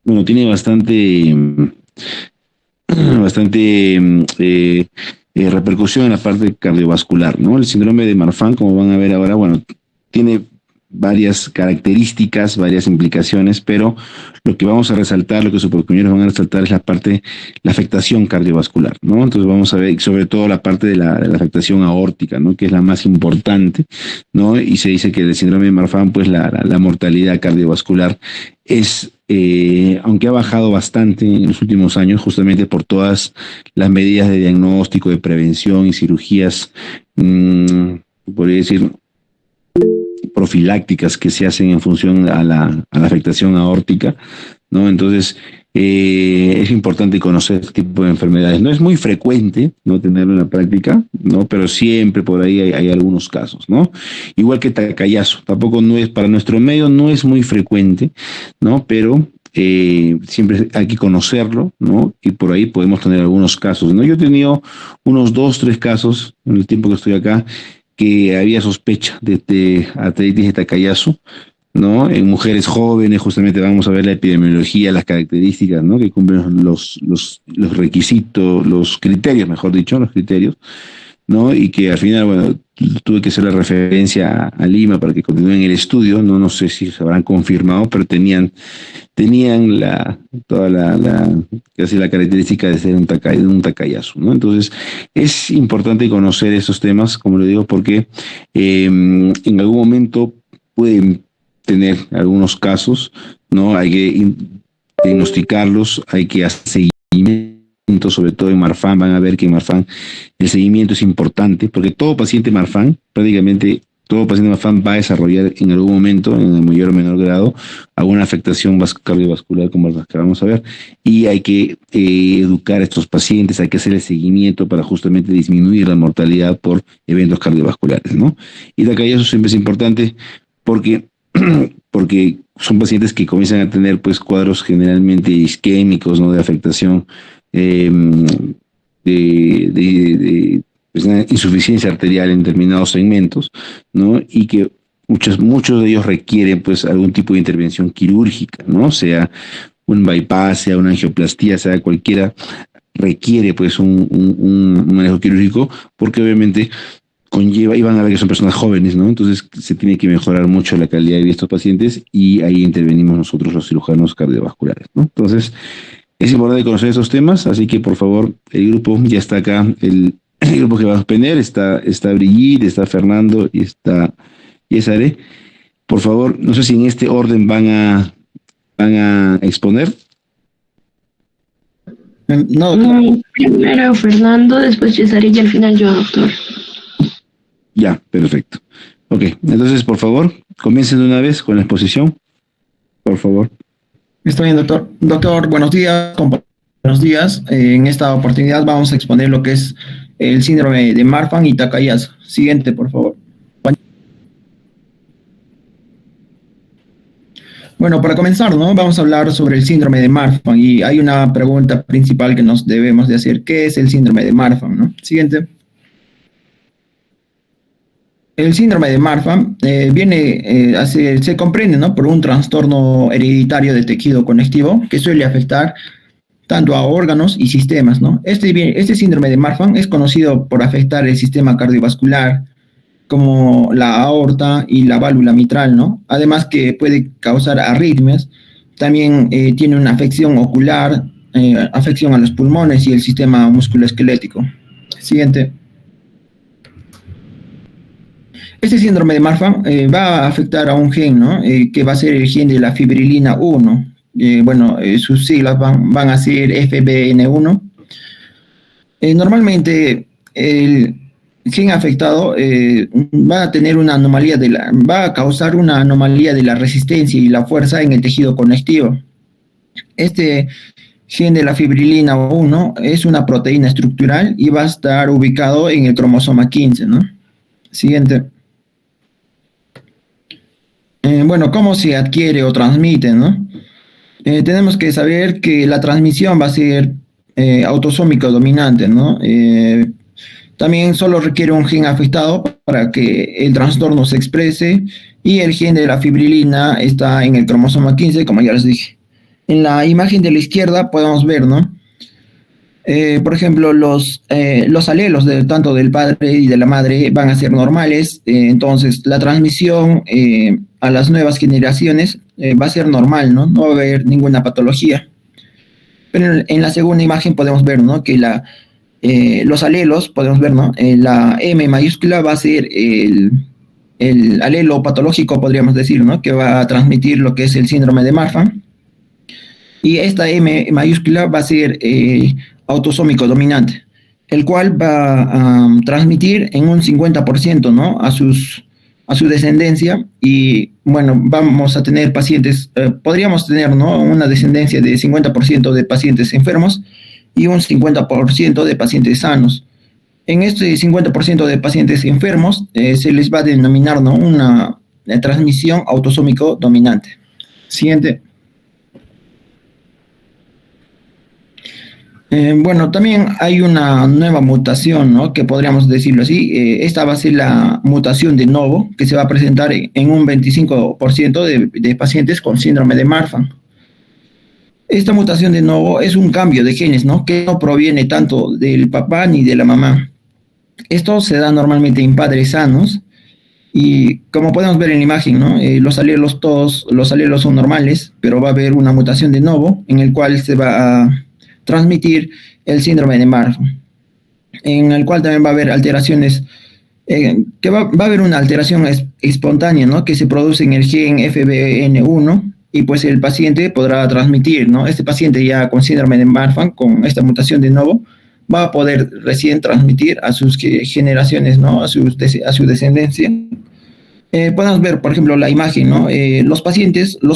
bueno, tiene bastante repercusión en la parte cardiovascular, ¿no? El síndrome de Marfan, como van a ver ahora, bueno, tiene varias características, varias implicaciones, pero lo que vamos a resaltar, lo que sus compañeros van a resaltar es la afectación cardiovascular, ¿no? Entonces vamos a ver sobre todo la parte de la afectación aórtica, ¿no? Que es la más importante, ¿no? Y se dice que el síndrome de Marfan, pues la mortalidad cardiovascular es, aunque ha bajado bastante en los últimos años, justamente por todas las medidas de diagnóstico, de prevención y cirugías, podría decir, profilácticas que se hacen en función a la afectación aórtica, ¿no? Entonces, es importante conocer este tipo de enfermedades. No es muy frecuente, ¿no? Tenerlo en la práctica, ¿no? Pero siempre por ahí hay algunos casos, ¿no? Igual que Takayasu, tampoco no es, para nuestro medio no es muy frecuente, ¿no? Pero siempre hay que conocerlo, ¿no? Y por ahí podemos tener algunos casos, ¿no? Yo he tenido unos 2, 3 casos en el tiempo que estoy acá, que había sospecha de artritis de Takayasu, ¿no? En mujeres jóvenes, justamente vamos a ver la epidemiología, las características, ¿no? Que cumplen los requisitos, los criterios, mejor dicho, los criterios, ¿no? Y que al final, bueno, tuve que hacer la referencia a Lima para que continúen el estudio, ¿no? No sé si se habrán confirmado, pero tenían casi la característica de ser un Takayasu, ¿no? Entonces, es importante conocer esos temas, como le digo, porque en algún momento pueden tener algunos casos, ¿no? Hay que diagnosticarlos, hay que hacer seguimiento, sobre todo en Marfan. Van a ver que en Marfan el seguimiento es importante, porque todo paciente Marfan, prácticamente todo paciente Marfan va a desarrollar en algún momento, en el mayor o menor grado, alguna afectación cardiovascular, como las que vamos a ver, y hay que educar a estos pacientes, hay que hacer el seguimiento para justamente disminuir la mortalidad por eventos cardiovasculares, ¿no? Y de acá eso siempre es importante porque porque son pacientes que comienzan a tener pues cuadros generalmente isquémicos, ¿no? De afectación, eh, pues, una insuficiencia arterial en determinados segmentos, ¿no? Y que muchos de ellos requieren pues algún tipo de intervención quirúrgica, ¿no? Sea un bypass, sea una angioplastía, sea cualquiera, requiere pues un manejo quirúrgico, porque obviamente conlleva, y van a ver que son personas jóvenes, ¿no? Entonces se tiene que mejorar mucho la calidad de vida de estos pacientes y ahí intervenimos nosotros los cirujanos cardiovasculares, ¿no? Entonces es importante conocer esos temas, así que por favor, el grupo ya está acá, el grupo que va a tener, está Brigitte, está Fernando y está Yesare. Por favor, no sé si en este orden van a exponer. No, doctor. Primero Fernando, después Cesare y al final yo, doctor. Ya, perfecto. Ok, entonces, por favor, comiencen de una vez con la exposición. Por favor. Está bien, doctor. Doctor, buenos días, buenos días. En esta oportunidad vamos a exponer lo que es el síndrome de Marfan y Takayasu. Siguiente, por favor. Bueno, para comenzar, ¿no? Vamos a hablar sobre el síndrome de Marfan y hay una pregunta principal que nos debemos de hacer. ¿Qué es el síndrome de Marfan, no? Siguiente. El síndrome de Marfan se comprende, ¿no? Por un trastorno hereditario de tejido conectivo que suele afectar tanto a órganos y sistemas, ¿no? Este síndrome de Marfan es conocido por afectar el sistema cardiovascular, como la aorta y la válvula mitral, ¿no? Además que puede causar arritmias. También tiene una afección ocular, afección a los pulmones y el sistema musculoesquelético. Siguiente. Este síndrome de Marfan va a afectar a un gen, ¿no? Que va a ser el gen de la fibrilina 1. Sus siglas van a ser FBN1. Normalmente el gen afectado va a tener una anomalía va a causar una anomalía de la resistencia y la fuerza en el tejido conectivo. Este gen de la fibrilina 1 es una proteína estructural y va a estar ubicado en el cromosoma 15, ¿no? Siguiente. ¿Cómo se adquiere o transmite, no? Tenemos que saber que la transmisión va a ser autosómico dominante, ¿no? También solo requiere un gen afectado para que el trastorno se exprese y el gen de la fibrilina está en el cromosoma 15, como ya les dije. En la imagen de la izquierda podemos ver, ¿no? Por ejemplo, los alelos tanto del padre y de la madre van a ser normales, entonces la transmisión a las nuevas generaciones va a ser normal, ¿no? No va a haber ninguna patología. Pero en la segunda imagen podemos ver, ¿no? Que los alelos, podemos ver, ¿no? La M mayúscula va a ser el alelo patológico, podríamos decir, ¿no? Que va a transmitir lo que es el síndrome de Marfan. Y esta M mayúscula va a ser autosómico dominante, el cual va a transmitir en un 50%, ¿no? a su descendencia. Y bueno, vamos a tener pacientes, podríamos tener, ¿no? Una descendencia de 50% de pacientes enfermos y un 50% de pacientes sanos. En este 50% de pacientes enfermos se les va a denominar, ¿no? Una transmisión autosómico dominante. Siguiente. Bueno, también hay una nueva mutación, ¿no? Que podríamos decirlo así. Esta va a ser la mutación de novo, que se va a presentar en un 25% de pacientes con síndrome de Marfan. Esta mutación de novo es un cambio de genes, ¿no? Que no proviene tanto del papá ni de la mamá. Esto se da normalmente en padres sanos y como podemos ver en la imagen, ¿no? Los alelos son normales, pero va a haber una mutación de novo en el cual se va a transmitir el síndrome de Marfan, en el cual también va a haber alteraciones, que va a haber una alteración espontánea, ¿no? Que se produce en el gen FBN1 y pues el paciente podrá transmitir, ¿no? Este paciente ya con síndrome de Marfan, con esta mutación de novo, va a poder recién transmitir a sus generaciones, ¿no? A su descendencia. Podemos ver, por ejemplo, la imagen, ¿no? Los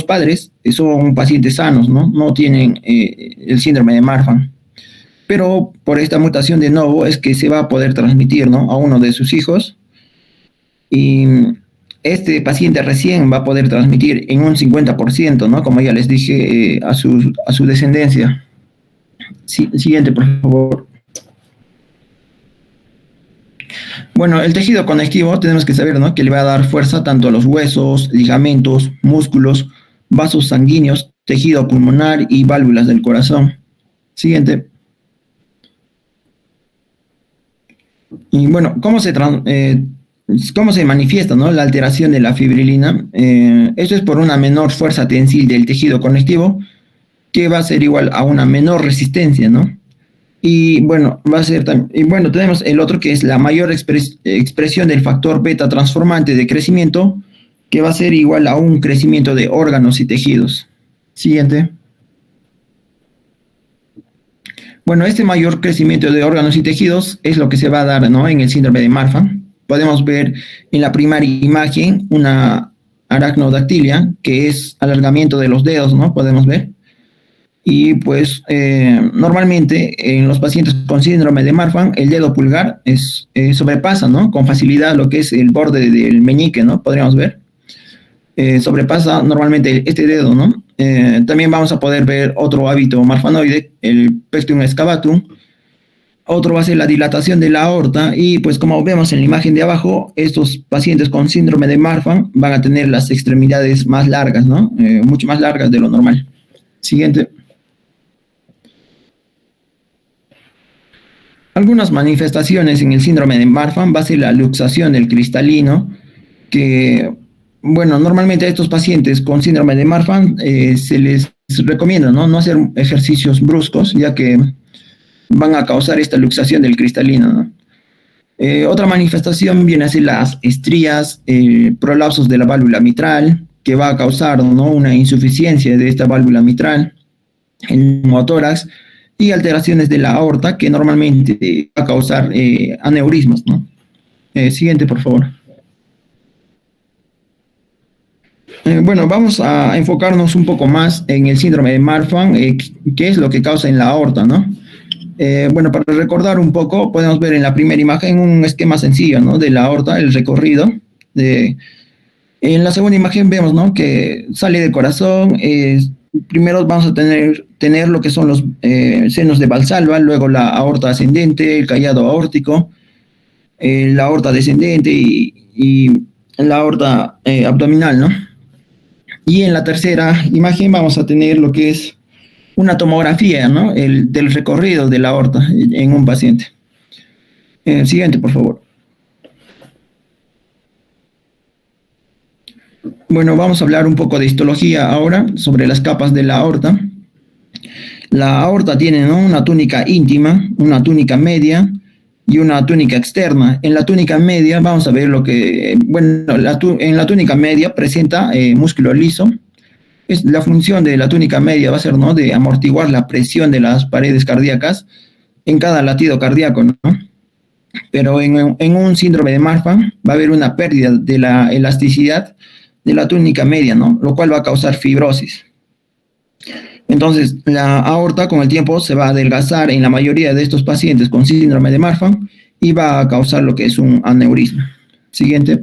padres son pacientes sanos, ¿no? No tienen el síndrome de Marfan. Pero por esta mutación de novo es que se va a poder transmitir, ¿no? A uno de sus hijos. Y este paciente recién va a poder transmitir en un 50%, ¿no? Como ya les dije, a su descendencia. Sí, siguiente, por favor. Bueno, el tejido conectivo tenemos que saber, ¿no? Que le va a dar fuerza tanto a los huesos, ligamentos, músculos, vasos sanguíneos, tejido pulmonar y válvulas del corazón. Siguiente. Y bueno, ¿cómo se manifiesta, ¿no? La alteración de la fibrilina? Esto es por una menor fuerza tensil del tejido conectivo, que va a ser igual a una menor resistencia, ¿no? Y bueno, tenemos el otro que es la mayor expresión del factor beta transformante de crecimiento, que va a ser igual a un crecimiento de órganos y tejidos. Siguiente. Bueno, este mayor crecimiento de órganos y tejidos es lo que se va a dar, ¿no? En el síndrome de Marfan. Podemos ver en la primera imagen una aracnodactilia, que es alargamiento de los dedos, ¿no? Podemos ver. Y pues normalmente en los pacientes con síndrome de Marfan el dedo pulgar sobrepasa, ¿no? Con facilidad lo que es el borde del meñique, ¿no? Podríamos ver. Sobrepasa normalmente este dedo, ¿no? También vamos a poder ver otro hábito marfanoide, el pectum excavatum. Otro va a ser la dilatación de la aorta y pues como vemos en la imagen de abajo, estos pacientes con síndrome de Marfan van a tener las extremidades más largas, ¿no? Mucho más largas de lo normal. Siguiente. Algunas manifestaciones en el síndrome de Marfan va a ser la luxación del cristalino, que, bueno, normalmente a estos pacientes con síndrome de Marfan se les recomienda, ¿no? No hacer ejercicios bruscos, ya que van a causar esta luxación del cristalino, ¿no? Otra manifestación viene a ser las estrías, prolapsos de la válvula mitral, que va a causar, ¿no? Una insuficiencia de esta válvula mitral, el neumotórax, y alteraciones de la aorta que normalmente va a causar aneurismas, ¿no? Siguiente, por favor. Bueno, vamos a enfocarnos un poco más en el síndrome de Marfan, qué es lo que causa en la aorta, ¿no? Bueno, para recordar un poco, podemos ver en la primera imagen un esquema sencillo, ¿no? De la aorta, el recorrido. En la segunda imagen vemos, ¿no? Que sale del corazón. Primero vamos a tener lo que son los senos de Valsalva, luego la aorta ascendente, el callado aórtico, la aorta descendente y la aorta abdominal, ¿no? Y en la tercera imagen vamos a tener lo que es una tomografía, ¿no? Del recorrido de la aorta en un paciente. Siguiente, por favor. Bueno, vamos a hablar un poco de histología ahora, sobre las capas de la aorta. La aorta tiene, ¿no?, una túnica íntima, una túnica media y una túnica externa. En la túnica media vamos a ver lo que, bueno, en la túnica media presenta músculo liso. La función de la túnica media va a ser, ¿no?, de amortiguar la presión de las paredes cardíacas en cada latido cardíaco, ¿no? Pero en un síndrome de Marfan va a haber una pérdida de la elasticidad de la túnica media, ¿no?, lo cual va a causar fibrosis. Entonces, la aorta con el tiempo se va a adelgazar en la mayoría de estos pacientes con síndrome de Marfan y va a causar lo que es un aneurisma. Siguiente.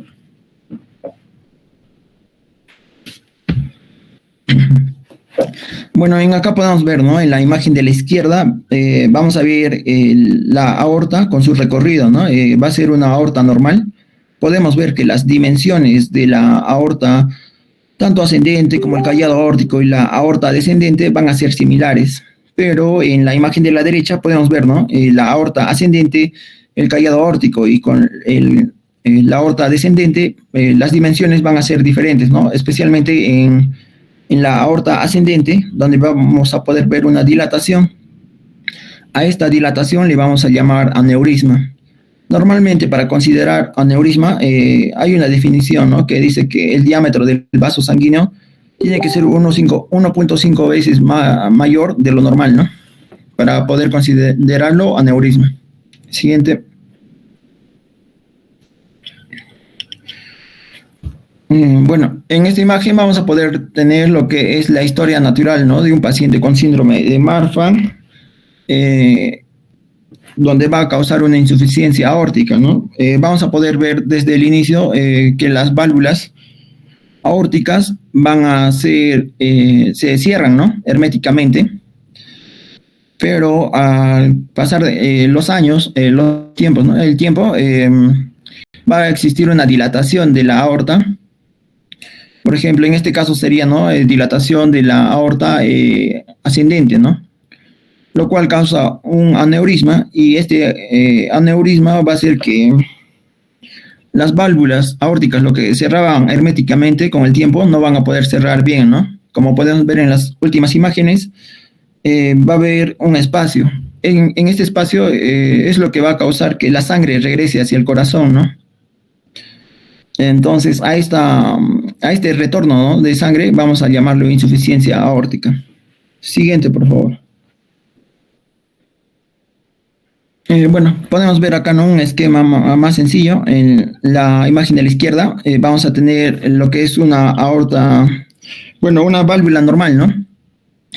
Bueno, acá podemos ver, ¿no?, en la imagen de la izquierda, vamos a ver la aorta con su recorrido, ¿no? Va a ser una aorta normal. Podemos ver que las dimensiones de la aorta, tanto ascendente como el callado aórtico y la aorta descendente, van a ser similares. Pero en la imagen de la derecha podemos ver, ¿no?, la aorta ascendente, el callado aórtico y con la aorta descendente, las dimensiones van a ser diferentes, ¿no? Especialmente en la aorta ascendente, donde vamos a poder ver una dilatación. A esta dilatación le vamos a llamar aneurisma. Normalmente, para considerar aneurisma, hay una definición, ¿no?, que dice que el diámetro del vaso sanguíneo tiene que ser 1.5 veces mayor de lo normal, ¿no?, para poder considerarlo aneurisma. Siguiente. Bueno, en esta imagen vamos a poder tener lo que es la historia natural, ¿no?, de un paciente con síndrome de Marfan, donde va a causar una insuficiencia aórtica, ¿no? Vamos a poder ver desde el inicio que las válvulas aórticas van a se cierran, ¿no?, herméticamente, pero al pasar los años, los tiempos, ¿no?, el tiempo, va a existir una dilatación de la aorta. Por ejemplo, en este caso sería, ¿no?, dilatación de la aorta ascendente, ¿no?, lo cual causa un aneurisma, y este aneurisma va a hacer que las válvulas aórticas, lo que cerraban herméticamente con el tiempo, no van a poder cerrar bien, ¿no? Como podemos ver en las últimas imágenes, va a haber un espacio. En este espacio es lo que va a causar que la sangre regrese hacia el corazón, ¿no? Entonces, a este retorno, ¿no?, de sangre vamos a llamarlo insuficiencia aórtica. Siguiente, por favor. Bueno, podemos ver acá, ¿no?, un esquema más sencillo. En la imagen de la izquierda vamos a tener lo que es una aorta, bueno, una válvula normal, ¿no?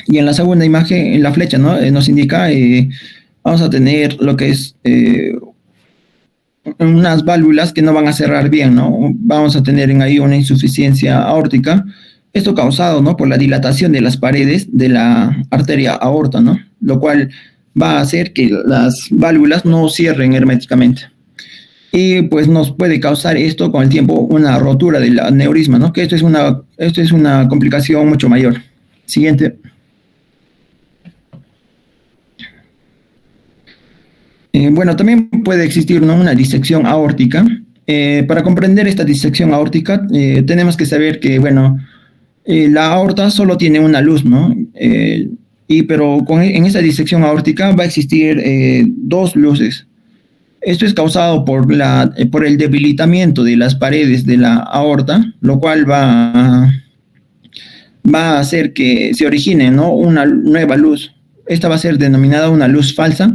Y en la segunda imagen, en la flecha, ¿no?, nos indica, vamos a tener lo que es unas válvulas que no van a cerrar bien, ¿no? Vamos a tener ahí una insuficiencia aórtica. Esto causado, ¿no?, por la dilatación de las paredes de la arteria aorta, ¿no?, lo cual va a hacer que las válvulas no cierren herméticamente. Y pues nos puede causar esto con el tiempo una rotura del aneurisma, ¿no?, que esto es una complicación mucho mayor. Siguiente. Bueno, también puede existir, ¿no?, una disección aórtica. Para comprender esta disección aórtica, tenemos que saber que, bueno, la aorta solo tiene una luz, ¿no? Pero en esta disección aórtica va a existir dos luces. Esto es causado por el debilitamiento de las paredes de la aorta, lo cual va a hacer que se origine, ¿no?, una nueva luz. Esta va a ser denominada una luz falsa.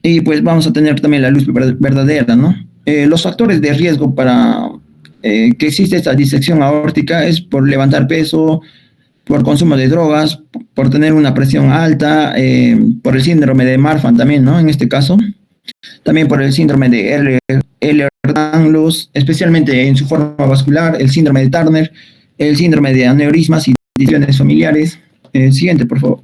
Y pues vamos a tener también la luz verdadera, ¿no? Los factores de riesgo para que existe esta disección aórtica es por levantar peso, por consumo de drogas, por tener una presión alta, por el síndrome de Marfan también, ¿no?, en este caso. También por el síndrome de Ehlers-Danlos, especialmente en su forma vascular, el síndrome de Turner, el síndrome de aneurismas y divisiones familiares. Siguiente, por favor.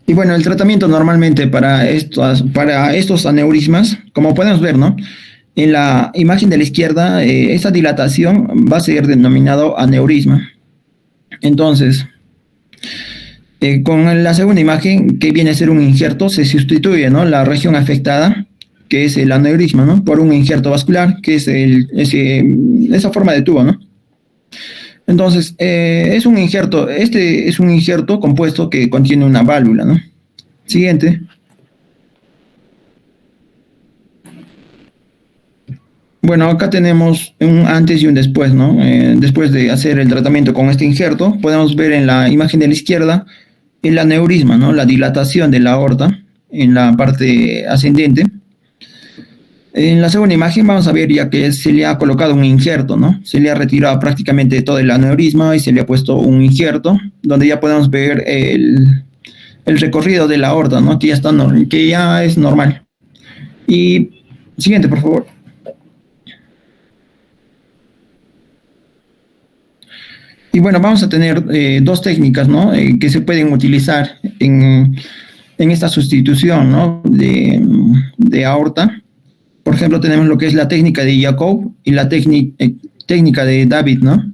Y bueno, el tratamiento normalmente para estos aneurismas, como podemos ver, ¿no?, en la imagen de la izquierda, esta dilatación va a ser denominado aneurisma. Entonces, con la segunda imagen, que viene a ser un injerto, se sustituye, ¿no?, la región afectada, que es el aneurisma, ¿no?, por un injerto vascular, que es esa forma de tubo, ¿no? Entonces, es un injerto, este es un injerto compuesto que contiene una válvula, ¿no? Siguiente. Bueno, acá tenemos un antes y un después, ¿no? Después de hacer el tratamiento con este injerto, podemos ver en la imagen de la izquierda el aneurisma, ¿no?, la dilatación de la aorta en la parte ascendente. En la segunda imagen vamos a ver ya que se le ha colocado un injerto, ¿no? Se le ha retirado prácticamente todo el aneurisma y se le ha puesto un injerto, donde ya podemos ver el recorrido de la aorta, ¿no?, que ya es normal. Y siguiente, por favor. Y bueno, vamos a tener dos técnicas, ¿no?, que se pueden utilizar en esta sustitución, ¿no?, de aorta. Por ejemplo, tenemos lo que es la técnica de Jacob y la técnica de David, ¿no?,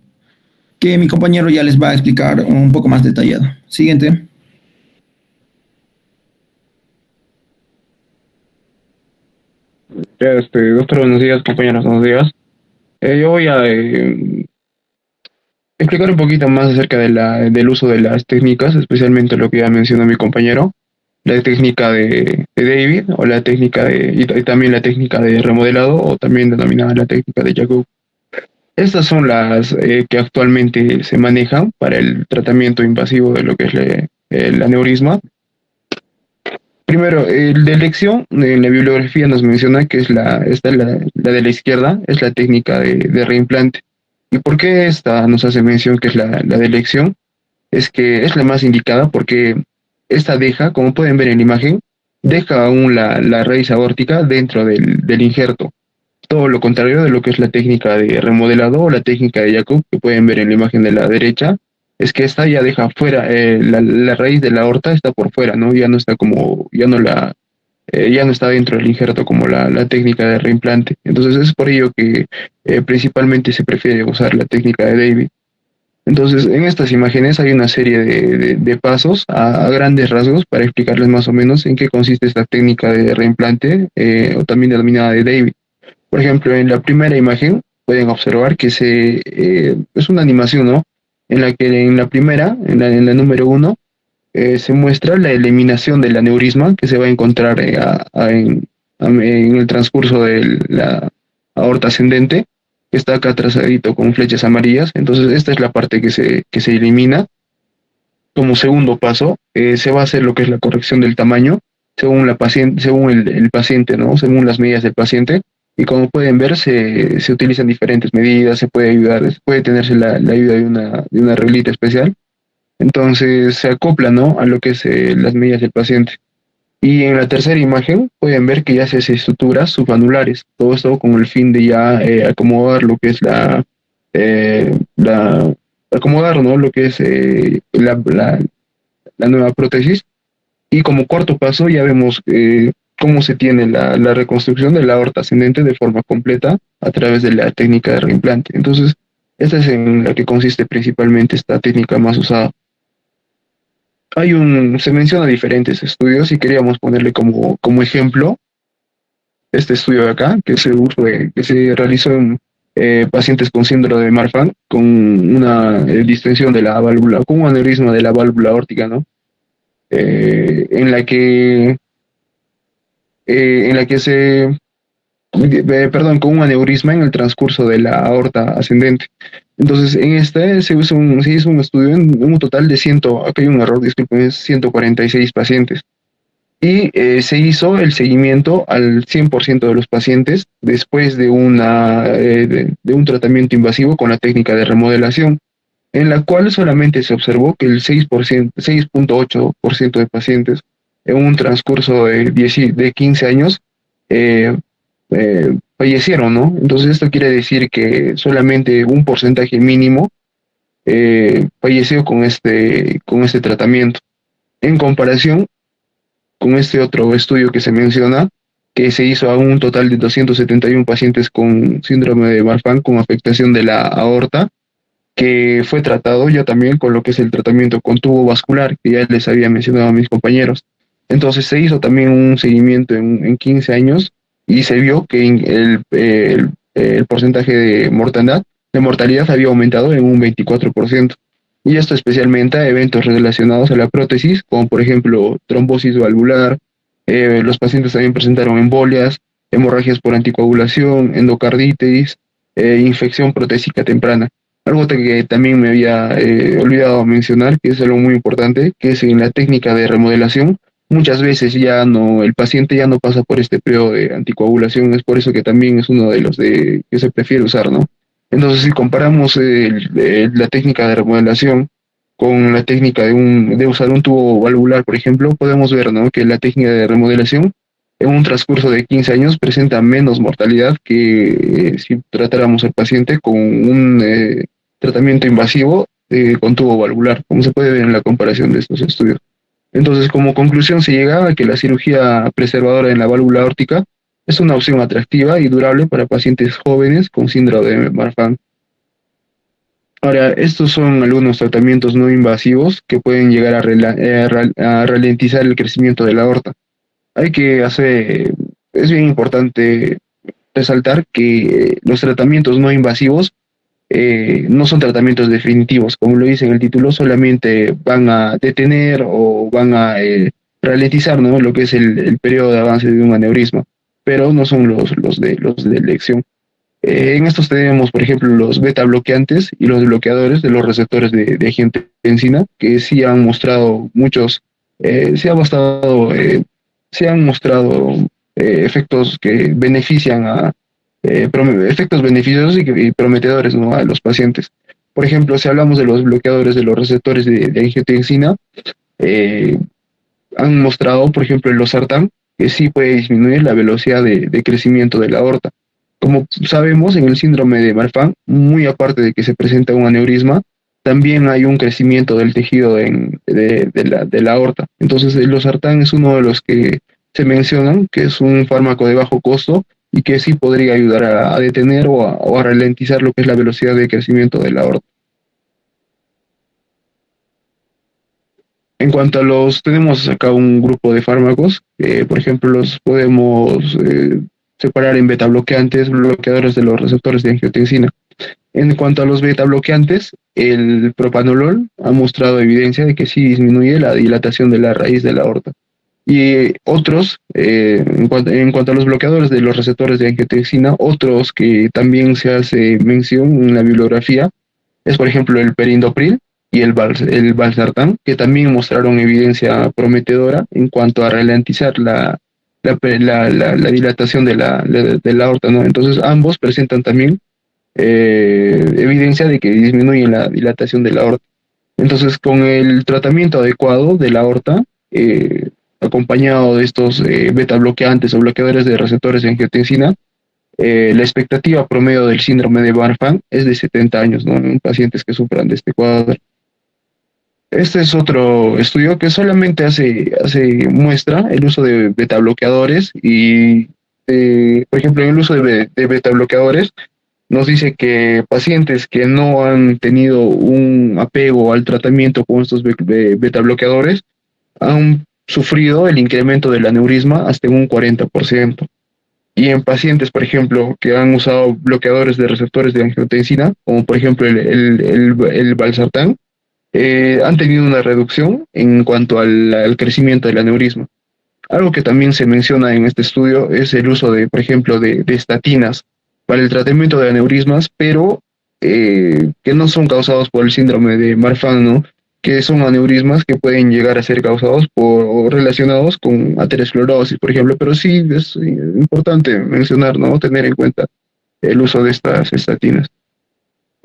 que mi compañero ya les va a explicar un poco más detallado. Siguiente. Doctor, buenos días, compañeros, buenos días. Yo voy a explicar un poquito más acerca del uso de las técnicas, especialmente lo que ya mencionó mi compañero, la técnica de David o la técnica y también la técnica de remodelado o también denominada la técnica de Jacob. Estas son las que actualmente se manejan para el tratamiento invasivo de lo que es el aneurisma. Primero, el de elección en la bibliografía nos menciona que es la de la izquierda, es la técnica de reimplante. ¿Y por qué esta nos hace mención que es la de elección? Es que es la más indicada porque esta deja, como pueden ver en la imagen, deja aún la raíz aórtica dentro del injerto. Todo lo contrario de lo que es la técnica de remodelado o la técnica de Jacob, que pueden ver en la imagen de la derecha, es que esta ya deja fuera, la raíz de la aorta está por fuera, ¿no? Ya no está ya no está dentro del injerto como la técnica de reimplante. Entonces es por ello que principalmente se prefiere usar la técnica de David. Entonces, en estas imágenes hay una serie de pasos a grandes rasgos para explicarles más o menos en qué consiste esta técnica de reimplante o también denominada de David. Por ejemplo, en la primera imagen pueden observar que es una animación, ¿no?, en la que en la primera, en la número 1, se muestra la eliminación del aneurisma que se va a encontrar en el transcurso de la aorta ascendente, que está acá trazadito con flechas amarillas. Entonces esta es la parte que se elimina. Como segundo paso, se va a hacer lo que es la corrección del tamaño según el paciente, ¿no?, según las medidas del paciente. Y como pueden ver, se utilizan diferentes medidas, se puede tenerse la ayuda de una reglita especial. Entonces se acopla, ¿no?, a lo que es las medidas del paciente. Y en la tercera imagen pueden ver que ya se hace estructuras subanulares, todo esto con el fin de ya acomodar lo que es acomodar, ¿no?, lo que es la nueva prótesis. Y como cuarto paso ya vemos cómo se tiene la reconstrucción de la aorta ascendente de forma completa a través de la técnica de reimplante. Entonces, esta es en la que consiste principalmente esta técnica más usada. Se menciona diferentes estudios y queríamos ponerle como ejemplo este estudio de acá, que se realizó en pacientes con síndrome de Marfan, con una distensión de la válvula, con un aneurisma de la válvula aórtica, ¿no? En la que con un aneurisma en el transcurso de la aorta ascendente. Entonces, en este se hizo un estudio en un total de acá hay un error, disculpen, 146 pacientes. Y se hizo el seguimiento al 100% de los pacientes después de un tratamiento invasivo con la técnica de remodelación, en la cual solamente se observó que el 6.8% de pacientes en un transcurso de 15 años fallecieron, ¿no? Entonces esto quiere decir que solamente un porcentaje mínimo falleció con este tratamiento, en comparación con este otro estudio que se menciona, que se hizo a un total de 271 pacientes con síndrome de Marfan con afectación de la aorta, que fue tratado ya también con lo que es el tratamiento con tubo vascular, que ya les había mencionado a mis compañeros. Entonces se hizo también un seguimiento en 15 años y se vio que el porcentaje de mortalidad había aumentado en un 24%. Y esto especialmente a eventos relacionados a la prótesis, como por ejemplo trombosis valvular. Los pacientes también presentaron embolias, hemorragias por anticoagulación, endocarditis, infección protésica temprana. Algo que también me había olvidado mencionar, que es algo muy importante, que es en la técnica de remodelación. Muchas veces ya no, el paciente ya no pasa por este periodo de anticoagulación, es por eso que también es uno de los que se prefiere usar, ¿no? Entonces, si comparamos la técnica de remodelación con la técnica de usar un tubo valvular, por ejemplo, podemos ver, ¿no?, que la técnica de remodelación en un transcurso de 15 años presenta menos mortalidad que si tratáramos al paciente con un tratamiento invasivo con tubo valvular, como se puede ver en la comparación de estos estudios. Entonces, como conclusión, se llega a que la cirugía preservadora en la válvula aórtica es una opción atractiva y durable para pacientes jóvenes con síndrome de Marfan. Ahora, estos son algunos tratamientos no invasivos que pueden llegar a ralentizar el crecimiento de la aorta. Es bien importante resaltar que los tratamientos no invasivos no son tratamientos definitivos, como lo dice en el título, solamente van a detener o van a ralentizar, ¿no?, lo que es el periodo de avance de un aneurisma, pero no son los de elección. En estos tenemos, por ejemplo, los beta bloqueantes y los bloqueadores de los receptores de angiotensina, que sí han mostrado se han mostrado efectos que benefician efectos beneficiosos y prometedores, ¿no?, a los pacientes. Por ejemplo, si hablamos de los bloqueadores de los receptores de angiotensina, han mostrado, por ejemplo, el losartán, que sí puede disminuir la velocidad de crecimiento de la aorta. Como sabemos, en el síndrome de Marfan, muy aparte de que se presenta un aneurisma, también hay un crecimiento del tejido de la aorta. Entonces, el losartán es uno de los que se mencionan, que es un fármaco de bajo costo y que sí podría ayudar a detener o a ralentizar lo que es la velocidad de crecimiento de la aorta. En cuanto a tenemos acá un grupo de fármacos, por ejemplo, los podemos separar en beta bloqueantes, bloqueadores de los receptores de angiotensina. En cuanto a los beta bloqueantes, el propanolol ha mostrado evidencia de que sí disminuye la dilatación de la raíz de la aorta. Y otros, en cuanto a los bloqueadores de los receptores de angiotensina, otros que también se hace mención en la bibliografía, es por ejemplo el perindopril y el valsartán, que también mostraron evidencia prometedora en cuanto a ralentizar la dilatación de la aorta, ¿no? Entonces ambos presentan también evidencia de que disminuyen la dilatación de la aorta. Entonces, con el tratamiento adecuado de la aorta, acompañado de estos beta bloqueantes o bloqueadores de receptores de angiotensina, la expectativa promedio del síndrome de Marfan es de 70 años, ¿no?, en pacientes que sufran de este cuadro. Este es otro estudio que solamente muestra el uso de beta bloqueadores y, por ejemplo, en el uso de beta bloqueadores nos dice que pacientes que no han tenido un apego al tratamiento con estos beta bloqueadores han sufrido el incremento del aneurisma hasta un 40%. Y en pacientes, por ejemplo, que han usado bloqueadores de receptores de angiotensina, como por ejemplo el valsartán, han tenido una reducción en cuanto al crecimiento del aneurisma. Algo que también se menciona en este estudio es el uso por ejemplo, de estatinas para el tratamiento de aneurismas, pero que no son causados por el síndrome de Marfan, ¿no?, que son aneurismas que pueden llegar a ser causados o relacionados con aterosclerosis, por ejemplo, pero sí es importante mencionar, ¿no?, tener en cuenta el uso de estas estatinas.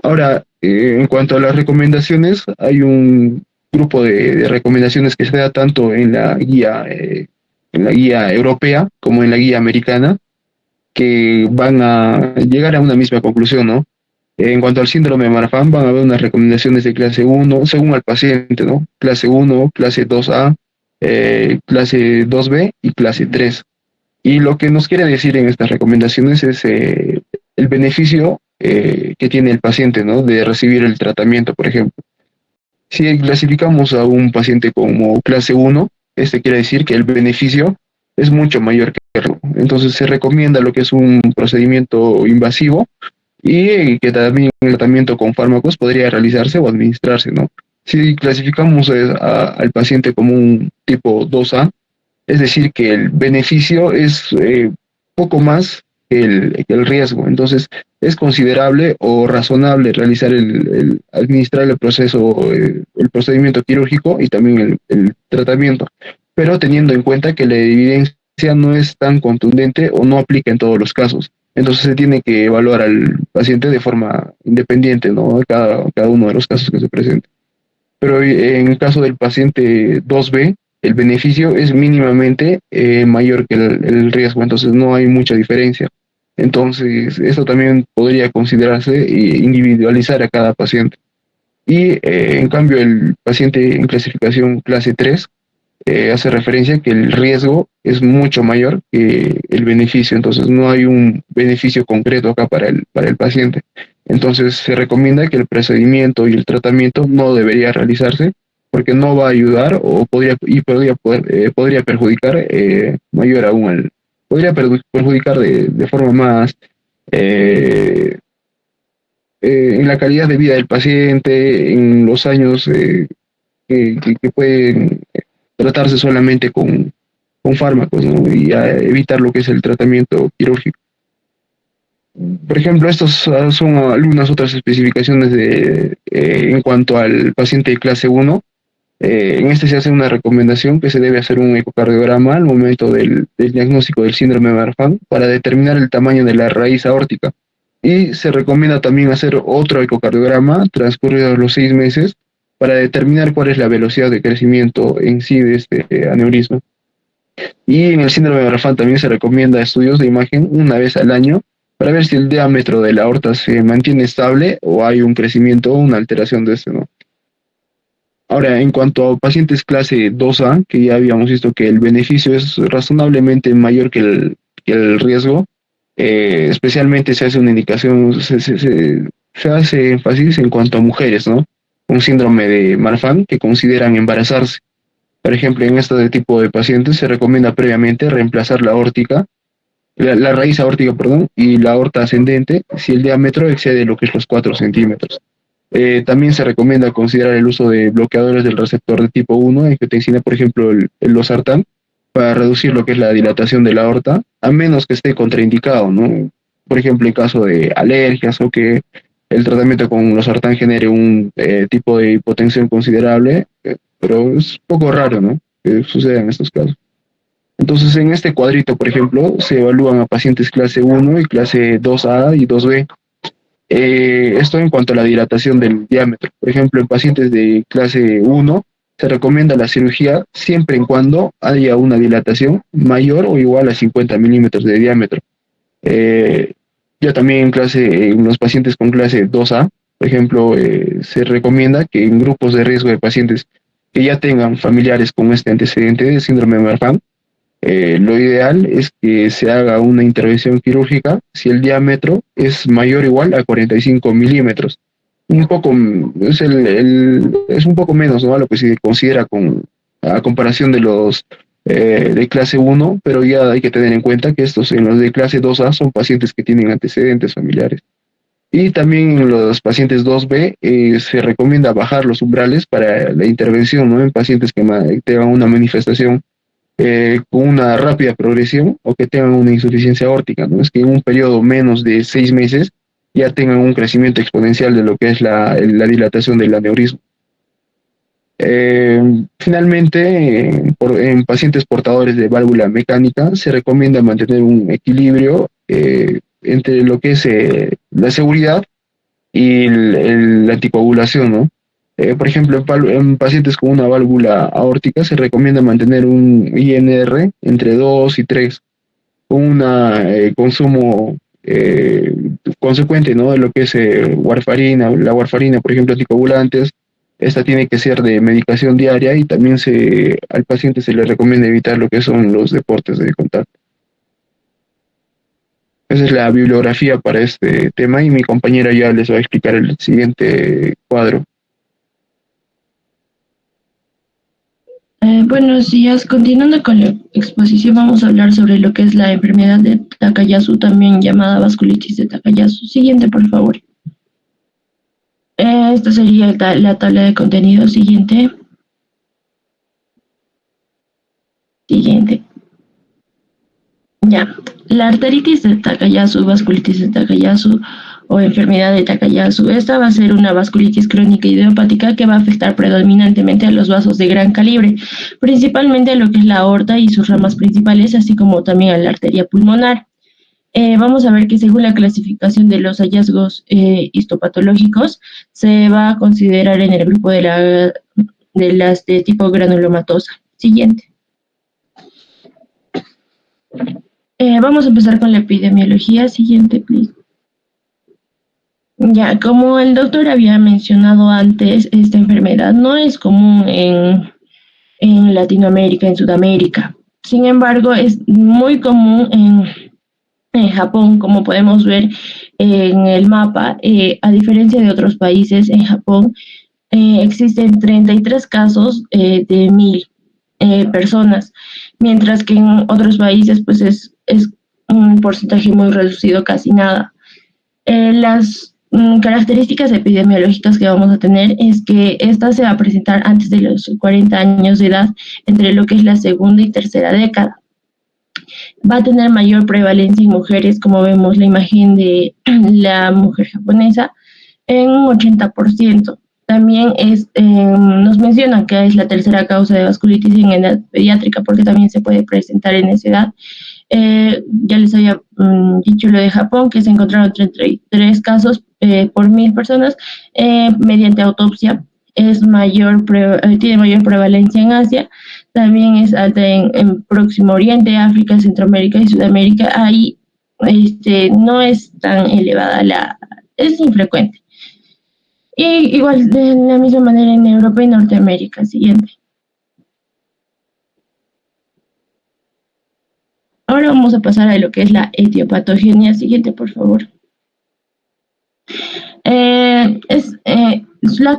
Ahora, en cuanto a las recomendaciones, hay un grupo de recomendaciones que se da tanto en la guía europea como en la guía americana, que van a llegar a una misma conclusión, ¿no? En cuanto al síndrome de Marfan, van a haber unas recomendaciones de clase 1, según al paciente, ¿no? Clase 1, clase 2A, clase 2B y clase 3. Y lo que nos quiere decir en estas recomendaciones es el beneficio que tiene el paciente, ¿no? De recibir el tratamiento, por ejemplo. Si clasificamos a un paciente como clase 1, este quiere decir que el beneficio es mucho mayor que el riesgo. Entonces se recomienda lo que es un procedimiento invasivo y que también el tratamiento con fármacos podría realizarse o administrarse, ¿no? Si clasificamos al paciente como un tipo 2A, es decir, que el beneficio es poco más que el riesgo. Entonces, es considerable o razonable realizar administrar el proceso, el procedimiento quirúrgico y también el tratamiento, pero teniendo en cuenta que la evidencia no es tan contundente o no aplica en todos los casos. Entonces se tiene que evaluar al paciente de forma independiente, ¿no? Cada uno de los casos que se presenten. Pero en el caso del paciente 2B, el beneficio es mínimamente mayor que el riesgo, entonces no hay mucha diferencia. Entonces, esto también podría considerarse individualizar a cada paciente. Y en cambio, el paciente en clasificación clase 3 hace referencia que el riesgo es mucho mayor que el beneficio, entonces no hay un beneficio concreto acá para el paciente. Entonces se recomienda que el procedimiento y el tratamiento no debería realizarse porque no va a ayudar o podría perjudicar mayor aún podría perjudicar de forma más en la calidad de vida del paciente, en los años que pueden tratarse solamente con fármacos, ¿no? Y a evitar lo que es el tratamiento quirúrgico. Por ejemplo, estas son algunas otras especificaciones en cuanto al paciente de clase 1. En este se hace una recomendación que se debe hacer un ecocardiograma al momento del diagnóstico del síndrome de Marfan para determinar el tamaño de la raíz aórtica. Y se recomienda también hacer otro ecocardiograma transcurridos los 6 meses para determinar cuál es la velocidad de crecimiento en sí de este aneurisma. Y en el síndrome de Marfan también se recomienda estudios de imagen una vez al año para ver si el diámetro de la aorta se mantiene estable o hay un crecimiento o una alteración de este, ¿no? Ahora, en cuanto a pacientes clase 2A, que ya habíamos visto que el beneficio es razonablemente mayor que el riesgo, especialmente se hace una indicación, se hace énfasis en cuanto a mujeres, ¿no? Un síndrome de Marfan que consideran embarazarse. Por ejemplo, en este tipo de pacientes se recomienda previamente reemplazar la raíz aórtica, perdón, y la aorta ascendente si el diámetro excede lo que es los 4 centímetros. También se recomienda considerar el uso de bloqueadores del receptor de tipo 1, angiotensina, por ejemplo, el losartán, para reducir lo que es la dilatación de la aorta, a menos que esté contraindicado, ¿no? Por ejemplo, en caso de alergias o que el tratamiento con losartán genere un tipo de hipotensión considerable, pero es poco raro, ¿no? Que suceda en estos casos. Entonces, en este cuadrito, por ejemplo, se evalúan a pacientes clase 1 y clase 2A y 2B. Esto en cuanto a la dilatación del diámetro. Por ejemplo, en pacientes de clase 1 se recomienda la cirugía siempre y cuando haya una dilatación mayor o igual a 50 milímetros de diámetro. Ya también en los pacientes con clase 2A, por ejemplo, se recomienda que en grupos de riesgo de pacientes que ya tengan familiares con este antecedente de síndrome de Marfan, lo ideal es que se haga una intervención quirúrgica si el diámetro es mayor o igual a 45 milímetros. Es un poco menos, ¿no? A lo que se considera a comparación de los de clase 1, pero ya hay que tener en cuenta que en los de clase 2A son pacientes que tienen antecedentes familiares. Y también en los pacientes 2B se recomienda bajar los umbrales para la intervención, ¿no? En pacientes que tengan una manifestación con una rápida progresión o que tengan una insuficiencia aórtica, ¿no? Es que en un periodo menos de 6 meses ya tengan un crecimiento exponencial de lo que es la dilatación del aneurisma. Finalmente, en pacientes portadores de válvula mecánica se recomienda mantener un equilibrio entre lo que es la seguridad y la anticoagulación, ¿no? Por ejemplo, en pacientes con una válvula aórtica se recomienda mantener un INR entre 2 y 3, con un consumo consecuente, ¿no? De lo que es warfarina. La warfarina, por ejemplo, anticoagulantes, esta tiene que ser de medicación diaria y también al paciente se le recomienda evitar lo que son los deportes de contacto. Esa es la bibliografía para este tema y mi compañera ya les va a explicar el siguiente cuadro. Buenos días. Continuando con la exposición, vamos a hablar sobre lo que es la enfermedad de Takayasu, también llamada vasculitis de Takayasu. Siguiente, por favor. Esta sería la tabla de contenido. Siguiente. Siguiente. Ya. La arteritis de Takayasu, vasculitis de Takayasu o enfermedad de Takayasu. Esta va a ser una vasculitis crónica idiopática que va a afectar predominantemente a los vasos de gran calibre, principalmente a lo que es la aorta y sus ramas principales, así como también a la arteria pulmonar. Vamos a ver que según la clasificación de los hallazgos histopatológicos, se va a considerar en el grupo de las de tipo granulomatosa. Siguiente. Vamos a empezar con la epidemiología. Siguiente, please. Ya, como el doctor había mencionado antes, esta enfermedad no es común en Latinoamérica, en Sudamérica. Sin embargo, es muy común en Japón, como podemos ver en el mapa. A diferencia de otros países, en Japón existen 33 casos de 1.000 personas, mientras que en otros países pues es un porcentaje muy reducido, casi nada. Las características epidemiológicas que vamos a tener es que esta se va a presentar antes de los 40 años de edad, entre lo que es la segunda y tercera década. Va a tener mayor prevalencia en mujeres, como vemos la imagen de la mujer japonesa, en un 80%. También nos menciona que es la tercera causa de vasculitis en edad pediátrica, porque también se puede presentar en esa edad. Ya les había dicho lo de Japón, que se encontraron 33 casos por 1.000 personas mediante autopsia. Tiene mayor prevalencia en Asia, también es alta en Próximo Oriente, África, Centroamérica y Sudamérica. Ahí no es tan elevada, es infrecuente. Y igual de la misma manera en Europa y Norteamérica. Siguiente. Ahora vamos a pasar a lo que es la etiopatogenia. Siguiente, por favor. La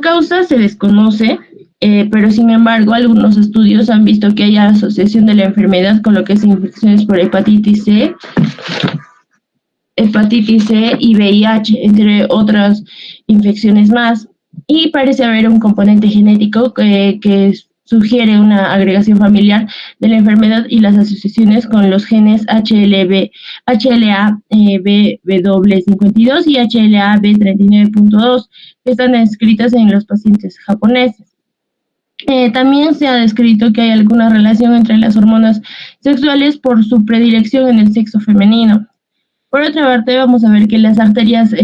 causa se desconoce, pero sin embargo algunos estudios han visto que hay asociación de la enfermedad con lo que es infecciones por hepatitis C y VIH, entre otras infecciones más. Y parece haber un componente genético que sugiere una agregación familiar de la enfermedad y las asociaciones con los genes HLA-B52 y HLA-B39.2 que están descritas en los pacientes japoneses. También se ha descrito que hay alguna relación entre las hormonas sexuales por su predilección en el sexo femenino. Por otra parte, vamos a ver que las arterias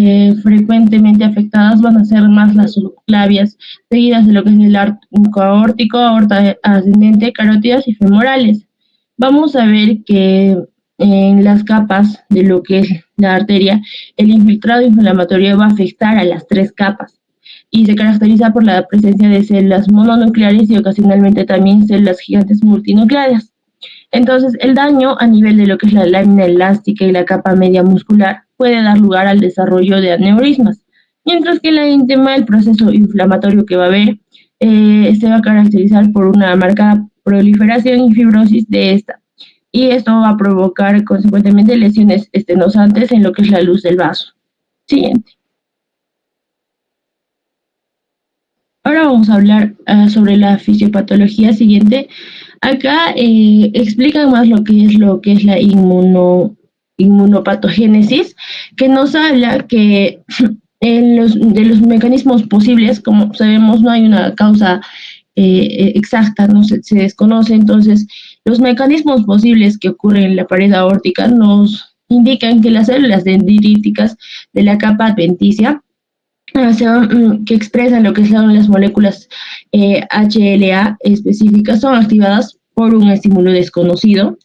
frecuentemente afectadas van a ser más las subclavias, seguidas de lo que es el arco aórtico, aorta ascendente, carótidas y femorales. Vamos a ver que en las capas de lo que es la arteria, el infiltrado inflamatorio va a afectar a las 3 capas y se caracteriza por la presencia de células mononucleares y ocasionalmente también células gigantes multinucleares. Entonces, el daño a nivel de lo que es la lámina elástica y la capa media muscular puede dar lugar al desarrollo de aneurismas, mientras que la íntima, el proceso inflamatorio que va a haber, se va a caracterizar por una marcada proliferación y fibrosis de esta, y esto va a provocar consecuentemente lesiones estenosantes en lo que es la luz del vaso. Siguiente. Ahora vamos a hablar sobre la fisiopatología. Siguiente. Acá explican más lo que es la inmunopatogénesis, que nos habla que de los mecanismos posibles, como sabemos, no hay una causa exacta, no se desconoce. Entonces, los mecanismos posibles que ocurren en la pared aórtica nos indican que las células dendríticas de la capa adventicia que expresan lo que son las moléculas HLA específicas son activadas por un estímulo desconocido.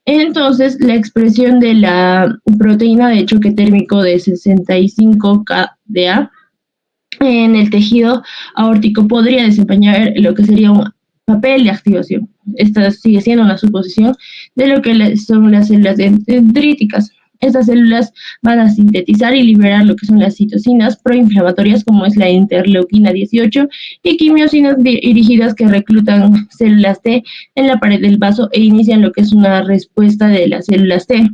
Entonces, la expresión de la proteína de choque térmico de 65-KDA en el tejido aórtico podría desempeñar lo que sería un papel de activación. Esta sigue siendo una suposición de lo que son las células dendríticas. Estas células van a sintetizar y liberar lo que son las citocinas proinflamatorias, como es la interleuquina 18, y quimiosinas dirigidas que reclutan células T en la pared del vaso e inician lo que es una respuesta de las células T.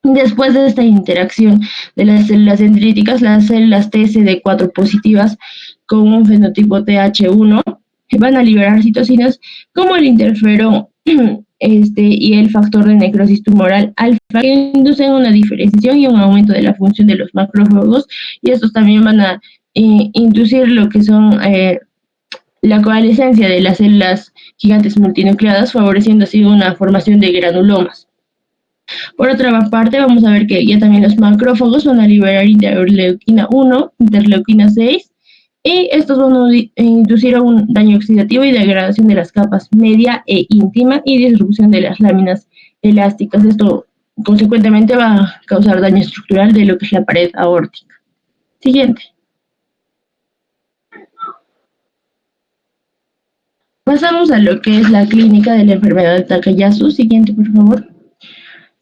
Después de esta interacción de las células dendríticas, las células TCD4 positivas con un fenotipo TH1 van a liberar citocinas como el interferón y el factor de necrosis tumoral alfa, que inducen una diferenciación y un aumento de la función de los macrófagos, y estos también van a inducir lo que son la coalescencia de las células gigantes multinucleadas, favoreciendo así una formación de granulomas. Por otra parte, vamos a ver que ya también los macrófagos van a liberar interleuquina 1, interleuquina 6, y estos van a inducir un daño oxidativo y degradación de las capas media e íntima y disrupción de las láminas elásticas. Esto, consecuentemente, va a causar daño estructural de lo que es la pared aórtica. Siguiente. Pasamos a lo que es la clínica de la enfermedad de Takayasu. Siguiente, por favor.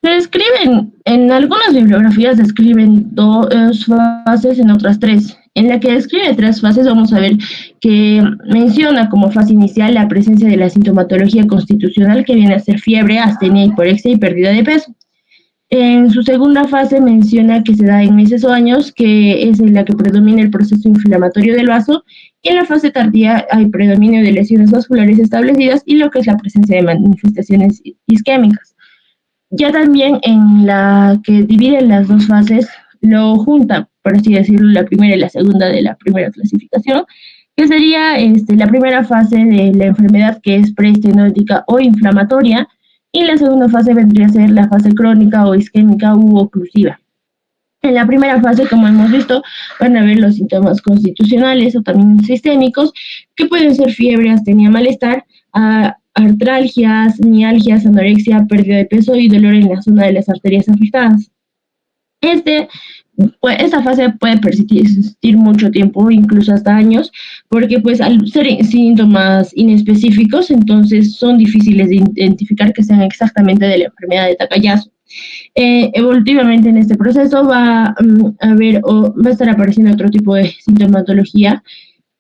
Se describen, en algunas bibliografías describen dos fases, en otras tres. En la que describe tres fases vamos a ver que menciona como fase inicial la presencia de la sintomatología constitucional, que viene a ser fiebre, astenia, hiporexia y pérdida de peso. En su segunda fase menciona que se da en meses o años, que es en la que predomina el proceso inflamatorio del vaso, y en la fase tardía hay predominio de lesiones vasculares establecidas y lo que es la presencia de manifestaciones isquémicas. Ya también en la que divide las dos fases, lo junta, por así decirlo, la primera y la segunda de la primera clasificación, que sería la primera fase de la enfermedad, que es preestenótica o inflamatoria, y la segunda fase vendría a ser la fase crónica o isquémica u oclusiva. En la primera fase, como hemos visto, van a ver los síntomas constitucionales o también sistémicos, que pueden ser fiebre, astenia, malestar, artralgias, mialgias, anorexia, pérdida de peso y dolor en la zona de las arterias afectadas. Esta fase puede persistir mucho tiempo, incluso hasta años, porque pues al ser síntomas inespecíficos, entonces son difíciles de identificar que sean exactamente de la enfermedad de Takayasu. Evolutivamente en este proceso va a estar apareciendo otro tipo de sintomatología,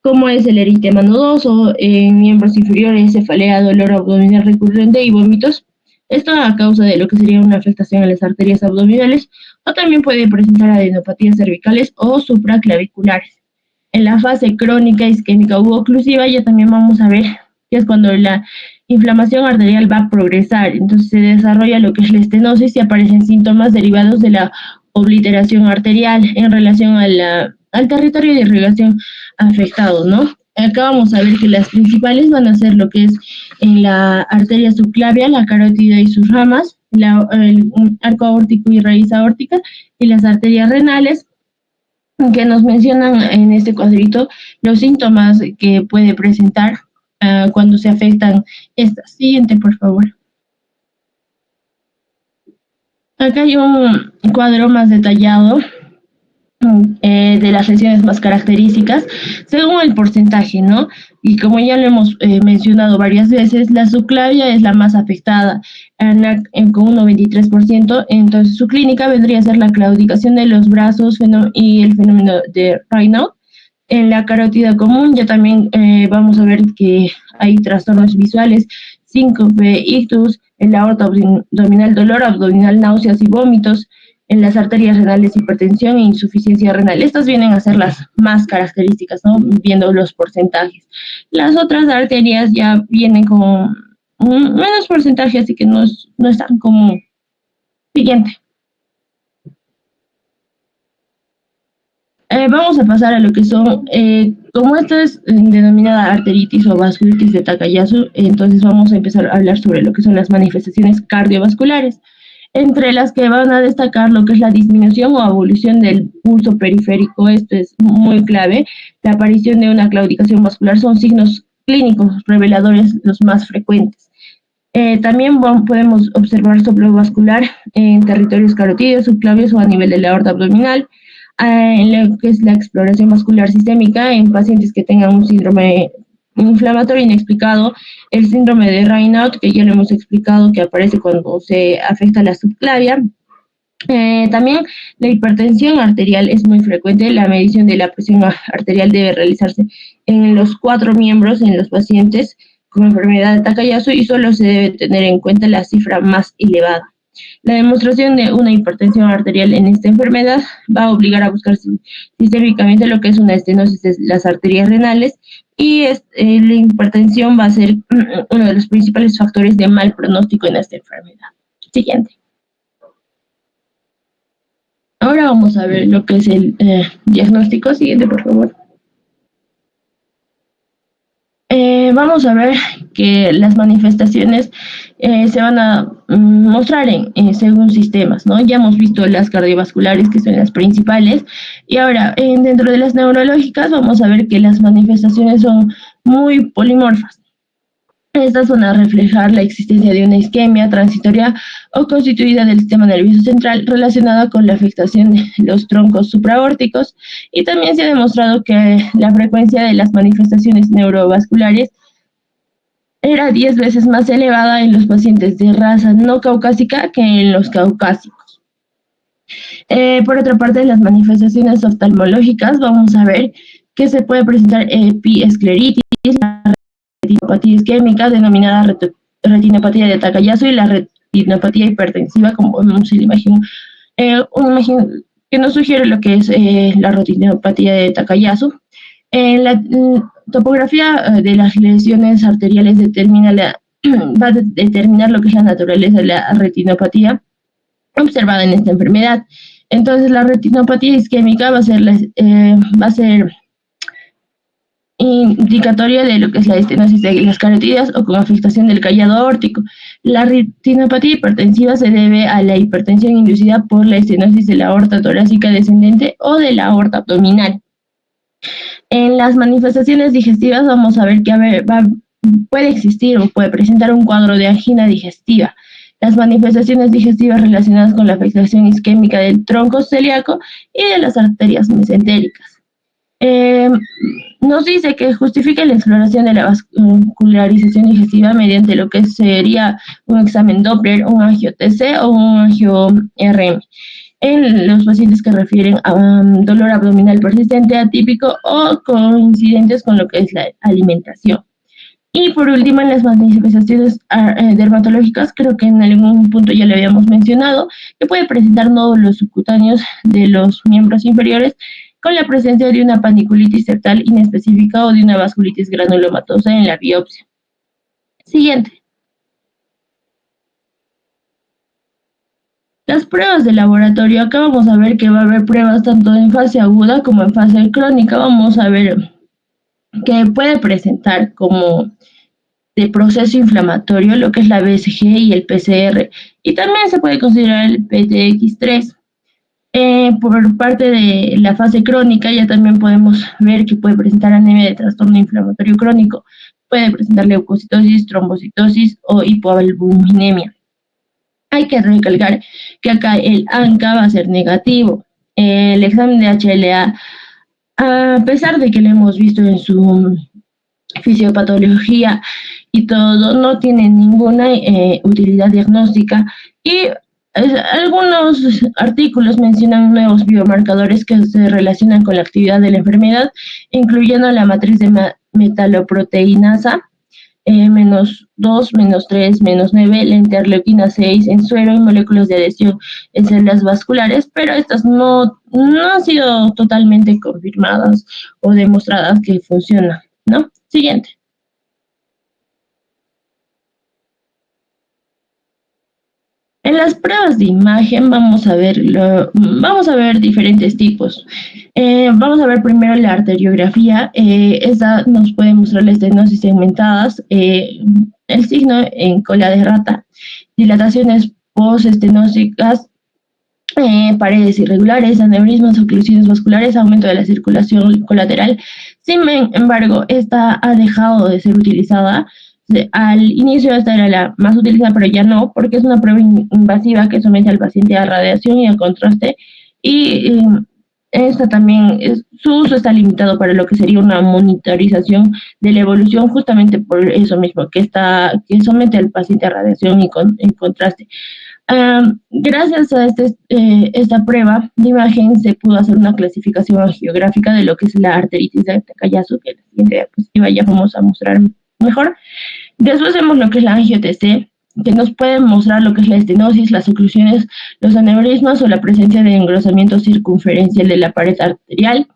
como es el eritema nodoso, miembros inferiores, cefalea, dolor abdominal recurrente y vómitos. Esto a causa de lo que sería una afectación a las arterias abdominales, o también puede presentar adenopatías cervicales o supraclaviculares. En la fase crónica, isquémica u oclusiva ya también vamos a ver que es cuando la inflamación arterial va a progresar, entonces se desarrolla lo que es la estenosis y aparecen síntomas derivados de la obliteración arterial en relación al territorio de irrigación afectado, ¿no? Acá vamos a ver que las principales van a ser lo que es en la arteria subclavia, la carótida y sus ramas, el arco aórtico y raíz aórtica, y las arterias renales, que nos mencionan en este cuadrito los síntomas que puede presentar cuando se afectan estas. Siguiente, por favor. Acá hay un cuadro más detallado de las lesiones más características según el porcentaje, ¿no? Y como ya lo hemos mencionado varias veces, la subclavia es la más afectada con un 93%, entonces su clínica vendría a ser la claudicación de los brazos y el fenómeno de Raynaud. En la carótida común ya también vamos a ver que hay trastornos visuales, síncope, ictus, en la aorta abdominal, dolor abdominal, náuseas y vómitos. En las arterias renales, hipertensión e insuficiencia renal. Estas vienen a ser las más características, ¿no? Viendo los porcentajes. Las otras arterias ya vienen con menos porcentaje, así que no es tan común. Siguiente. Vamos a pasar a lo que son, como esta es denominada arteritis o vasculitis de Takayasu, entonces vamos a empezar a hablar sobre lo que son las manifestaciones cardiovasculares, entre las que van a destacar lo que es la disminución o abolición del pulso periférico. Esto es muy clave. La aparición de una claudicación vascular son signos clínicos reveladores los más frecuentes. También podemos observar soplo vascular en territorios carotídeos, subclavios o a nivel de la aorta abdominal. En lo que es la exploración vascular sistémica en pacientes que tengan un síndrome inflamatorio inexplicado, el síndrome de Raynaud, que ya lo hemos explicado, que aparece cuando se afecta la subclavia, También la hipertensión arterial es muy frecuente. La medición de la presión arterial debe realizarse en los 4 miembros en los pacientes con enfermedad de Takayasu y solo se debe tener en cuenta la cifra más elevada. La demostración de una hipertensión arterial en esta enfermedad va a obligar a buscar sistémicamente lo que es una estenosis de las arterias renales y la hipertensión va a ser uno de los principales factores de mal pronóstico en esta enfermedad. Siguiente. Ahora vamos a ver lo que es el diagnóstico. Siguiente, por favor. Vamos a ver que las manifestaciones se van a mostrar según sistemas, ¿no? Ya hemos visto las cardiovasculares, que son las principales, y ahora dentro de las neurológicas vamos a ver que las manifestaciones son muy polimorfas. Estas van a reflejar la existencia de una isquemia transitoria o constituida del sistema nervioso central relacionada con la afectación de los troncos supraórticos, y también se ha demostrado que la frecuencia de las manifestaciones neurovasculares era 10 veces más elevada en los pacientes de raza no caucásica que en los caucásicos. Por otra parte, las manifestaciones oftalmológicas, vamos a ver que se puede presentar epiescleritis, la retinopatía isquémica denominada retinopatía de Takayasu y la retinopatía hipertensiva, como vemos en la imagen, una imagen que nos sugiere lo que es la retinopatía de Takayasu. La topografía de las lesiones arteriales va a determinar lo que es la naturaleza de la retinopatía observada en esta enfermedad. Entonces, la retinopatía isquémica va a ser indicatoria de lo que es la estenosis de las carotidas o con afectación del callado aórtico. La retinopatía hipertensiva se debe a la hipertensión inducida por la estenosis de la aorta torácica descendente o de la aorta abdominal. En las manifestaciones digestivas vamos a ver que puede existir o puede presentar un cuadro de angina digestiva. Las manifestaciones digestivas relacionadas con la afectación isquémica del tronco celíaco y de las arterias mesentéricas. Nos dice que justifica la exploración de la vascularización digestiva mediante lo que sería un examen Doppler, un angio-TC o un angio-RM en los pacientes que refieren a dolor abdominal persistente, atípico o coincidentes con lo que es la alimentación. Y por último, en las manifestaciones dermatológicas, creo que en algún punto ya le habíamos mencionado, que puede presentar nódulos subcutáneos de los miembros inferiores con la presencia de una paniculitis septal inespecífica o de una vasculitis granulomatosa en la biopsia. Siguiente. Las pruebas de laboratorio, acá vamos a ver que va a haber pruebas tanto en fase aguda como en fase crónica. Vamos a ver que puede presentar como de proceso inflamatorio lo que es la BCG y el PCR, y también se puede considerar el PTX3. Por parte de la fase crónica ya también podemos ver que puede presentar anemia de trastorno inflamatorio crónico, puede presentar leucocitosis, trombocitosis o hipoalbuminemia. Hay que recalcar que acá el ANCA va a ser negativo. El examen de HLA, a pesar de que lo hemos visto en su fisiopatología y todo, no tiene ninguna utilidad diagnóstica, y algunos artículos mencionan nuevos biomarcadores que se relacionan con la actividad de la enfermedad, incluyendo la matriz de metaloproteinasa, menos 2, menos 3, menos 9, la interleuquina 6 en suero y moléculas de adhesión en células vasculares, pero estas no han sido totalmente confirmadas o demostradas que funcionan, ¿no? Siguiente. En las pruebas de imagen vamos a ver diferentes tipos. Vamos a ver primero la arteriografía. Esta nos puede mostrar las estenosis segmentadas, el signo en cola de rata, dilataciones postestenósicas, paredes irregulares, aneurismas, oclusiones vasculares, aumento de la circulación colateral. Sin embargo, esta ha dejado de ser utilizada. Al inicio esta era la más utilizada, pero ya no, porque es una prueba invasiva que somete al paciente a radiación y a contraste, y esta también, su uso está limitado para lo que sería una monitorización de la evolución, justamente por eso mismo, que somete al paciente a radiación y en contraste. Gracias a esta prueba de imagen se pudo hacer una clasificación geográfica de lo que es la arteritis de Takayasu, que en la siguiente diapositiva ya vamos a mostrar mejor. Después vemos lo que es la angio-TC, que nos puede mostrar lo que es la estenosis, las oclusiones, los aneurismas o la presencia de engrosamiento circunferencial de la pared arterial.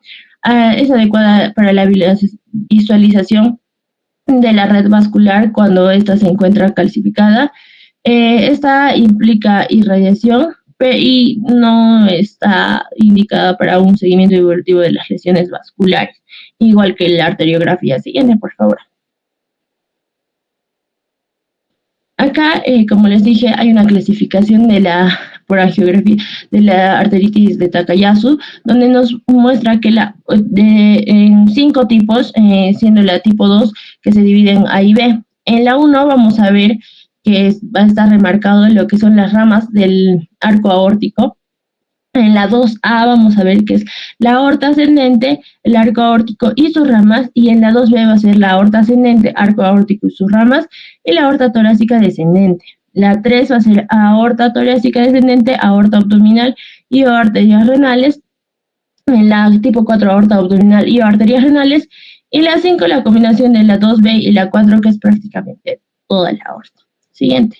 Es adecuada para la visualización de la red vascular cuando ésta se encuentra calcificada. Esta implica irradiación y no está indicada para un seguimiento evolutivo de las lesiones vasculares, igual que la arteriografía. Siguiente, por favor. Acá, como les dije, hay una clasificación por angiografía de la arteritis de Takayasu, donde nos muestra que en 5 tipos, siendo la tipo 2, que se divide en A y B. En la 1 vamos a ver que va a estar remarcado lo que son las ramas del arco aórtico. En la 2A vamos a ver que es la aorta ascendente, el arco aórtico y sus ramas, y en la 2B va a ser la aorta ascendente, arco aórtico y sus ramas, y la aorta torácica descendente. La 3 va a ser aorta torácica descendente, aorta abdominal y arterias renales. En la tipo 4, aorta abdominal y arterias renales. Y la 5, la combinación de la 2B y la 4, que es prácticamente toda la aorta. Siguiente.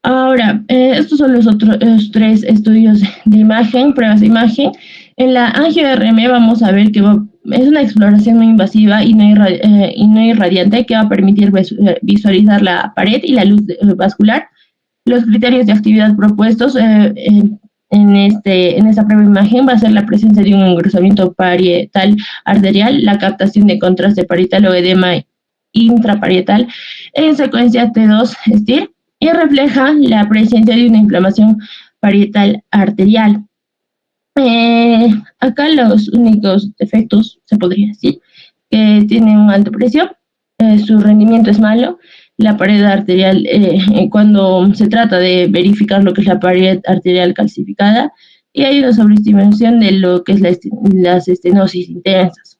Ahora, estos son los otros 3 estudios de imagen, pruebas de imagen. En la angio-RM vamos a ver que es una exploración muy invasiva y no irradiante que va a permitir visualizar la pared y la luz vascular. Los criterios de actividad propuestos en esta prueba de imagen va a ser la presencia de un engrosamiento parietal arterial, la captación de contraste parietal o edema intraparietal en secuencia T2 STIR, y refleja la presencia de una inflamación parietal arterial. Acá los únicos defectos, se podría decir, que tiene una alta presión, su rendimiento es malo, la pared arterial, cuando se trata de verificar lo que es la pared arterial calcificada, y hay una sobreestimación de lo que es las estenosis intensas.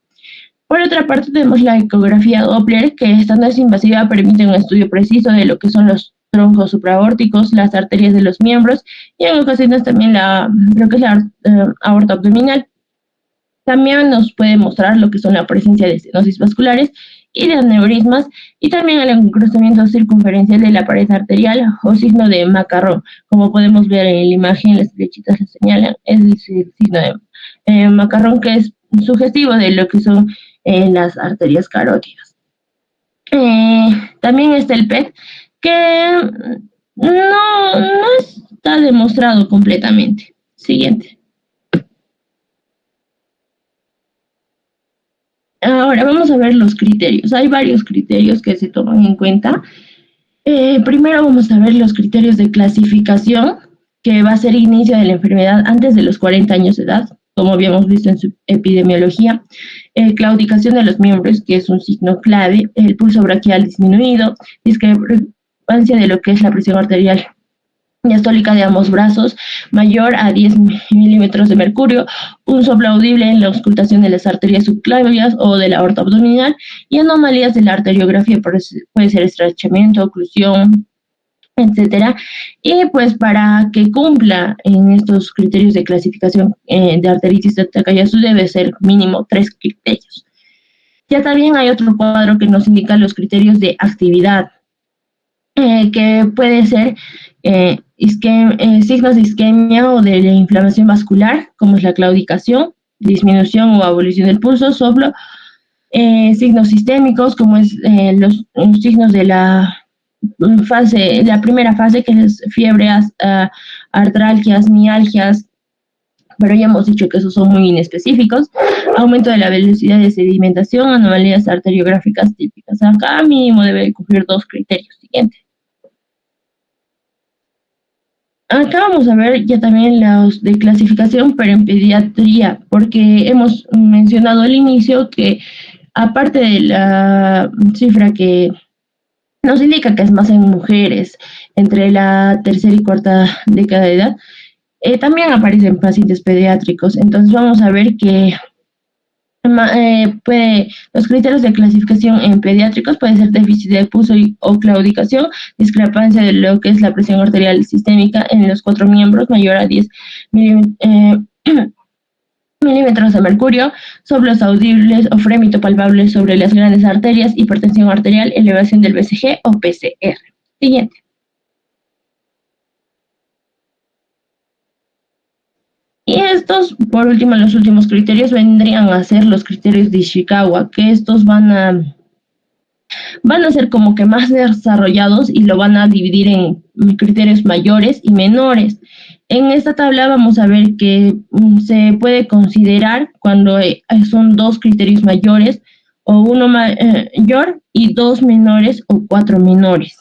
Por otra parte, tenemos la ecografía Doppler, que esta no es invasiva, permite un estudio preciso de lo que son los troncos supraórticos, las arterias de los miembros, y en ocasiones también lo que es la aorta abdominal. También nos puede mostrar lo que son la presencia de estenosis vasculares y de aneurismas, y también el engrosamiento circunferencial de la pared arterial o signo de Macarrón. Como podemos ver en la imagen, las flechitas lo señalan, es el signo de Macarrón, que es sugestivo de lo que son las arterias carótidas. También está el PET, que no está demostrado completamente. Siguiente. Ahora vamos a ver los criterios. Hay varios criterios que se toman en cuenta. Primero vamos a ver los criterios de clasificación, que va a ser inicio de la enfermedad antes de los 40 años de edad, como habíamos visto en su epidemiología. Claudicación de los miembros, que es un signo clave. El pulso braquial disminuido, discrepancia de lo que es la presión arterial diastólica de ambos brazos, mayor a 10 milímetros de mercurio, un soplo audible en la auscultación de las arterias subclavias o de la aorta abdominal, y anomalías de la arteriografía, puede ser estrechamiento, oclusión, etcétera. Y pues para que cumpla en estos criterios de clasificación de arteritis de Takayasu debe ser mínimo 3 criterios. Ya también hay otro cuadro que nos indica los criterios de actividad, que puede ser signos de isquemia o de la inflamación vascular, como es la claudicación, disminución o abolición del pulso, soplo, signos sistémicos, como es los signos de la primera fase, que es fiebre, artralgias, mialgias, pero ya hemos dicho que esos son muy inespecíficos. Aumento de la velocidad de sedimentación, anomalías arteriográficas típicas. Acá mínimo debe cumplir 2 criterios. Siguiente. Acá vamos a ver ya también los de clasificación, pero en pediatría, porque hemos mencionado al inicio que aparte de la cifra que nos indica que es más en mujeres entre la tercera y cuarta década de edad, también aparecen pacientes pediátricos. Entonces vamos a ver que Los criterios de clasificación en pediátricos pueden ser déficit de pulso o claudicación, discrepancia de lo que es la presión arterial sistémica en los 4 miembros mayor a 10 milímetros de mercurio, soplos audibles o frémito palpable sobre las grandes arterias, hipertensión arterial, elevación del BCG o PCR. Siguiente. Y estos, por último, los últimos criterios vendrían a ser los criterios de Ishikawa, que estos van a ser como que más desarrollados y lo van a dividir en criterios mayores y menores. En esta tabla vamos a ver que se puede considerar cuando son 2 criterios mayores o 1 mayor y 2 menores o 4 menores.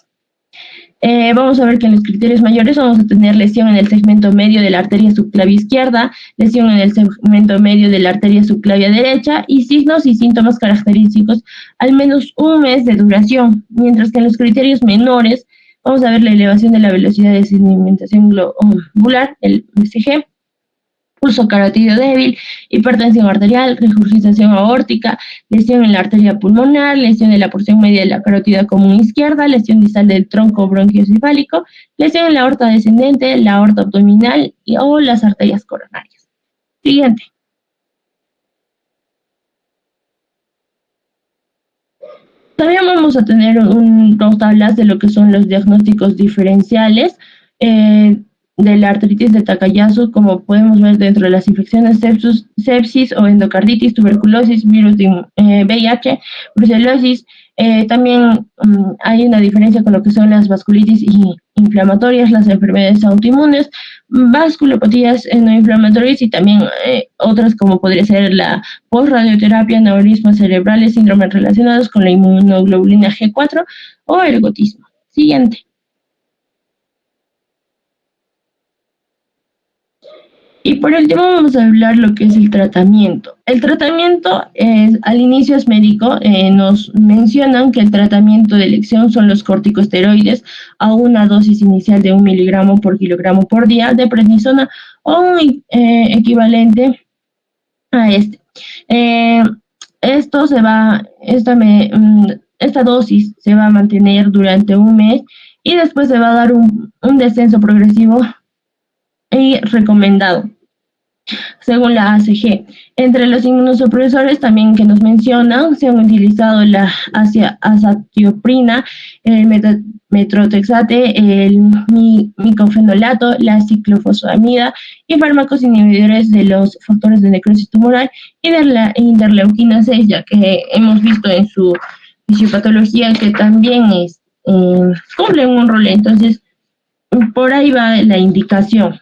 Vamos a ver que en los criterios mayores vamos a tener lesión en el segmento medio de la arteria subclavia izquierda, lesión en el segmento medio de la arteria subclavia derecha y signos y síntomas característicos al menos 1 mes de duración, mientras que en los criterios menores vamos a ver la elevación de la velocidad de sedimentación globular, el BCG, pulso carotídeo débil, hipertensión arterial, regurgitación aórtica, lesión en la arteria pulmonar, lesión de la porción media de la carótida común izquierda, lesión distal del tronco bronquiocefálico, lesión en la aorta descendente, la aorta abdominal o las arterias coronarias. Siguiente. También vamos a tener 2 tablas de lo que son los diagnósticos diferenciales de la artritis de Takayasu, como podemos ver dentro de las infecciones sepsis o endocarditis, tuberculosis, virus de VIH, brucelosis. También hay una diferencia con lo que son las vasculitis inflamatorias, las enfermedades autoinmunes, vasculopatías no inflamatorias y también otras como podría ser la postradioterapia, aneurismas cerebrales, síndromes relacionados con la inmunoglobulina G4 o ergotismo. Siguiente. Y por último vamos a hablar lo que es el tratamiento. El tratamiento al inicio es médico. Nos mencionan que el tratamiento de elección son los corticosteroides a una dosis inicial de 1 miligramo por kilogramo por día de prednisona o un equivalente a este. Esta dosis se va a mantener durante 1 mes y después se va a dar un descenso progresivo y recomendado según la ACG. Entre los inmunosupresores también que nos mencionan se han utilizado la azatioprina, el metrotexate, el micofenolato, la ciclofosfamida y fármacos inhibidores de los factores de necrosis tumoral y de la interleuquina 6, ya que hemos visto en su fisiopatología que también cumplen un rol. Entonces, por ahí va la indicación.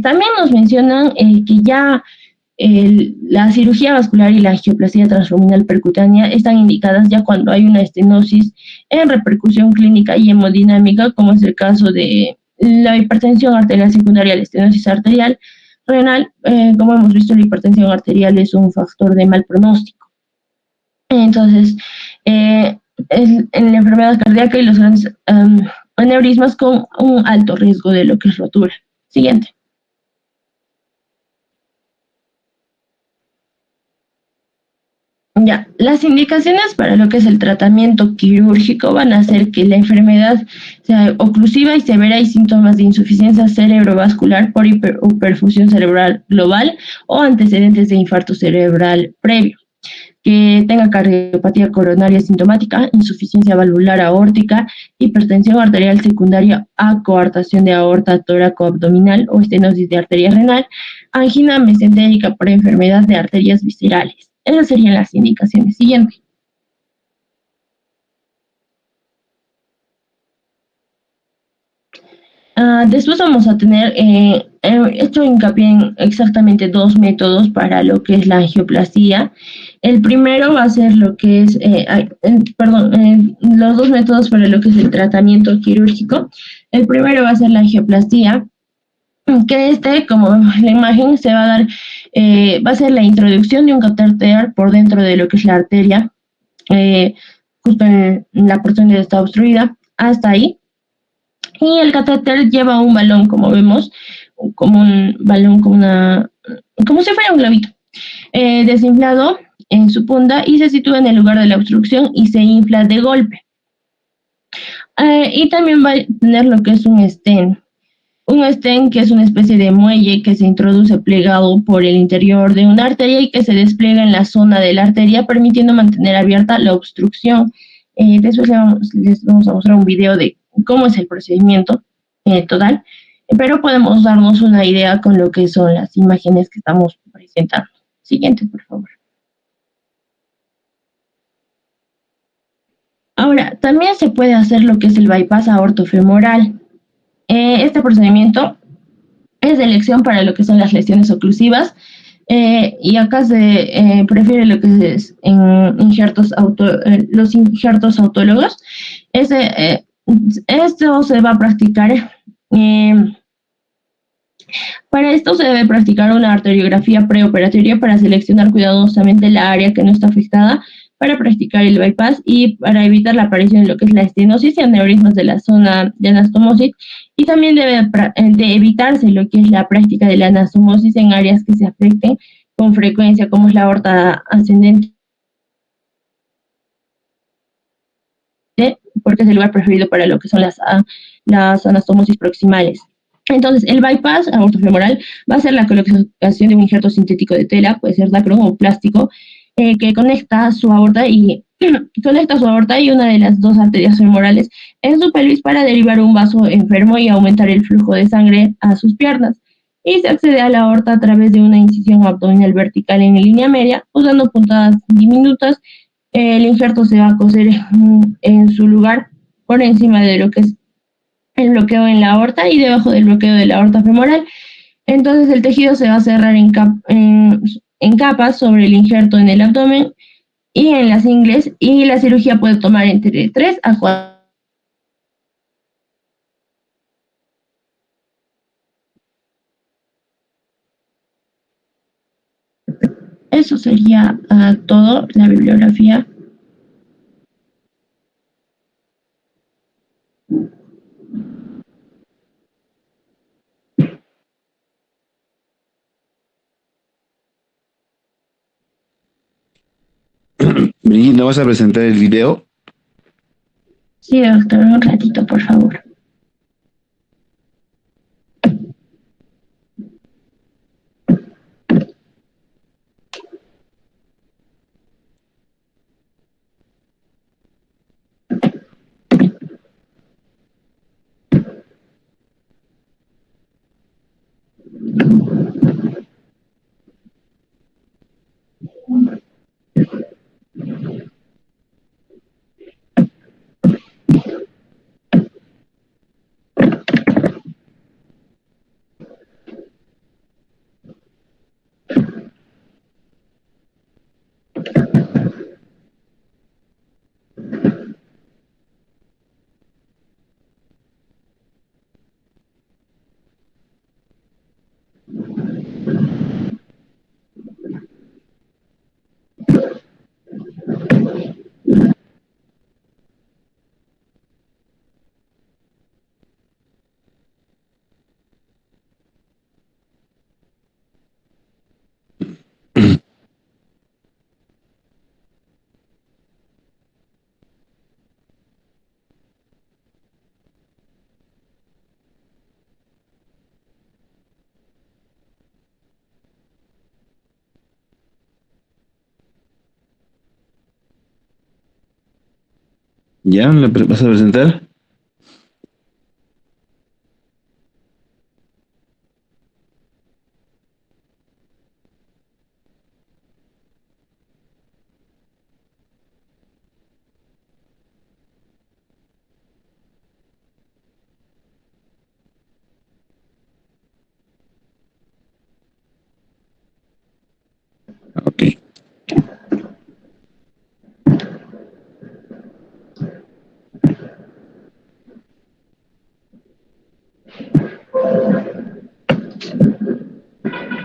También nos mencionan que ya la cirugía vascular y la angioplasia transluminal percutánea están indicadas ya cuando hay una estenosis en repercusión clínica y hemodinámica, como es el caso de la hipertensión arterial secundaria, la estenosis arterial renal. Como hemos visto, la hipertensión arterial es un factor de mal pronóstico. Entonces, en la enfermedad cardíaca y los grandes aneurismas con un alto riesgo de lo que es rotura. Siguiente. Ya, las indicaciones para lo que es el tratamiento quirúrgico van a ser que la enfermedad sea oclusiva y severa y síntomas de insuficiencia cerebrovascular por hiperfusión cerebral global o antecedentes de infarto cerebral previo, que tenga cardiopatía coronaria sintomática, insuficiencia valvular aórtica, hipertensión arterial secundaria a coartación de aorta toráco-abdominal o estenosis de arteria renal, angina mesentérica por enfermedad de arterias viscerales. Esas serían las indicaciones. Siguiente. Después vamos a tener, esto hincapié en exactamente 2 métodos para lo que es la angioplastia. El primero va a ser lo que es, los 2 métodos para lo que es el tratamiento quirúrgico. El primero va a ser la angioplastia, que como la imagen se va a dar, va a ser la introducción de un catéter por dentro de lo que es la arteria, justo en la porción que está obstruida, hasta ahí. Y el catéter lleva un balón, como vemos, como un balón, como si fuera un globito, desinflado en su punta y se sitúa en el lugar de la obstrucción y se infla de golpe. Y también va a tener lo que es un stent. Un stent que es una especie de muelle que se introduce plegado por el interior de una arteria y que se despliega en la zona de la arteria, permitiendo mantener abierta la obstrucción. Después les vamos a mostrar un video de cómo es el procedimiento total, pero podemos darnos una idea con lo que son las imágenes que estamos presentando. Siguiente, por favor. Ahora, también se puede hacer lo que es el bypass aortofemoral. Este procedimiento es de elección para lo que son las lesiones oclusivas y acá se prefiere lo que es en los injertos autólogos. Esto se va a practicar. Para esto se debe practicar una arteriografía preoperatoria para seleccionar cuidadosamente la área que no está afectada para practicar el bypass y para evitar la aparición de lo que es la estenosis y aneurismas de la zona de anastomosis, y también debe de evitarse lo que es la práctica de la anastomosis en áreas que se afecten con frecuencia, como es la aorta ascendente, porque es el lugar preferido para lo que son las anastomosis proximales. Entonces, el bypass aortofemoral va a ser la colocación de un injerto sintético de tela, puede ser dacron o plástico, que conecta su aorta y una de las dos arterias femorales en su pelvis para derivar un vaso enfermo y aumentar el flujo de sangre a sus piernas. Y se accede a la aorta a través de una incisión abdominal vertical en línea media, usando puntadas diminutas. El injerto se va a coser en su lugar por encima de lo que es el bloqueo en la aorta y debajo del bloqueo de la aorta femoral. Entonces el tejido se va a cerrar en capas sobre el injerto en el abdomen y en las ingles, y la cirugía puede tomar entre 3 a 4. Eso sería todo, la bibliografía. Brigitte, ¿no vas a presentar el video? Sí, doctor, un ratito, por favor. ¿Ya? ¿La vas a presentar? Ok.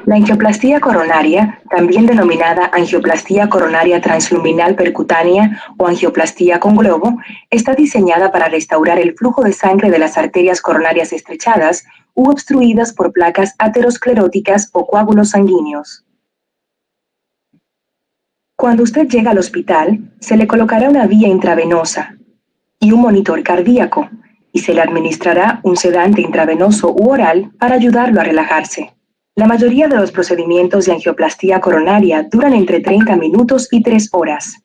La angioplastía coronaria, también denominada angioplastía coronaria transluminal percutánea o angioplastía con globo, está diseñada para restaurar el flujo de sangre de las arterias coronarias estrechadas u obstruidas por placas ateroscleróticas o coágulos sanguíneos. Cuando usted llega al hospital, se le colocará una vía intravenosa y un monitor cardíaco, y se le administrará un sedante intravenoso u oral para ayudarlo a relajarse. La mayoría de los procedimientos de angioplastía coronaria duran entre 30 minutos y 3 horas.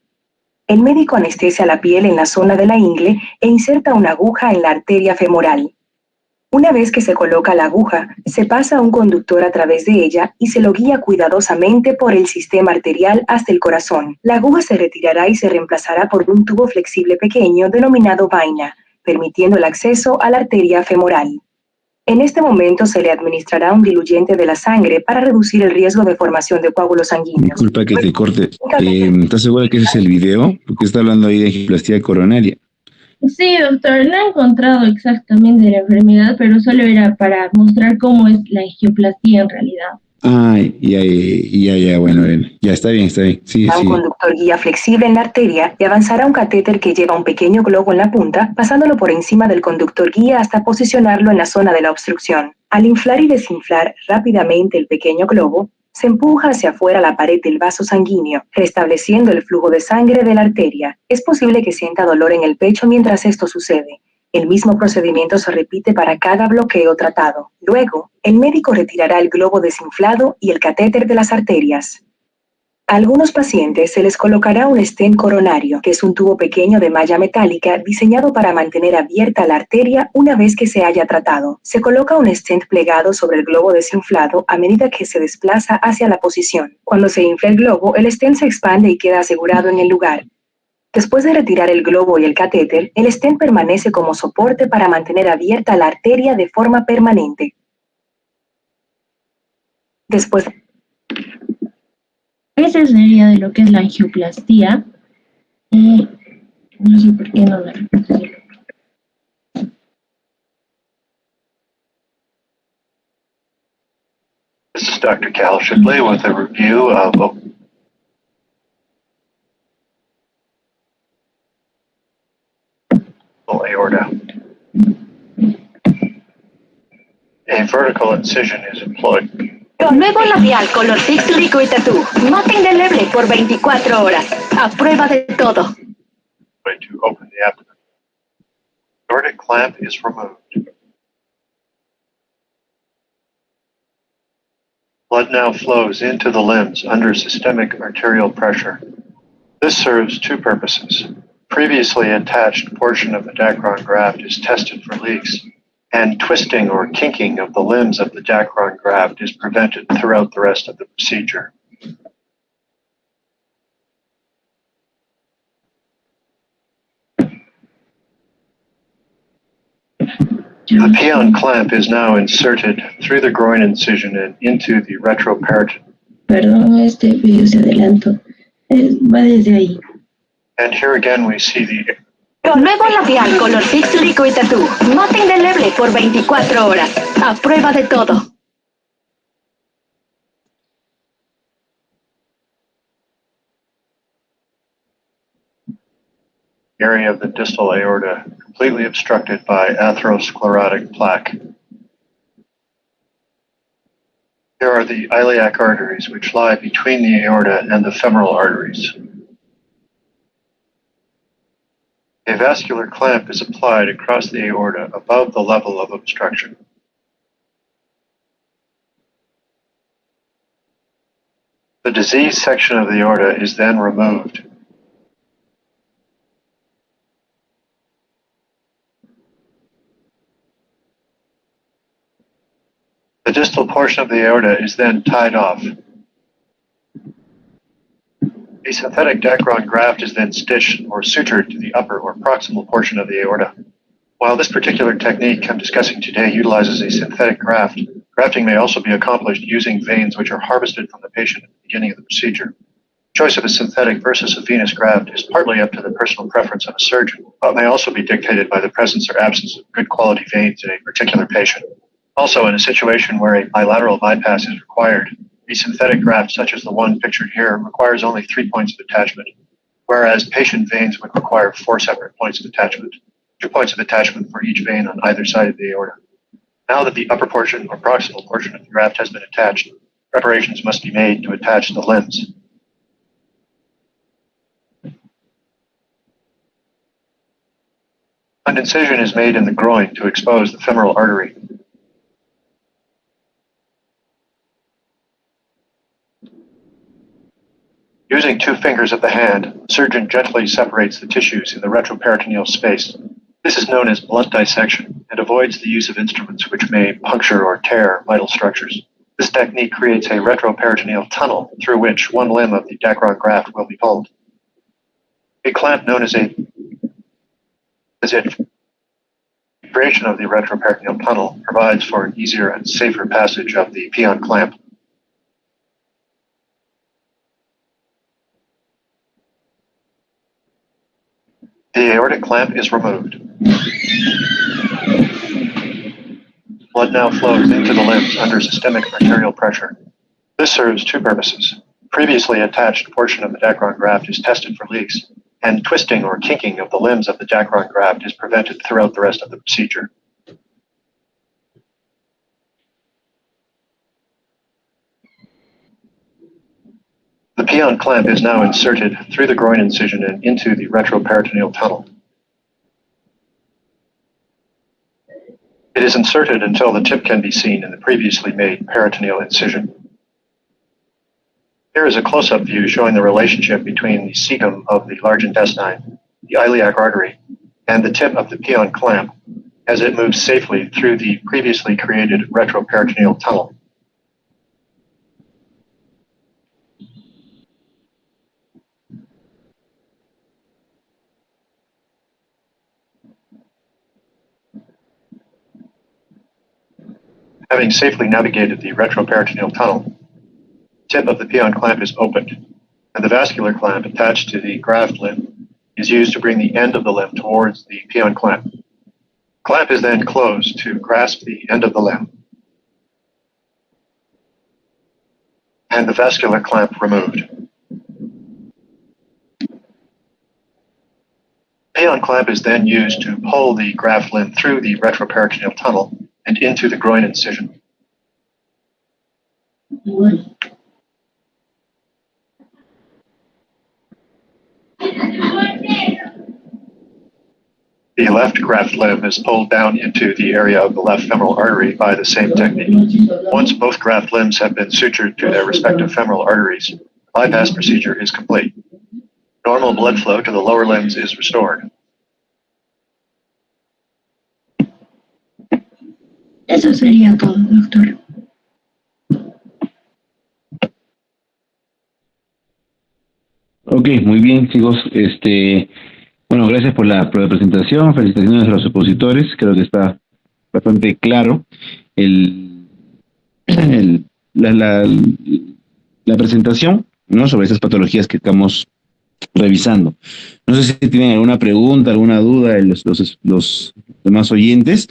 El médico anestesia la piel en la zona de la ingle e inserta una aguja en la arteria femoral. Una vez que se coloca la aguja, se pasa un conductor a través de ella y se lo guía cuidadosamente por el sistema arterial hasta el corazón. La aguja se retirará y se reemplazará por un tubo flexible pequeño denominado vaina, permitiendo el acceso a la arteria femoral. En este momento se le administrará un diluyente de la sangre para reducir el riesgo de formación de coágulos sanguíneos. Disculpa que te corte. ¿Estás segura que ese es el video? Porque está hablando ahí de angioplastía coronaria. Sí, doctor, no he encontrado exactamente la enfermedad, pero solo era para mostrar cómo es la angioplastía en realidad. Bueno, ya está bien, sí. Un conductor guía flexible en la arteria y avanzará un catéter que lleva un pequeño globo en la punta, pasándolo por encima del conductor guía hasta posicionarlo en la zona de la obstrucción. Al inflar y desinflar rápidamente el pequeño globo, se empuja hacia afuera la pared del vaso sanguíneo, restableciendo el flujo de sangre de la arteria. Es posible que sienta dolor en el pecho mientras esto sucede. El mismo procedimiento se repite para cada bloqueo tratado. Luego, el médico retirará el globo desinflado y el catéter de las arterias. A algunos pacientes se les colocará un stent coronario, que es un tubo pequeño de malla metálica diseñado para mantener abierta la arteria una vez que se haya tratado. Se coloca un stent plegado sobre el globo desinflado a medida que se desplaza hacia la posición. Cuando se infla el globo, el stent se expande y queda asegurado en el lugar. Después de retirar el globo y el catéter, el stent permanece como soporte para mantener abierta la arteria de forma permanente. Después, Ese sería de lo que es la angioplastía. Y no sé por qué no me recuerdo. This is Dr. Cal Shipley with a review of aorta. A vertical incision is employed. Nuevo labial color Fix Liquid Tattoo. Mate indeleble por 24 horas. A prueba de todo. To open the abdomen. Aortic clamp is removed. Blood now flows into the limbs under systemic arterial pressure. This serves two purposes. Previously attached portion of the Dacron graft is tested for leaks, and twisting or kinking of the limbs of the Dacron graft is prevented throughout the rest of the procedure. The Pion clamp is now inserted through the groin incision and into the retroperitoneum. Perdón, este video se adelantó. Va desde ahí. And here again we see the Nuevo labial color Fix Liquid Tattoo. Mate indeleble por 24 horas. A prueba de todo. area of the distal aorta completely obstructed by atherosclerotic plaque. Here are the iliac arteries, which lie between the aorta and the femoral arteries. A vascular clamp is applied across the aorta above the level of obstruction. The diseased section of the aorta is then removed. The distal portion of the aorta is then tied off. A synthetic Dacron graft is then stitched or sutured to the upper or proximal portion of the aorta. While this particular technique I'm discussing today utilizes a synthetic graft, grafting may also be accomplished using veins which are harvested from the patient at the beginning of the procedure. Choice of a synthetic versus a venous graft is partly up to the personal preference of a surgeon, but may also be dictated by the presence or absence of good quality veins in a particular patient. Also, in a situation where a bilateral bypass is required, a synthetic graft such as the one pictured here requires only 3 points of attachment, whereas patient veins would require 4 separate points of attachment, 2 points of attachment for each vein on either side of the aorta. Now that the upper portion or proximal portion of the graft has been attached, preparations must be made to attach the limbs. An incision is made in the groin to expose the femoral artery. Using 2 fingers of the hand, the surgeon gently separates the tissues in the retroperitoneal space. This is known as blunt dissection and avoids the use of instruments which may puncture or tear vital structures. This technique creates a retroperitoneal tunnel through which one limb of the Dacron graft will be pulled. A clamp known as it. The creation of the retroperitoneal tunnel provides for an easier and safer passage of the Pion clamp. The aortic clamp is removed. Blood now flows into the limbs under systemic arterial pressure. This serves 2 purposes. Previously attached portion of the Dacron graft is tested for leaks, and twisting or kinking of the limbs of the Dacron graft is prevented throughout the rest of the procedure. The Pion clamp is now inserted through the groin incision and into the retroperitoneal tunnel. It is inserted until the tip can be seen in the previously made peritoneal incision. Here is a close-up view showing the relationship between the cecum of the large intestine, the iliac artery, and the tip of the Pion clamp as it moves safely through the previously created retroperitoneal tunnel. Having safely navigated the retroperitoneal tunnel, the tip of the Pion clamp is opened, and the vascular clamp attached to the graft limb is used to bring the end of the limb towards the Pion clamp. Clamp is then closed to grasp the end of the limb, and the vascular clamp removed. Pion clamp is then used to pull the graft limb through the retroperitoneal tunnel and into the groin incision. The left graft limb is pulled down into the area of the left femoral artery by the same technique. Once both graft limbs have been sutured to their respective femoral arteries, the bypass procedure is complete. Normal blood flow to the lower limbs is restored. Eso sería todo, doctor. Ok, muy bien, chicos. Bueno, gracias por la presentación. Felicitaciones a los opositores. Creo que está bastante claro la presentación, ¿no?, sobre esas patologías que estamos revisando. No sé si tienen alguna pregunta, alguna duda de los demás oyentes.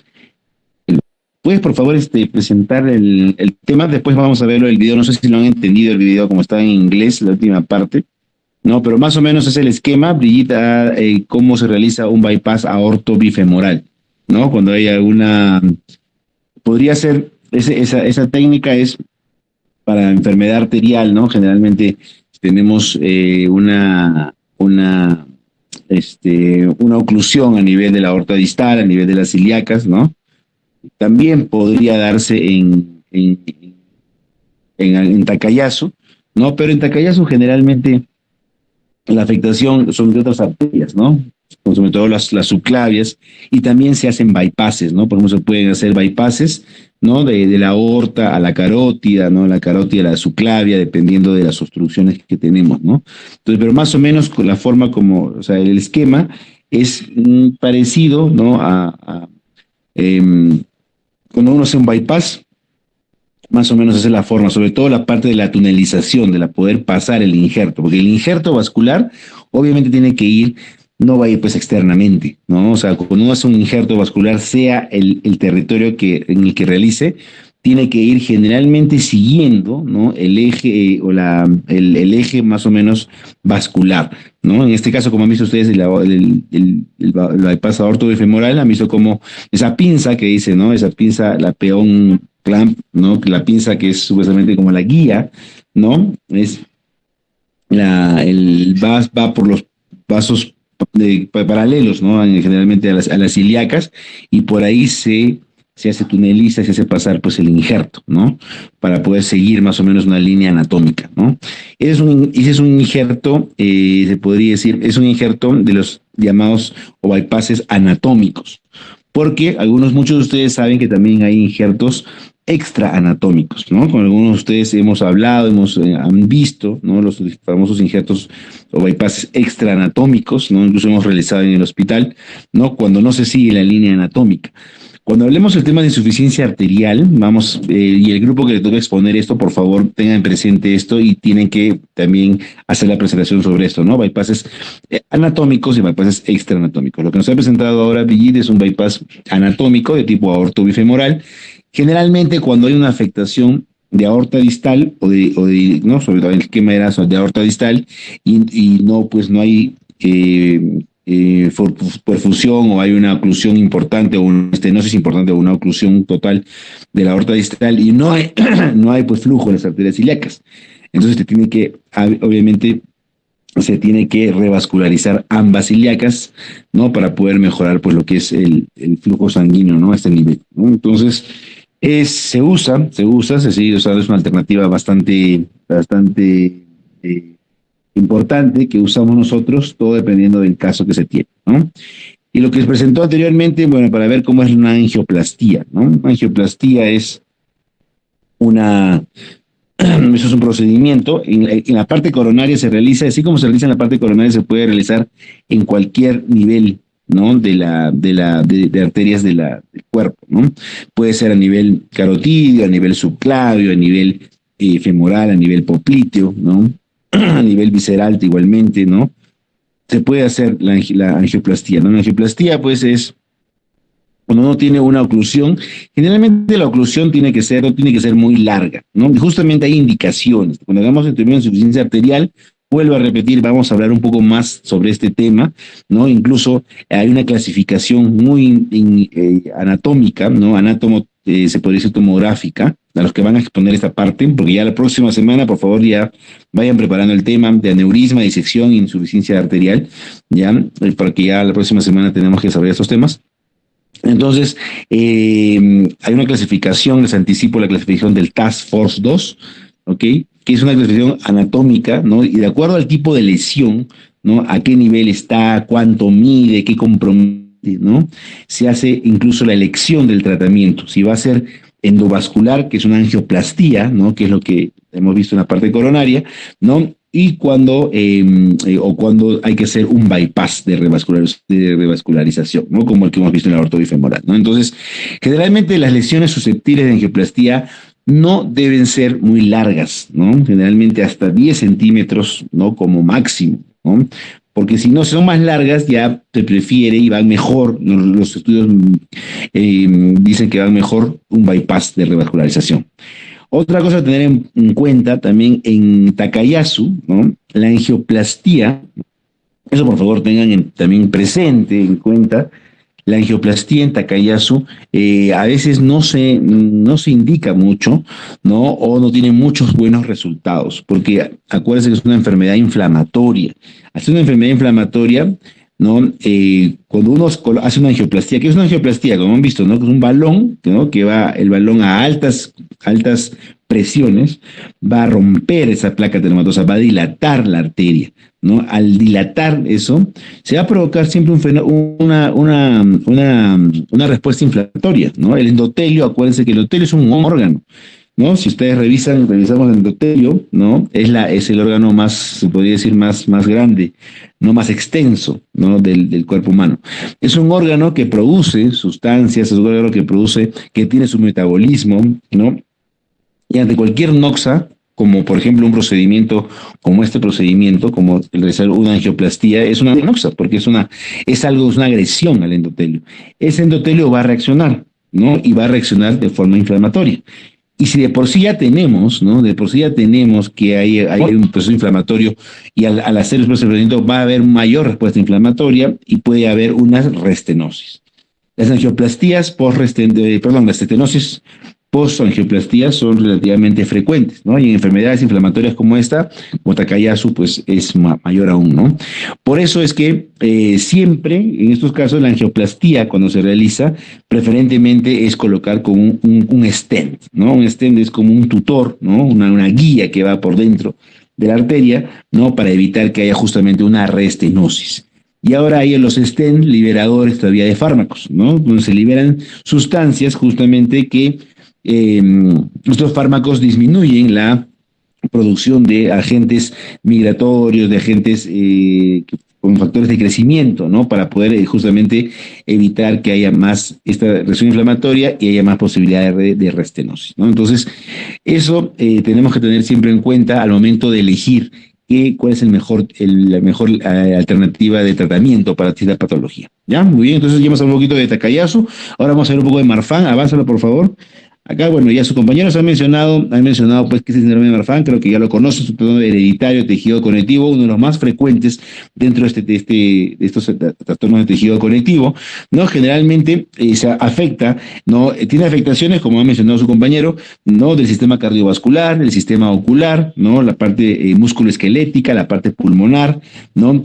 ¿Puedes, por favor, presentar el tema? Después vamos a verlo el video. No sé si lo han entendido el video, como está en inglés, la última parte. No, pero más o menos es el esquema, Brigitte, cómo se realiza un bypass aorto bifemoral, ¿no? Cuando hay alguna... Podría ser, esa técnica es para enfermedad arterial, ¿no? Generalmente tenemos una oclusión a nivel de la aorta distal, a nivel de las ilíacas, ¿no? También podría darse en Takayasu, ¿no? Pero en Takayasu generalmente la afectación son de otras arterias, ¿no? Sobre todo las subclavias, y también se hacen bypasses, ¿no? Por ejemplo, se pueden hacer bypasses, ¿no? De la aorta a la carótida, ¿no? La carótida a la subclavia, dependiendo de las obstrucciones que tenemos, ¿no? Entonces, pero más o menos con la forma como, o sea, el esquema es parecido, ¿no? Cuando uno hace un bypass, más o menos esa es la forma, sobre todo la parte de la tunelización, de la poder pasar el injerto, porque el injerto vascular obviamente tiene que ir, no va a ir pues externamente, ¿no? O sea, cuando uno hace un injerto vascular, sea el territorio en el que realice, tiene que ir generalmente siguiendo, ¿no?, el eje el eje más o menos vascular, ¿no? En este caso, como han visto ustedes, el bypass aorto bifemoral, han visto como esa pinza que dice, ¿no? Esa pinza, la Pion clamp, ¿no? La pinza que es supuestamente como la guía, ¿no? Es va por los vasos paralelos, ¿no? Generalmente a las ilíacas, y por ahí se hace tuneliza, se hace pasar pues el injerto, ¿no? Para poder seguir más o menos una línea anatómica, ¿no? Ese es un injerto, se podría decir, es un injerto de los llamados o bypasses anatómicos, porque muchos de ustedes saben que también hay injertos extra anatómicos, ¿no? Con algunos de ustedes hemos hablado, han visto, ¿no? Los famosos injertos o bypasses extra anatómicos, ¿no? Incluso hemos realizado en el hospital, ¿no? Cuando no se sigue la línea anatómica. Cuando hablemos del tema de insuficiencia arterial, y el grupo que le toca exponer esto, por favor, tengan presente esto y tienen que también hacer la presentación sobre esto, ¿no? Bypasses anatómicos y bypasses extraanatómicos. Lo que nos ha presentado ahora Brigitte es un bypass anatómico de tipo aorto bifemoral. Generalmente, cuando hay una afectación de aorta distal no, sobre todo el esquema era de aorta distal y no, pues no hay perfusión o hay una oclusión importante o una estenosis importante o una oclusión total de la aorta distal y no hay, no hay pues flujo en las arterias ilíacas. Entonces obviamente se tiene que revascularizar ambas ilíacas, ¿no? Para poder mejorar pues lo que es el flujo sanguíneo, ¿no? A este nivel, ¿no? Entonces, se sigue usando, es una alternativa bastante importante que usamos nosotros, todo dependiendo del caso que se tiene, ¿no? Y lo que les presentó anteriormente, bueno, para ver cómo es una angioplastía, ¿no? Una angioplastía es eso es un procedimiento, en la parte coronaria se realiza, así como se realiza en la parte coronaria, se puede realizar en cualquier nivel, ¿no? de arterias del cuerpo, ¿no? Puede ser a nivel carotidio, a nivel subclavio, a nivel femoral, a nivel popliteo, ¿no? A nivel visceral igualmente, ¿no? Se puede hacer la angioplastía, ¿no? La angioplastía, pues, es cuando uno tiene una oclusión. Generalmente la oclusión no tiene que ser muy larga, ¿no? Y justamente hay indicaciones. Cuando hagamos el tema de insuficiencia arterial, vuelvo a repetir, vamos a hablar un poco más sobre este tema, ¿no? Incluso hay una clasificación muy anatómica, ¿no? Se podría decir tomográfica, a los que van a exponer esta parte, porque ya la próxima semana, por favor, ya vayan preparando el tema de aneurisma, disección e insuficiencia arterial, ya, porque ya la próxima semana tenemos que saber estos temas. Entonces, hay una clasificación, les anticipo la clasificación del Task Force 2, ¿ok? Que es una clasificación anatómica, ¿no? Y de acuerdo al tipo de lesión, ¿no? A qué nivel está, cuánto mide, qué compromete, ¿no? Se hace incluso la elección del tratamiento. Si va a ser endovascular, que es una angioplastía, ¿no? Que es lo que hemos visto en la parte coronaria, ¿no? Y cuando hay que hacer un bypass de revascularización, ¿no? Como el que hemos visto en el aorto bifemoral, ¿no? Entonces, generalmente las lesiones susceptibles de angioplastía no deben ser muy largas, ¿no? Generalmente hasta 10 centímetros, ¿no? Como máximo, ¿no? Porque si no son más largas, ya se prefiere y van mejor, los estudios dicen que van mejor un bypass de revascularización. Otra cosa a tener en cuenta también en Takayasu, ¿no? La angioplastía, eso por favor tengan también presente, en cuenta. La angioplastía en Takayasu a veces no se indica mucho, ¿no? O no tiene muchos buenos resultados, porque acuérdense que es una enfermedad inflamatoria. Al ser una enfermedad inflamatoria, ¿no? Cuando uno hace una angioplastía, ¿qué es una angioplastía? Como han visto, ¿no? Que es un balón, ¿no? Que va el balón a altas presiones, va a romper esa placa tenomatosa, va a dilatar la arteria, ¿no? Al dilatar eso, se va a provocar siempre una respuesta inflamatoria, ¿no? El endotelio, acuérdense que el endotelio es un órgano, ¿no? Si ustedes revisamos el endotelio, ¿no? Es el órgano más, se podría decir, más grande, no más extenso, ¿no? del cuerpo humano. Es un órgano que produce sustancias, es un órgano que tiene su metabolismo, ¿no? Y ante cualquier noxa, como por ejemplo un procedimiento como este procedimiento, como el realizar una angioplastía, es una noxa, porque es una agresión al endotelio. Ese endotelio va a reaccionar, ¿no? Y va a reaccionar de forma inflamatoria. Y si de por sí ya tenemos, ¿no? De por sí ya tenemos que hay un proceso inflamatorio y al hacer el procedimiento va a haber mayor respuesta inflamatoria y puede haber una restenosis. Las angioplastías la estenosis post-angioplastía son relativamente frecuentes, ¿no? Y en enfermedades inflamatorias como esta, como Takayasu, pues es mayor aún, ¿no? Por eso es que siempre, en estos casos, la angioplastía, cuando se realiza, preferentemente es colocar con un stent, ¿no? Un stent es como un tutor, ¿no? Una guía que va por dentro de la arteria, ¿no? Para evitar que haya justamente una restenosis. Y ahora hay en los stent liberadores todavía de fármacos, ¿no? Donde se liberan sustancias justamente que estos fármacos disminuyen la producción de agentes migratorios, de agentes con factores de crecimiento, ¿no? Para poder justamente evitar que haya más esta reacción inflamatoria y haya más posibilidad de restenosis, ¿no? Entonces, eso tenemos que tener siempre en cuenta al momento de elegir cuál es la mejor alternativa de tratamiento para esta patología. ¿Ya? Muy bien, entonces ya hemos hablado un poquito de Takayasu, ahora vamos a ver un poco de Marfan, avánzalo por favor. Acá, bueno, ya sus compañeros han mencionado pues que es el síndrome de Marfan, creo que ya lo conocen, es un trastorno hereditario, tejido conectivo, uno de los más frecuentes dentro de estos trastornos de tejido conectivo, ¿no? Generalmente se afecta, ¿no? Tiene afectaciones, como ha mencionado su compañero, ¿no? Del sistema cardiovascular, del sistema ocular, ¿no? La parte musculoesquelética, la parte pulmonar, ¿no?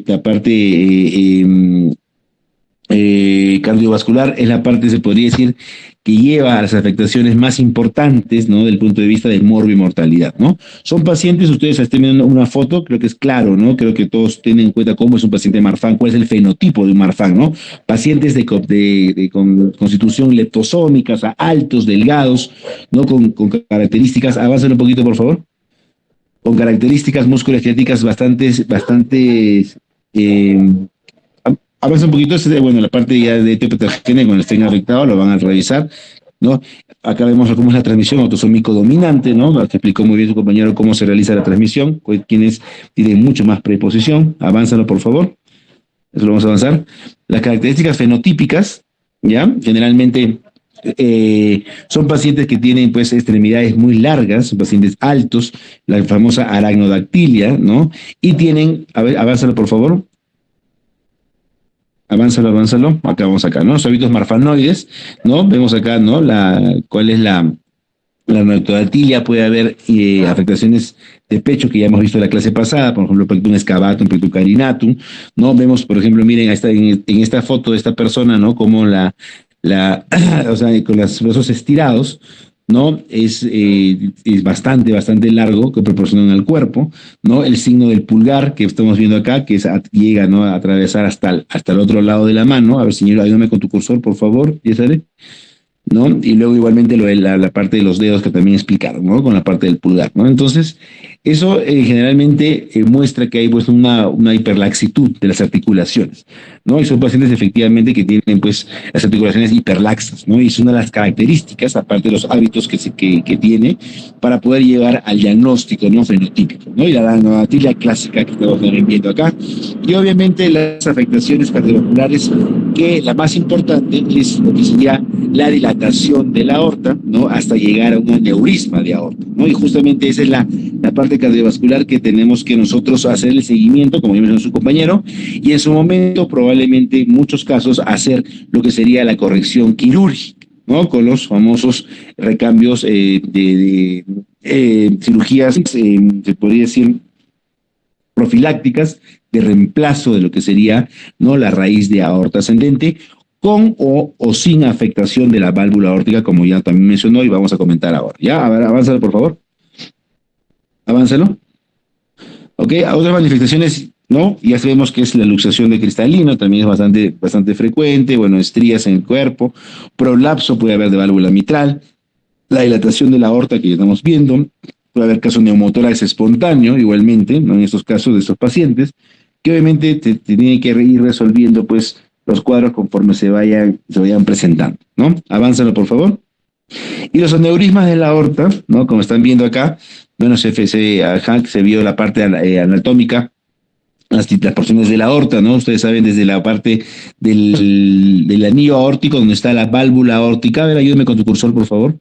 La parte cardiovascular es la parte, se podría decir, que lleva a las afectaciones más importantes, ¿no? Del punto de vista de morbo y mortalidad, ¿no? Son pacientes, ustedes están viendo una foto, creo que es claro, ¿no? Creo que todos tienen en cuenta cómo es un paciente de Marfan, cuál es el fenotipo de un Marfan, ¿no? Pacientes con constitución leptosómica, o sea, altos, delgados, ¿no? Con características, avancen un poquito, por favor. Con características musculoesqueléticas avanza un poquito, bueno, la parte ya de etiopatogenia con el estén afectado, lo van a revisar, ¿no? Acá vemos cómo es la transmisión autosómico dominante, ¿no? Que explicó muy bien su compañero cómo se realiza la transmisión, quienes tienen mucho más predisposición. Avánzalo, por favor. Eso lo vamos a avanzar. Las características fenotípicas, ¿ya? Generalmente son pacientes que tienen, pues, extremidades muy largas, son pacientes altos, la famosa aragnodactilia, ¿no? Y tienen, a ver, avánzalo, por favor. Avánzalo. Acá vamos acá, ¿no? Los hábitos marfanoides, ¿no? Vemos acá, ¿no? ¿Cuál es la aracnodactilia? Puede haber afectaciones de pecho que ya hemos visto en la clase pasada, por ejemplo, pectum excavatum, pectum carinatum, ¿no? Vemos, por ejemplo, miren, en esta foto de esta persona, ¿no? Como o sea, con los brazos estirados, ¿no? Es bastante largo, que proporcionan al cuerpo, ¿no? El signo del pulgar que estamos viendo acá, que llega, ¿no? A atravesar hasta el otro lado de la mano. A ver, señor, ayúdame con tu cursor, por favor, ya sale, ¿no? Y luego igualmente la parte de los dedos que también explicaron, ¿no? Con la parte del pulgar, ¿no? Entonces, eso generalmente muestra que hay pues una hiperlaxitud de las articulaciones, ¿no? Y son pacientes efectivamente que tienen pues las articulaciones hiperlaxas, ¿no? Y es una de las características, aparte de los hábitos que tiene, para poder llevar al diagnóstico, ¿no? Fenotípico, ¿no? Y la aracnodactilia clásica que estamos viendo acá. Y obviamente las afectaciones cardiovasculares, que la más importante es lo que sería la dilatación de la aorta, ¿no? Hasta llegar a un aneurisma de aorta, ¿no? Y justamente esa es la parte cardiovascular que tenemos que nosotros hacer el seguimiento, como ya mencionó su compañero, y en su momento probablemente en muchos casos hacer lo que sería la corrección quirúrgica, ¿no? Con los famosos recambios de cirugías, se podría decir, profilácticas, de reemplazo de lo que sería, ¿no? La raíz de aorta ascendente, con o sin afectación de la válvula aórtica, como ya también mencionó y vamos a comentar ahora. Ya, a ver, avánzalo, por favor. Avánzalo. Ok, a otras manifestaciones, ¿no? Ya sabemos que es la luxación de cristalino, también es bastante frecuente, bueno, estrías en el cuerpo, prolapso puede haber de válvula mitral, la dilatación de la aorta que ya estamos viendo, puede haber caso de neumotórax espontáneo, igualmente, ¿no? En estos casos de estos pacientes, que obviamente te tienen que ir resolviendo, pues, los cuadros conforme se vayan presentando, ¿no? Avánzalo, por favor. Y los aneurismas de la aorta, ¿no? Como están viendo acá, bueno, se vio la parte anatómica, las porciones de la aorta, ¿no? Ustedes saben, desde la parte del anillo aórtico, donde está la válvula aórtica. A ver, ayúdame con tu cursor, por favor.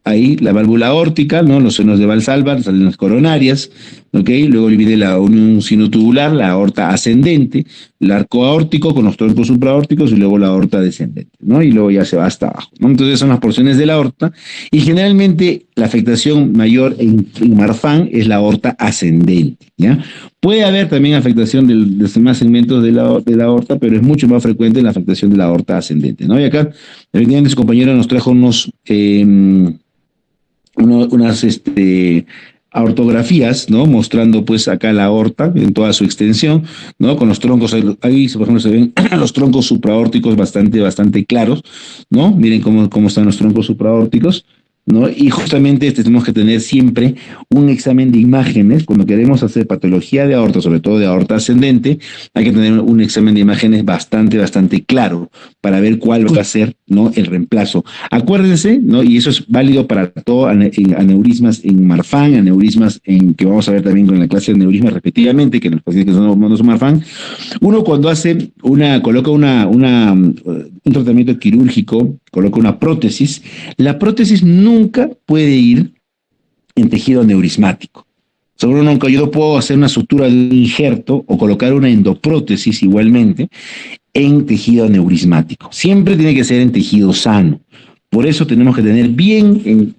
Ahí, la válvula aórtica, ¿no? Los senos de Valsalva, las salinas coronarias, ¿ok? Luego viene la unión sinotubular, la aorta ascendente, el arco aórtico con los troncos supraórticos y luego la aorta descendente, ¿no? Y luego ya se va hasta abajo, ¿no? Entonces son las porciones de la aorta y generalmente la afectación mayor en Marfan es la aorta ascendente, ¿ya? Puede haber también afectación de los demás segmentos de la aorta, pero es mucho más frecuente la afectación de la aorta ascendente, ¿no? Y acá, evidentemente, su compañero nos trajo unas ortografías, ¿no? Mostrando pues acá la aorta en toda su extensión, ¿no? Con los troncos, ahí por ejemplo se ven los troncos supraórticos bastante claros, ¿no? Miren cómo están los troncos supraórticos, ¿no? Y justamente tenemos que tener siempre un examen de imágenes. Cuando queremos hacer patología de aorta, sobre todo de aorta ascendente, hay que tener un examen de imágenes bastante claro para ver cuál va a ser, ¿no? El reemplazo. Acuérdense, ¿no? Y eso es válido para todo aneurismas en Marfan, aneurismas que vamos a ver también con la clase de aneurismas respectivamente, que en los pacientes que son Marfan. Uno cuando coloca un tratamiento quirúrgico, coloca una prótesis, la prótesis nunca puede ir en tejido aneurismático. Sobre un yo puedo hacer una sutura de un injerto o colocar una endoprótesis igualmente en tejido aneurismático. Siempre tiene que ser en tejido sano. Por eso tenemos que tener bien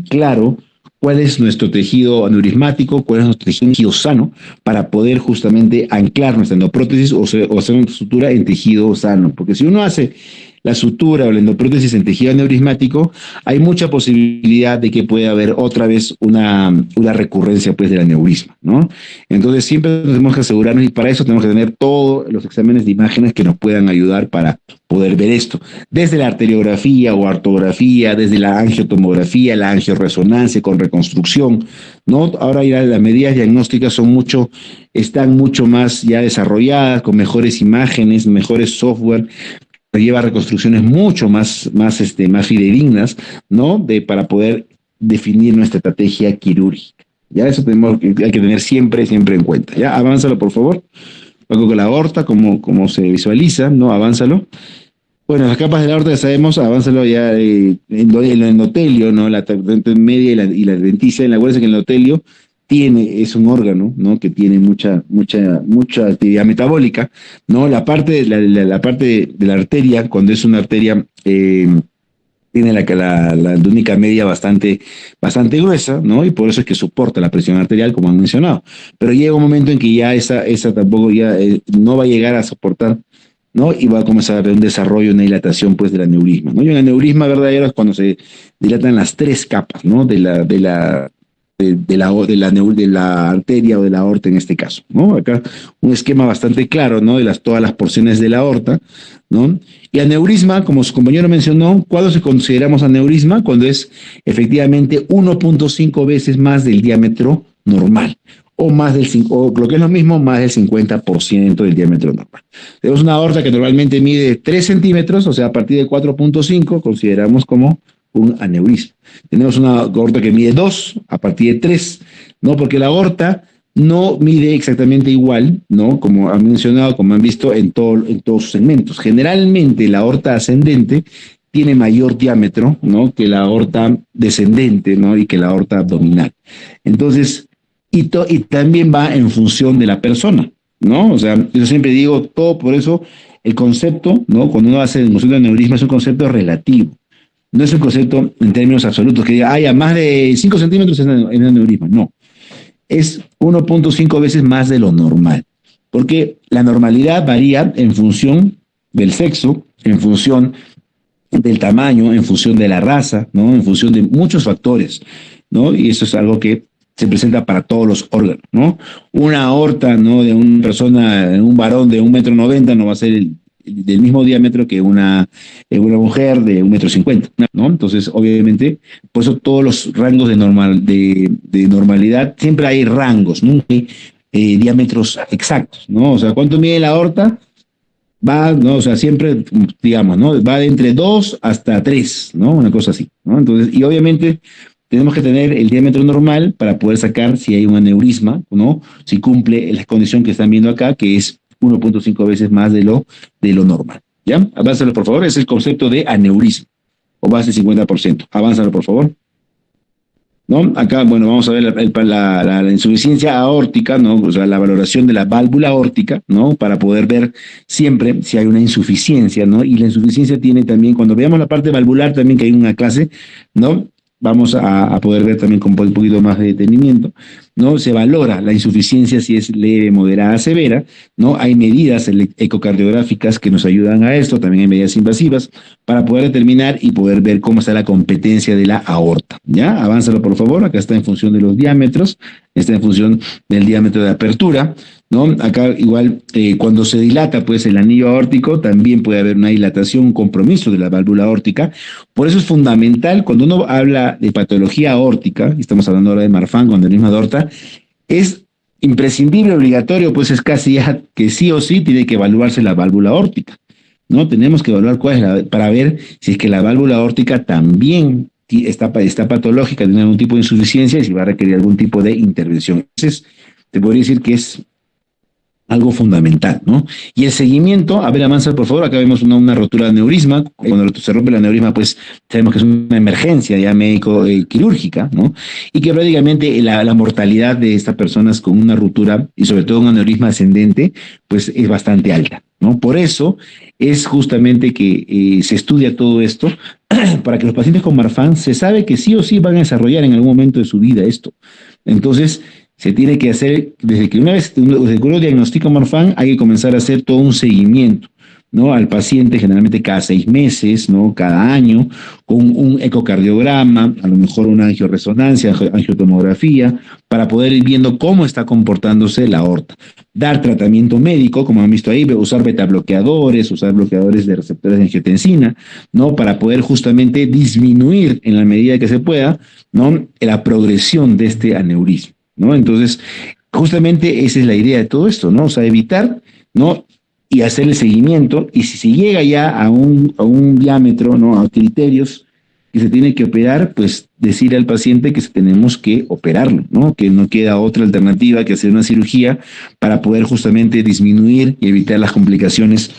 claro cuál es nuestro tejido aneurismático, cuál es nuestro tejido sano, para poder justamente anclar nuestra endoprótesis o hacer una sutura en tejido sano. Porque si uno hace la sutura o la endoprótesis en tejido aneurismático, hay mucha posibilidad de que pueda haber otra vez una recurrencia pues del aneurisma, ¿no? Entonces siempre tenemos que asegurarnos, y para eso tenemos que tener todos los exámenes de imágenes que nos puedan ayudar para poder ver esto, desde la arteriografía o artografía, desde la angiotomografía, la angioresonancia con reconstrucción, ¿no? Ahora ya las medidas diagnósticas están mucho más ya desarrolladas, con mejores imágenes, mejores software, lleva reconstrucciones mucho más fidedignas, ¿no? Para poder definir nuestra estrategia quirúrgica. Ya eso hay que tener siempre en cuenta. Ya, avánzalo, por favor. Luego con la aorta, como se visualiza, ¿no? Avánzalo. Bueno, las capas de la aorta ya sabemos, avánzalo ya en el endotelio, ¿no? La media y la adventicia. En la acuérdense que el endotelio es un órgano, ¿no? Que tiene mucha actividad metabólica, ¿no? La parte de la arteria, cuando es una arteria, tiene la túnica media bastante gruesa, ¿no? Y por eso es que soporta la presión arterial, como han mencionado. Pero llega un momento en que ya esa tampoco no va a llegar a soportar, ¿no? Y va a comenzar a haber un desarrollo, una dilatación, pues, del aneurisma, ¿no? Y un aneurisma verdadero es cuando se dilatan las tres capas, ¿no? De la arteria o de la aorta en este caso, ¿no? Acá un esquema bastante claro, ¿no? De todas las porciones de la aorta, ¿no? Y aneurisma, como su compañero mencionó, ¿cuándo se consideramos aneurisma? Cuando es efectivamente 1.5 veces más del diámetro normal, o lo que es lo mismo, más del 50% del diámetro normal. Tenemos una aorta que normalmente mide 3 centímetros, o sea, a partir de 4.5 consideramos como un aneurisma. Tenemos una aorta que mide 2 a partir de 3, ¿no? Porque la aorta no mide exactamente igual, ¿no? Como han mencionado, como han visto en todos sus segmentos. Generalmente la aorta ascendente tiene mayor diámetro, ¿no? Que la aorta descendente, ¿no? Y que la aorta abdominal. Entonces, y también va en función de la persona, ¿no? O sea, yo siempre digo, por eso el concepto, ¿no? Cuando uno hace el concepto de aneurisma es un concepto relativo. No es un concepto en términos absolutos que diga, a más de 5 centímetros en aneurisma. No. Es 1.5 veces más de lo normal. Porque la normalidad varía en función del sexo, en función del tamaño, en función de la raza, ¿no? En función de muchos factores, ¿no? Y eso es algo que se presenta para todos los órganos, ¿no? Una aorta, ¿no? De una persona, un varón de 1,90 m no va a ser del mismo diámetro que una mujer de 1,50 m, ¿no? Entonces, obviamente, por eso todos los rangos de normalidad, siempre hay rangos, nunca hay diámetros exactos, ¿no? O sea, ¿cuánto mide la aorta? ¿no? O sea, siempre, digamos, ¿no? Va de entre 2 hasta 3, ¿no? Una cosa así, ¿no? Entonces, y obviamente tenemos que tener el diámetro normal para poder sacar si hay un aneurisma, ¿no? Si cumple la condición que están viendo acá, que es 1.5 veces más de lo normal. ¿Ya? Avánzalo, por favor. Es el concepto de aneurisma. O más del 50%. Avánzalo, por favor. ¿no? Acá, bueno, vamos a ver la insuficiencia aórtica, ¿no? O sea, la valoración de la válvula aórtica, ¿no? Para poder ver siempre si hay una insuficiencia, ¿no? Y la insuficiencia tiene también, cuando veamos la parte valvular también, que hay una clase, ¿no? Vamos a poder ver también con un poquito más de detenimiento, ¿no? Se valora la insuficiencia si es leve, moderada, severa, ¿no? Hay medidas ecocardiográficas que nos ayudan a esto, también hay medidas invasivas, para poder determinar y poder ver cómo está la competencia de la aorta, ¿ya? Avánzalo, por favor, acá está en función de los diámetros, está en función del diámetro de apertura, ¿no? Acá igual cuando se dilata pues el anillo aórtico también puede haber una dilatación, un compromiso de la válvula aórtica. Por eso es fundamental cuando uno habla de patología aórtica, y estamos hablando ahora de Marfan con aneurisma de aorta, es imprescindible, obligatorio, pues es casi ya que sí o sí tiene que evaluarse la válvula aórtica, ¿no? Tenemos que evaluar cuál es para ver si es que la válvula aórtica también está patológica, tiene algún tipo de insuficiencia y si va a requerir algún tipo de intervención. Entonces, te podría decir que es algo fundamental, ¿no? Y el seguimiento, a ver, avanza por favor, acá vemos una rotura de aneurisma, cuando se rompe el aneurisma, pues sabemos que es una emergencia ya médico-quirúrgica, ¿no? Y que prácticamente la mortalidad de estas personas con una ruptura, y sobre todo un aneurisma ascendente, pues es bastante alta, ¿no? Por eso es justamente que se estudia todo esto, para que los pacientes con Marfan se sabe que sí o sí van a desarrollar en algún momento de su vida esto. Entonces, se tiene que hacer, desde que uno diagnostica Marfan, hay que comenzar a hacer todo un seguimiento, ¿no? Al paciente, generalmente cada 6 meses, ¿no? Cada año, con un ecocardiograma, a lo mejor una angioresonancia, angiotomografía, para poder ir viendo cómo está comportándose la aorta. Dar tratamiento médico, como han visto ahí, usar betabloqueadores, usar bloqueadores de receptores de angiotensina, ¿no? Para poder justamente disminuir en la medida que se pueda, ¿no? La progresión de este aneurisma, ¿no? Entonces, justamente esa es la idea de todo esto, ¿no? O sea, evitar, ¿no? Y hacer el seguimiento, y si se llega ya a un diámetro, ¿no? A criterios que se tiene que operar, pues decir al paciente que tenemos que operarlo, ¿no? Que no queda otra alternativa que hacer una cirugía para poder justamente disminuir y evitar las complicaciones,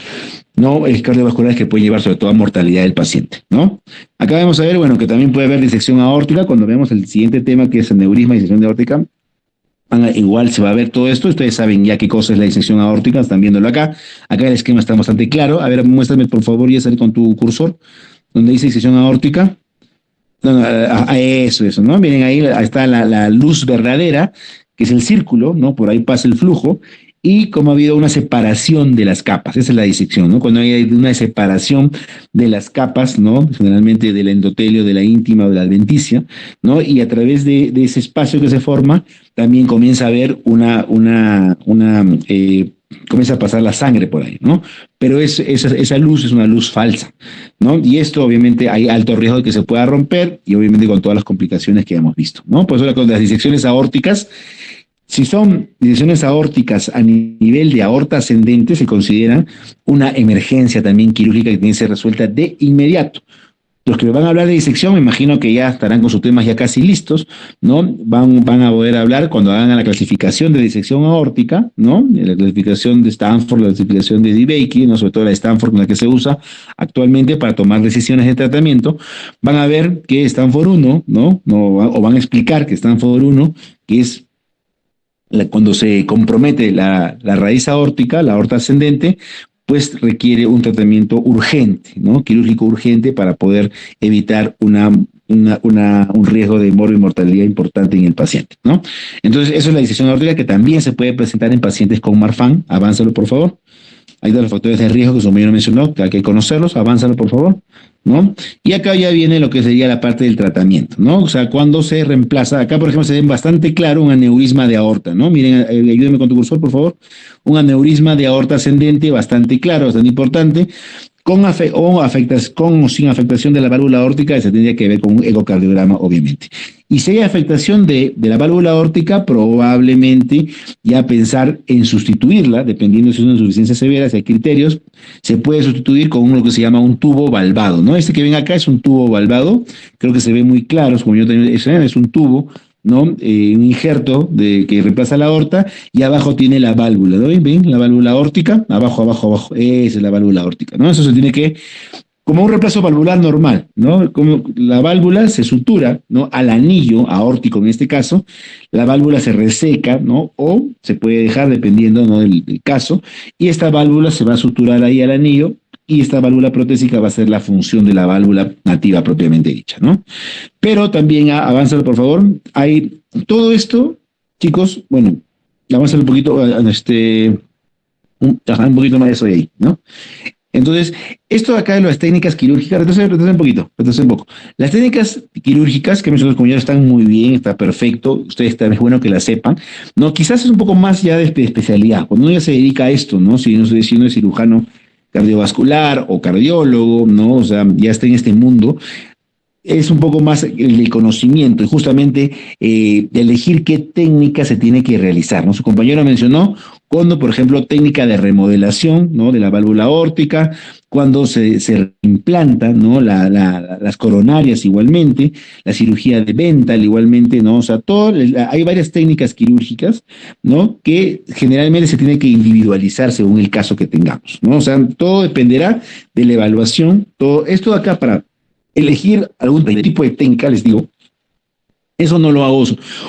¿no? Cardiovasculares que pueden llevar sobre todo a mortalidad del paciente, ¿no? Acá vamos a ver, bueno, que también puede haber disección aórtica cuando vemos el siguiente tema que es aneurisma y disección de aórtica. Igual se va a ver todo esto, ustedes saben ya qué cosa es la disección aórtica, están viéndolo acá. Acá el esquema está bastante claro. A ver, muéstrame por favor, Yesel, con tu cursor, donde dice disección aórtica. No, eso, ¿no? Miren, ahí está la luz verdadera, que es el círculo, ¿no? Por ahí pasa el flujo, y como ha habido una separación de las capas, esa es la disección, ¿no? Cuando hay una separación de las capas, ¿no? Generalmente del endotelio, de la íntima o de la adventicia, ¿no? Y a través de ese espacio que se forma, también comienza a haber comienza a pasar la sangre por ahí, ¿no? Pero esa luz es una luz falsa, ¿no? Y esto obviamente hay alto riesgo de que se pueda romper y obviamente con todas las complicaciones que hemos visto, ¿no? Por eso con las disecciones aórticas, si son disecciones aórticas a nivel de aorta ascendente, se considera una emergencia también quirúrgica que tiene que ser resuelta de inmediato. Los que van a hablar de disección, me imagino que ya estarán con sus temas ya casi listos, ¿no? Van a poder hablar cuando hagan la clasificación de disección aórtica, ¿no? La clasificación de Stanford, la clasificación de DeBakey, ¿no? Sobre todo la de Stanford, con la que se usa actualmente para tomar decisiones de tratamiento. Van a ver que Stanford 1, ¿no? O van a explicar que Stanford 1, que es cuando se compromete la raíz aórtica, la aorta ascendente, pues requiere un tratamiento urgente, ¿no? Quirúrgico urgente para poder evitar un riesgo de mortalidad importante en el paciente, ¿no? Entonces, eso es la disección aórtica que también se puede presentar en pacientes con Marfan. Avánzalo, por favor. Ahí están los factores de riesgo que su compañero mencionó, que hay que conocerlos. Avánzalo, por favor, ¿no? Y acá ya viene lo que sería la parte del tratamiento, ¿no? O sea, cuando se reemplaza, acá por ejemplo se ve bastante claro un aneurisma de aorta, ¿no? Miren, ayúdenme con tu cursor, por favor. Un aneurisma de aorta ascendente bastante claro, bastante importante, con o sin afectación de la válvula aórtica, se tendría que ver con un ecocardiograma, obviamente. Y si hay afectación de la válvula aórtica, probablemente ya pensar en sustituirla, dependiendo si es una insuficiencia severa, si hay criterios, se puede sustituir con lo que se llama un tubo valvado, ¿no? Este que ven acá es un tubo valvado, creo que se ve muy claro, como yo también, es un tubo, ¿no? Un injerto que reemplaza la aorta, y abajo tiene la válvula, ¿no? ¿Ven? La válvula aórtica, abajo, esa es la válvula aórtica, ¿no? Eso se tiene que como un reemplazo valvular normal, ¿no? Como la válvula se sutura, ¿no? Al anillo aórtico en este caso, la válvula se reseca, ¿no? O se puede dejar dependiendo, ¿no? del caso, y esta válvula se va a suturar ahí al anillo, y esta válvula protésica va a ser la función de la válvula nativa propiamente dicha, ¿no? Pero también, avánzalo por favor, hay todo esto, chicos, bueno, avánzalo un poquito, un poquito más de eso de ahí, ¿no? Entonces, esto acá de las técnicas quirúrgicas, retrocede un poco. Las técnicas quirúrgicas que mencionamos como ya están muy bien, está perfecto, ustedes también es bueno que las sepan, ¿no? Quizás es un poco más ya de especialidad, cuando uno ya se dedica a esto, ¿no? Si uno es cirujano cardiovascular o cardiólogo, ¿no? O sea, ya está en este mundo, es un poco más el conocimiento y justamente de elegir qué técnica se tiene que realizar, ¿no? Su compañero mencionó cuando, por ejemplo, técnica de remodelación, ¿no? De la válvula aórtica, cuando se implanta, ¿no? Las coronarias igualmente, la cirugía de Bentall igualmente, ¿no? O sea, hay varias técnicas quirúrgicas, ¿no? Que generalmente se tiene que individualizar según el caso que tengamos, ¿no? O sea, todo dependerá de la evaluación, todo esto de acá para elegir algún tipo de técnica, les digo, eso no lo hago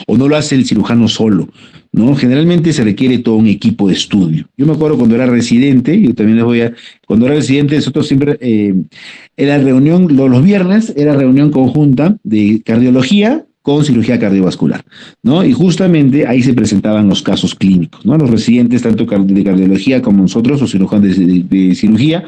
o no lo hace el cirujano solo, ¿no? Generalmente se requiere todo un equipo de estudio. Yo me acuerdo cuando era residente, yo también cuando era residente, nosotros siempre, era reunión, los viernes, era reunión conjunta de cardiología con cirugía cardiovascular, ¿no? Y justamente ahí se presentaban los casos clínicos, ¿no? Los residentes, tanto de cardiología como nosotros, los cirujanos de cirugía,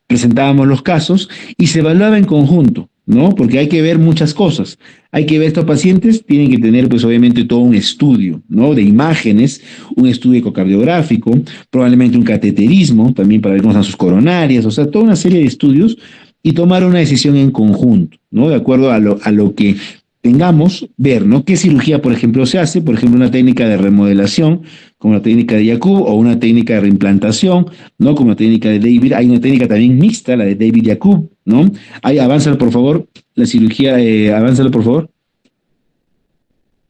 presentábamos los casos y se evaluaba en conjunto, ¿no? Porque hay que ver muchas cosas. Hay que ver estos pacientes, tienen que tener, pues obviamente, todo un estudio, ¿no? De imágenes, un estudio ecocardiográfico, probablemente un cateterismo, también para ver cómo están sus coronarias, o sea, toda una serie de estudios y tomar una decisión en conjunto, ¿no? De acuerdo a lo que tengamos, ver, ¿no? ¿Qué cirugía, por ejemplo, se hace? Por ejemplo, una técnica de remodelación, como la técnica de Yacoub, o una técnica de reimplantación, ¿no? Como la técnica de David. Hay una técnica también mixta, la de David Yacoub, ¿no? Ahí, avánzalo, por favor. La cirugía, avánzalo, por favor.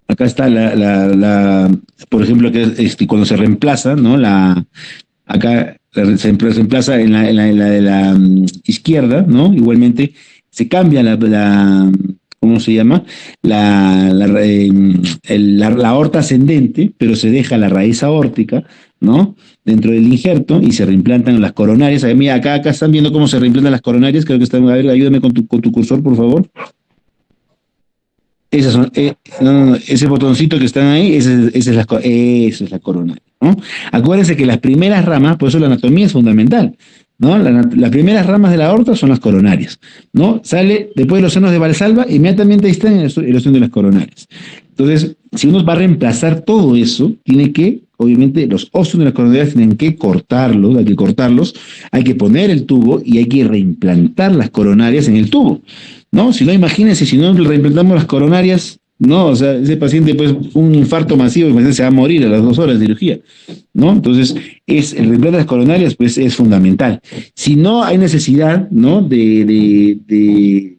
Acá está por ejemplo, que cuando se reemplaza, ¿no? Acá se reemplaza en la de la izquierda, ¿no? Igualmente se cambia ¿cómo se llama? La aorta ascendente, pero se deja la raíz aórtica, ¿no? Dentro del injerto y se reimplantan las coronarias. Mira, acá están viendo cómo se reimplantan las coronarias. Creo que están. A ver, ayúdame con tu cursor, por favor. Esas son, no, ese botoncito que están ahí, esa es la coronaria, ¿no? Acuérdense que las primeras ramas, por eso la anatomía es fundamental, ¿no? Las primeras ramas de la aorta son las coronarias, ¿no? Sale después de los senos de Valsalva, inmediatamente ahí está en el de las coronarias. Entonces, si uno va a reemplazar todo eso, tiene que, obviamente, los óseos de las coronarias tienen que cortarlos, hay que poner el tubo y hay que reimplantar las coronarias en el tubo, ¿no? Si no, imagínense, si no reimplantamos las coronarias, no, o sea, ese paciente, pues, un infarto masivo, se va a morir a las 2 horas de cirugía, ¿no? Entonces, el reemplazo de las coronarias, pues, es fundamental. Si no hay necesidad, ¿no? El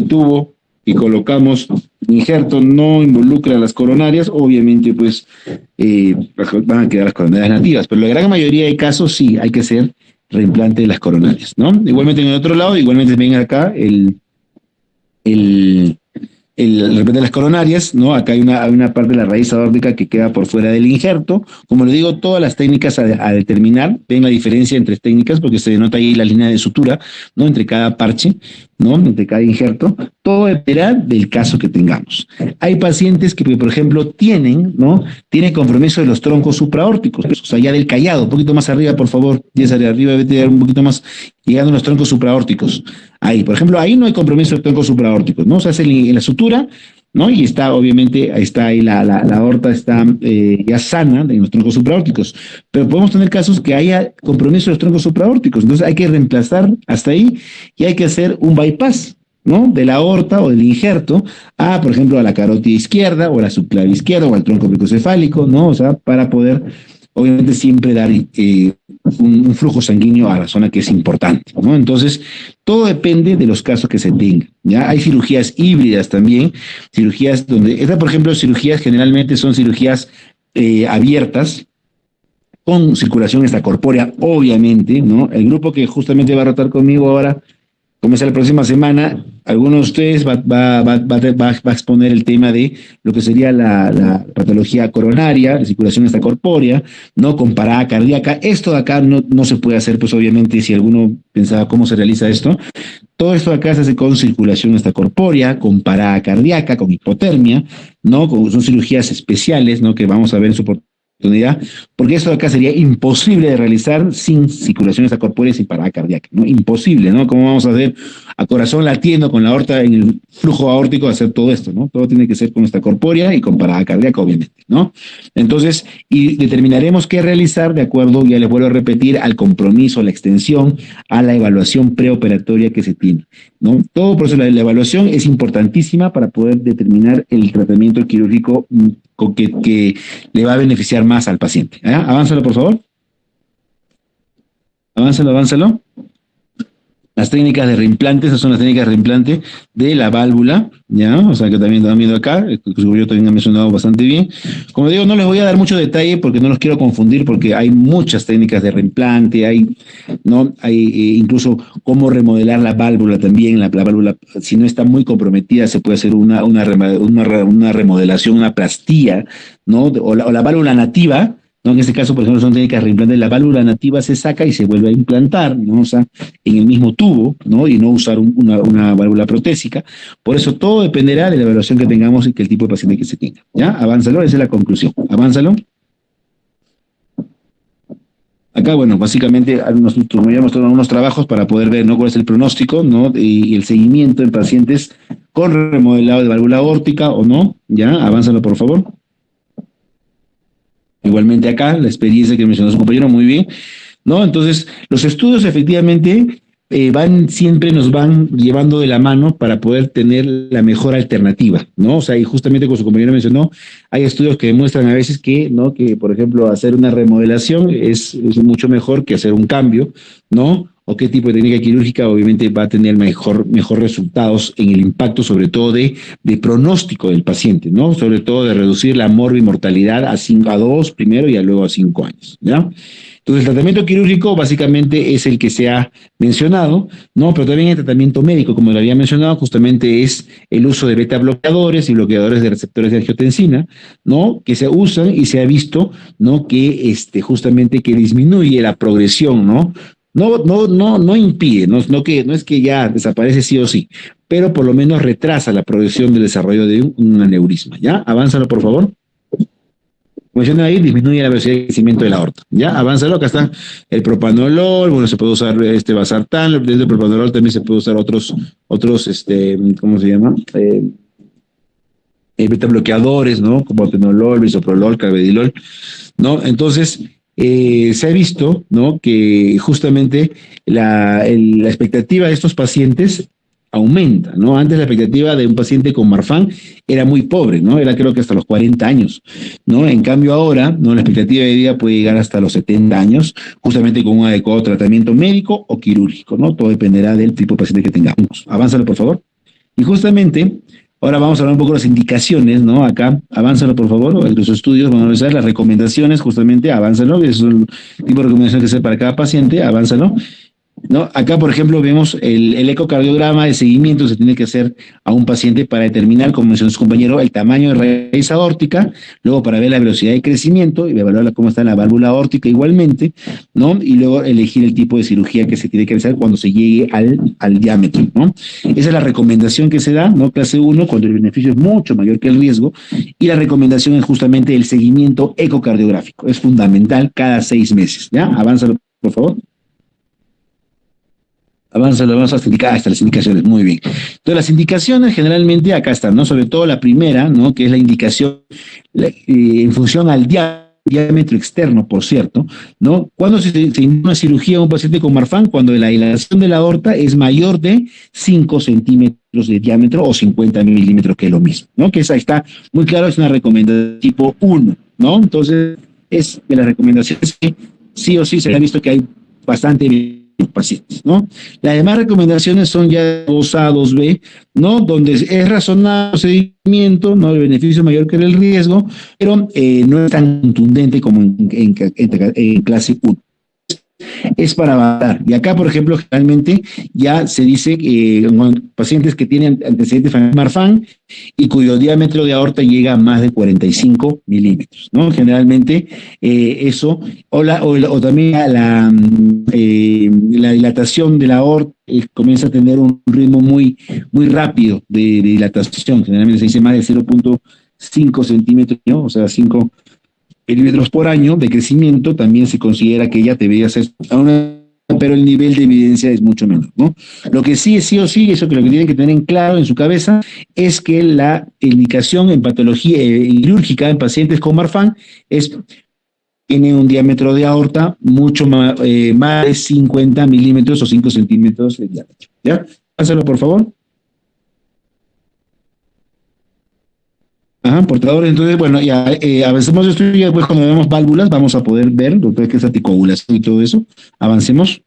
tubo que colocamos, el injerto no involucra las coronarias, obviamente, pues, van a quedar las coronarias nativas, pero la gran mayoría de casos sí hay que hacer reimplante de las coronarias, ¿no? Igualmente en el otro lado, igualmente ven acá el reimplante de las coronarias, ¿no? Acá hay una parte de la raíz aórtica que queda por fuera del injerto. Como les digo, todas las técnicas a determinar, ven la diferencia entre técnicas porque se denota ahí la línea de sutura, ¿no? Entre cada parche, ¿no? Entre cada injerto. Todo dependerá del caso que tengamos. Hay pacientes que, por ejemplo, tienen compromiso de los troncos supraórticos, o sea, ya del callado, un poquito más arriba, por favor, ya hacia arriba, vete un poquito más, llegando a los troncos supraórticos. Ahí, por ejemplo, ahí no hay compromiso de troncos supraórticos, ¿no? Se hace en la sutura, ¿no? Y está, obviamente, ahí está ahí la aorta está ya sana en los troncos supraórticos. Pero podemos tener casos que haya compromiso de los troncos supraórticos. Entonces hay que reemplazar hasta ahí y hay que hacer un bypass, ¿no? De la aorta o del injerto por ejemplo, a la carótida izquierda o a la subclavia izquierda o al tronco microcefálico, ¿no? O sea, para poder, obviamente, siempre dar un flujo sanguíneo a la zona que es importante, ¿no? Entonces, todo depende de los casos que se tengan, ¿ya? Hay cirugías híbridas también, cirugías por ejemplo, cirugías generalmente son cirugías abiertas, con circulación extracorpórea, obviamente, ¿no? El grupo que justamente va a rotar conmigo ahora comienza la próxima semana, alguno de ustedes va a exponer el tema de lo que sería la patología coronaria, la circulación extracorpórea, ¿no? Con parada cardíaca. Esto de acá no se puede hacer, pues obviamente, si alguno pensaba cómo se realiza esto. Todo esto de acá se hace con circulación extracorpórea, con parada cardíaca, con hipotermia, ¿no? Son cirugías especiales, ¿no? Que vamos a ver en su oportunidad, porque esto de acá sería imposible de realizar sin circulación extracorpórea y sin parada cardíaca, ¿no? Imposible, ¿no? ¿Cómo vamos a hacer a corazón latiendo con la aorta en el flujo aórtico hacer todo esto, ¿no? Todo tiene que ser con extracorpórea y con parada cardíaca, obviamente, ¿no? Entonces, y determinaremos qué realizar de acuerdo, ya les vuelvo a repetir, al compromiso, a la extensión, a la evaluación preoperatoria que se tiene, ¿no? Todo por eso la evaluación es importantísima para poder determinar el tratamiento quirúrgico que le va a beneficiar más al paciente. Avánzalo, por favor. Avánzalo. Las técnicas de reimplante, esas son las técnicas de reimplante de la válvula, ¿ya? O sea, que también están viendo acá, yo también he mencionado bastante bien. Como digo, no les voy a dar mucho detalle porque no los quiero confundir, porque hay muchas técnicas de reimplante, hay incluso cómo remodelar la válvula también. La válvula, si no está muy comprometida, se puede hacer una remodelación, una plastía, ¿no? O la válvula nativa, ¿no? En este caso, por ejemplo, son técnicas de reimplante. La válvula nativa se saca y se vuelve a implantar, ¿no? O sea, en el mismo tubo, ¿no? Y no usar una válvula protésica. Por eso todo dependerá de la evaluación que tengamos y que el tipo de paciente que se tenga. ¿Ya? Avánzalo, esa es la conclusión. Avánzalo. Acá, bueno, básicamente tomamos unos trabajos para poder ver, ¿no? Cuál es el pronóstico, ¿no? Y el seguimiento en pacientes con remodelado de válvula aórtica o no. ¿Ya? Avánzalo, por favor. Igualmente acá, la experiencia que mencionó su compañero, muy bien, ¿no? Entonces, los estudios efectivamente siempre nos van llevando de la mano para poder tener la mejor alternativa, ¿no? O sea, y justamente como su compañero mencionó, hay estudios que demuestran a veces que, ¿no? Que, por ejemplo, hacer una remodelación es mucho mejor que hacer un cambio, ¿no? O qué tipo de técnica quirúrgica obviamente va a tener mejor resultados en el impacto, sobre todo de pronóstico del paciente, ¿no? Sobre todo de reducir la morbimortalidad a 2 primero y luego a 5 años, ¿ya? Entonces, el tratamiento quirúrgico básicamente es el que se ha mencionado, ¿no? Pero también el tratamiento médico, como lo había mencionado, justamente es el uso de beta bloqueadores y bloqueadores de receptores de angiotensina, ¿no? Que se usan y se ha visto, ¿no? Que justamente que disminuye la progresión, ¿no? No impide, no es que ya desaparece sí o sí, pero por lo menos retrasa la progresión del desarrollo de un aneurisma, ¿ya? Avánzalo, por favor. Como mencioné ahí, disminuye la velocidad de crecimiento de la aorta, ¿ya? Avánzalo, acá está el propanolol, bueno, se puede usar valsartán, dentro del propanolol también se puede usar otros, ¿cómo se llama? Beta bloqueadores, ¿no? Como atenolol, bisoprolol, carvedilol, ¿no? Entonces, se ha visto, ¿no? Que justamente la expectativa de estos pacientes aumenta, ¿no? Antes la expectativa de un paciente con Marfan era muy pobre, ¿no? Era creo que hasta los 40 años, ¿no? En cambio ahora, ¿no? La expectativa de vida puede llegar hasta los 70 años, justamente con un adecuado tratamiento médico o quirúrgico, ¿no? Todo dependerá del tipo de paciente que tengamos. Avánzalo, por favor. Y justamente, ahora vamos a hablar un poco de las indicaciones, ¿no? Acá, avánzalo, por favor, los estudios, vamos a revisar las recomendaciones, justamente, avánzalo, es un tipo de recomendación que se hace para cada paciente, avánzalo, ¿no? Acá, por ejemplo, vemos el ecocardiograma de seguimiento, se tiene que hacer a un paciente para determinar, como mencionó su compañero, el tamaño de raíz aórtica, luego para ver la velocidad de crecimiento y evaluar cómo está la válvula aórtica igualmente, ¿no? Y luego elegir el tipo de cirugía que se tiene que realizar cuando se llegue al diámetro, ¿no? Esa es la recomendación que se da, ¿no? Clase 1, cuando el beneficio es mucho mayor que el riesgo, y la recomendación es justamente el seguimiento ecocardiográfico, es fundamental cada 6 meses, ¿ya? Avánzalo, por favor. Avánzalo hasta las indicaciones, muy bien. Entonces, las indicaciones generalmente acá están, ¿no? Sobre todo la primera, ¿no? Que es la indicación en función al diámetro externo, por cierto, ¿no? Cuando se inicia una cirugía a un paciente con Marfan, cuando la dilatación de la aorta es mayor de 5 centímetros de diámetro o 50 milímetros, que es lo mismo, ¿no? Que esa está muy claro, es una recomendación tipo 1, ¿no? Entonces, es de las recomendaciones que sí o sí se ha visto que hay bastante pacientes, ¿no? Las demás recomendaciones son ya 2A, 2B, ¿no? Donde es razonable el procedimiento, ¿no? El beneficio mayor que el riesgo, pero no es tan contundente como en clase 1. es para avanzar. Y acá, por ejemplo, generalmente ya se dice que pacientes que tienen antecedentes de Marfan y cuyo diámetro de aorta llega a más de 45 milímetros, ¿no? Generalmente eso, o también la dilatación de la aorta comienza a tener un ritmo muy rápido de dilatación. Generalmente se dice más de 0.5 centímetros, ¿no? O sea, 5 milímetros por año de crecimiento. También se considera que ella debería ser pero el nivel de evidencia es mucho menor, ¿no? Lo que sí o sí, eso que lo que tienen que tener en claro en su cabeza es que la indicación en patología quirúrgica en pacientes con Marfan tiene un diámetro de aorta mucho más de 50 milímetros o 5 centímetros de diámetro. ¿Ya? Pásalo, por favor. Ajá, portadores. Entonces, bueno, ya avancemos esto y después cuando vemos válvulas vamos a poder ver lo que es anticoagulación y todo eso. Avancemos.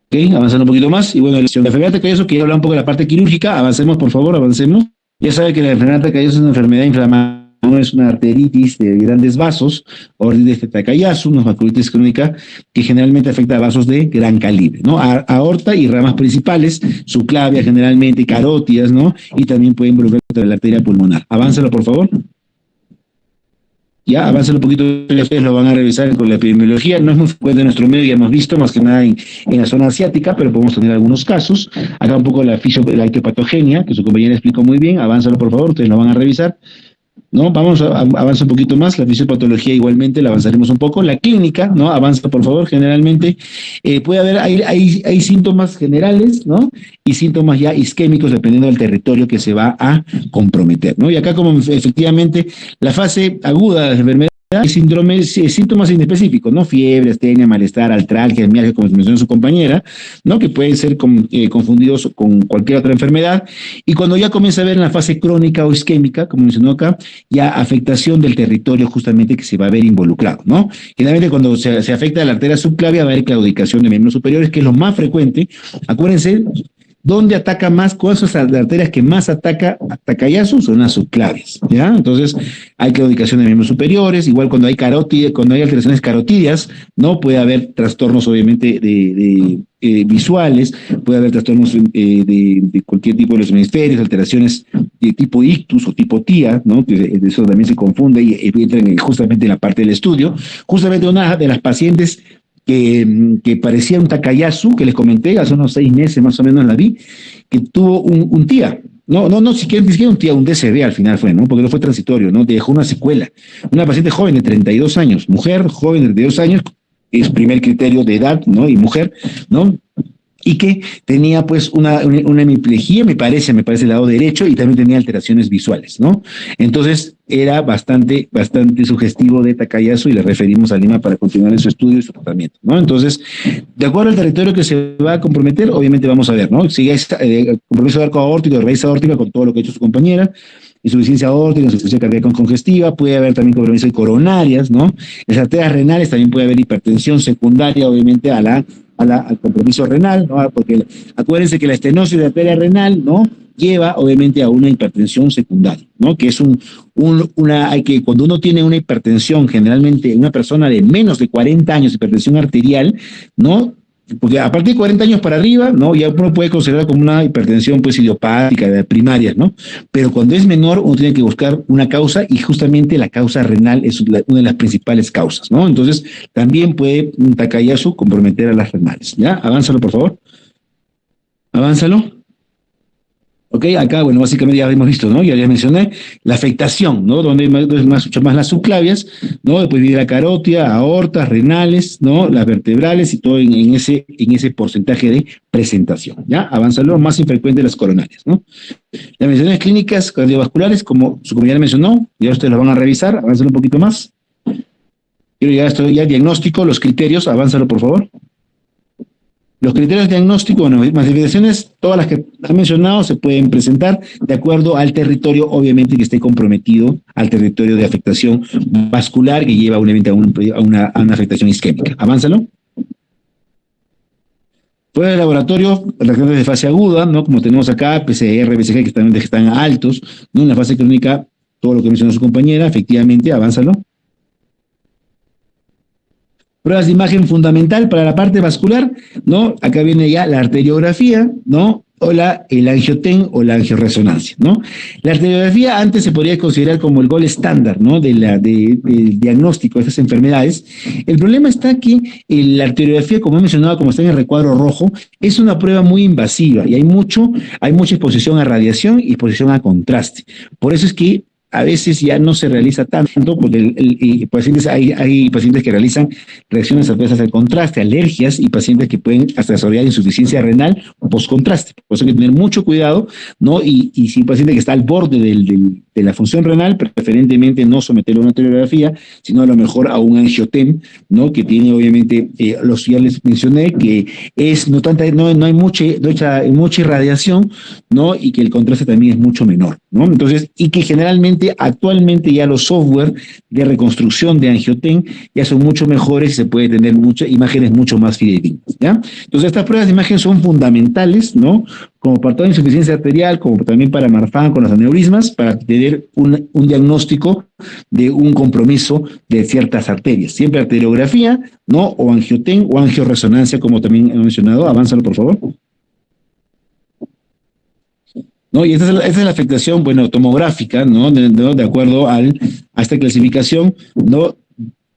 Ok, avanzando un poquito más. Y bueno, la enfermedad de Takayasu, que ya habla un poco de la parte quirúrgica. Avancemos, por favor, avancemos. Ya sabe que la enfermedad de Takayasu es una enfermedad inflamatoria. No es una arteritis de grandes vasos, arteritis de Takayasu, una vasculitis crónica que generalmente afecta a vasos de gran calibre, ¿no? Aorta y ramas principales, subclavia generalmente, carótidas, ¿no? Y también puede involucrar la arteria pulmonar. Avánzalo, por favor. Ya, avánzalo un poquito, ustedes lo van a revisar con la epidemiología. No es muy frecuente en nuestro medio, ya hemos visto, más que nada en la zona asiática, pero podemos tener algunos casos. Acá un poco la ictiopatogenia, que su compañera explicó muy bien. Avánzalo, por favor, ustedes lo van a revisar. ¿No? Vamos a avanzar un poquito más. La fisiopatología igualmente la avanzaremos un poco. La clínica, ¿no? Avanza, por favor. Generalmente puede haber, hay síntomas generales, ¿no? Y síntomas ya isquémicos dependiendo del territorio que se va a comprometer, ¿no? Y acá como efectivamente la fase aguda de la enfermedad, síntomas inespecíficos, ¿no? Fiebre, astenia, malestar, artralgia, mialgia, como mencionó su compañera, ¿no? Que pueden ser confundidos con cualquier otra enfermedad. Y cuando ya comienza a ver en la fase crónica o isquémica, como mencionó acá, ya afectación del territorio justamente que se va a ver involucrado, ¿no? Generalmente cuando se afecta la arteria subclavia va a haber claudicación de miembros superiores, que es lo más frecuente. Acuérdense, ¿dónde ataca más? ¿Cuáles son las arterias que más ataca a Takayasu? Son las subclavias, ¿ya? Entonces, hay claudicación de miembros superiores, igual cuando hay cuando hay alteraciones carotidias, ¿no? Puede haber trastornos, obviamente, visuales, puede haber trastornos de cualquier tipo de los hemisferios, alteraciones de tipo ictus o tipo TIA, ¿no? Que eso también se confunde y entra justamente en la parte del estudio. Justamente una de las pacientes que parecía un Takayasu, que les comenté, hace unos 6 meses más o menos la vi, que tuvo un TIA. No, siquiera un TIA, un DCB al final fue, ¿no? Porque no fue transitorio, ¿no? Dejó una secuela. Una paciente joven de 32 años, mujer joven de 32 años, es primer criterio de edad, ¿no? Y mujer, ¿no? Y que tenía pues una hemiplegia, me parece el lado derecho, y también tenía alteraciones visuales, ¿no? Entonces era bastante sugestivo de Takayasu y le referimos a Lima para continuar en su estudio y su tratamiento, ¿no? Entonces, de acuerdo al territorio que se va a comprometer, obviamente vamos a ver, ¿no? Si hay compromiso de arco aórtico, de raíz aórtica, con todo lo que ha hecho su compañera, insuficiencia aórtica, insuficiencia cardíaca congestiva, puede haber también compromiso de coronarias, ¿no? Las arterias renales, también puede haber hipertensión secundaria, obviamente, al compromiso renal, ¿no? Porque acuérdense que la estenosis de la arteria renal, ¿no? Lleva obviamente a una hipertensión secundaria, ¿no? Que es cuando uno tiene una hipertensión, generalmente una persona de menos de 40 años, hipertensión arterial, ¿no? Porque a partir de 40 años para arriba, ¿no? Ya uno puede considerar como una hipertensión pues idiopática, primaria, ¿no? Pero cuando es menor, uno tiene que buscar una causa, y justamente la causa renal es una de las principales causas, ¿no? Entonces, también puede un Takayasu comprometer a las renales, ¿ya? Avánzalo, por favor. Avánzalo. Ok, acá, bueno, básicamente ya hemos visto, ¿no? Ya mencioné la afectación, ¿no? Donde hay mucho más las subclavias, ¿no? Después viene la carótida, aortas, renales, ¿no? Las vertebrales y todo en ese porcentaje de presentación, ¿ya? Avánzalo, más infrecuente las coronarias, ¿no? Las menciones clínicas cardiovasculares, como su compañera mencionó, ya ustedes lo van a revisar, avánzalo un poquito más. Quiero ya diagnóstico, los criterios, avánzalo, por favor. Los criterios diagnósticos, bueno, manifestaciones, todas las que han mencionado se pueden presentar de acuerdo al territorio, obviamente, que esté comprometido, al territorio de afectación vascular que lleva obviamente a una afectación isquémica. Avánzalo. Fuera del laboratorio, reacciones de fase aguda, ¿no? Como tenemos acá, PCR, BCG, que también están altos, ¿no? En la fase clínica, todo lo que mencionó su compañera, efectivamente, avánzalo. Pruebas de imagen fundamental para la parte vascular, ¿no? Acá viene ya la arteriografía, ¿no? O el angioten o la angioresonancia, ¿no? La arteriografía antes se podría considerar como el gold estándar, ¿no? Del diagnóstico de estas enfermedades. El problema está que la arteriografía, como he mencionado, como está en el recuadro rojo, es una prueba muy invasiva y hay mucha exposición a radiación y exposición a contraste. Por eso es que a veces ya no se realiza tanto porque hay pacientes que realizan reacciones adversas al contraste, alergias y pacientes que pueden hasta desarrollar insuficiencia renal o postcontraste. Por eso hay que tener mucho cuidado, ¿no? Y si un paciente que está al borde de la función renal, preferentemente no someterlo a una arteriografía, sino a lo mejor a un angiotem, ¿no? Que tiene obviamente, ya les mencioné, que no hay mucha irradiación, ¿no? Y que el contraste también es mucho menor, ¿no? Entonces, y que generalmente actualmente ya los software de reconstrucción de angioten ya son mucho mejores y se puede tener imágenes mucho más fidedignas, ¿ya? Entonces estas pruebas de imagen son fundamentales, ¿no? Como para toda insuficiencia arterial, como también para Marfan con los aneurismas, para tener un diagnóstico de un compromiso de ciertas arterias. Siempre arteriografía, ¿no? O angioten o angioresonancia, como también he mencionado. Avánzalo, por favor. ¿No? Y esta es la afectación, bueno, tomográfica, ¿no? De acuerdo a esta clasificación, ¿no?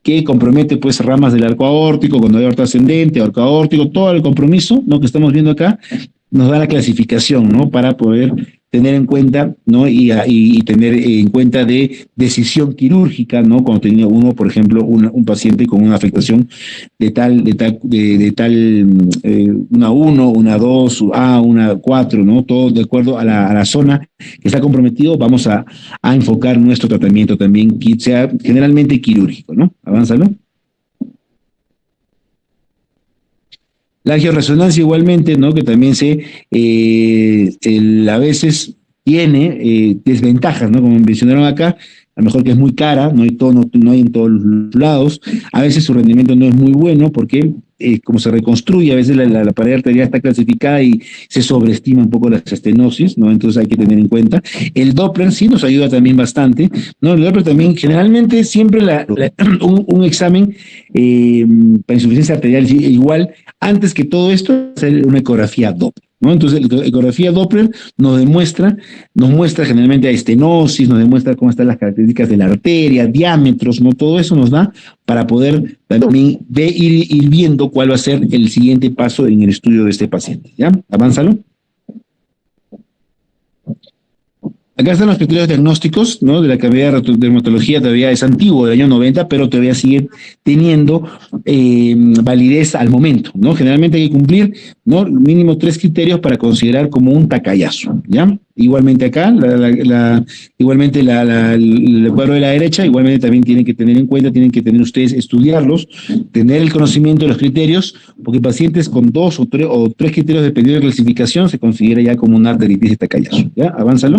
Que compromete, pues, ramas del arco aórtico, cuando hay aorta ascendente, arco aórtico, todo el compromiso, ¿no? Que estamos viendo acá, nos da la clasificación, ¿no? Para poder tener en cuenta, ¿no? Y tener en cuenta de decisión quirúrgica, ¿no? Cuando tenía uno, por ejemplo, un paciente con una afectación de tal, una 1, una 2, una 4, ¿no? Todo de acuerdo a la zona que está comprometido, vamos a enfocar nuestro tratamiento también, que sea generalmente quirúrgico, ¿no? Avánzalo. La angioresonancia igualmente, ¿no? Que también a veces tiene desventajas, ¿no? Como mencionaron acá, a lo mejor que es muy cara, no hay en todos los lados, a veces su rendimiento no es muy bueno porque como se reconstruye, a veces la pared arterial está clasificada y se sobreestima un poco las estenosis, ¿no? Entonces hay que tener en cuenta. El Doppler sí nos ayuda también bastante, ¿no? El Doppler también, generalmente, siempre un examen para insuficiencia arterial igual, antes que todo esto, hacer una ecografía Doppler, ¿no? Entonces, la ecografía Doppler nos muestra generalmente estenosis, nos demuestra cómo están las características de la arteria, diámetros, ¿no? Todo eso nos da para poder también ir viendo cuál va a ser el siguiente paso en el estudio de este paciente, ¿ya? Avánzalo. Acá están los criterios diagnósticos, ¿no? De la cavidad de dermatología, todavía es antiguo, del año 90, pero todavía sigue teniendo validez al momento, ¿no? Generalmente hay que cumplir, ¿no? Mínimo 3 criterios para considerar como un tacayazo, ¿ya? Igualmente acá, el cuadro de la derecha, igualmente también tienen que tener en cuenta, tienen que tener ustedes, estudiarlos, tener el conocimiento de los criterios, porque pacientes con 2 o 3 criterios dependiendo de clasificación se considera ya como una arteritis de tacayazo, ¿ya? Avánzalo.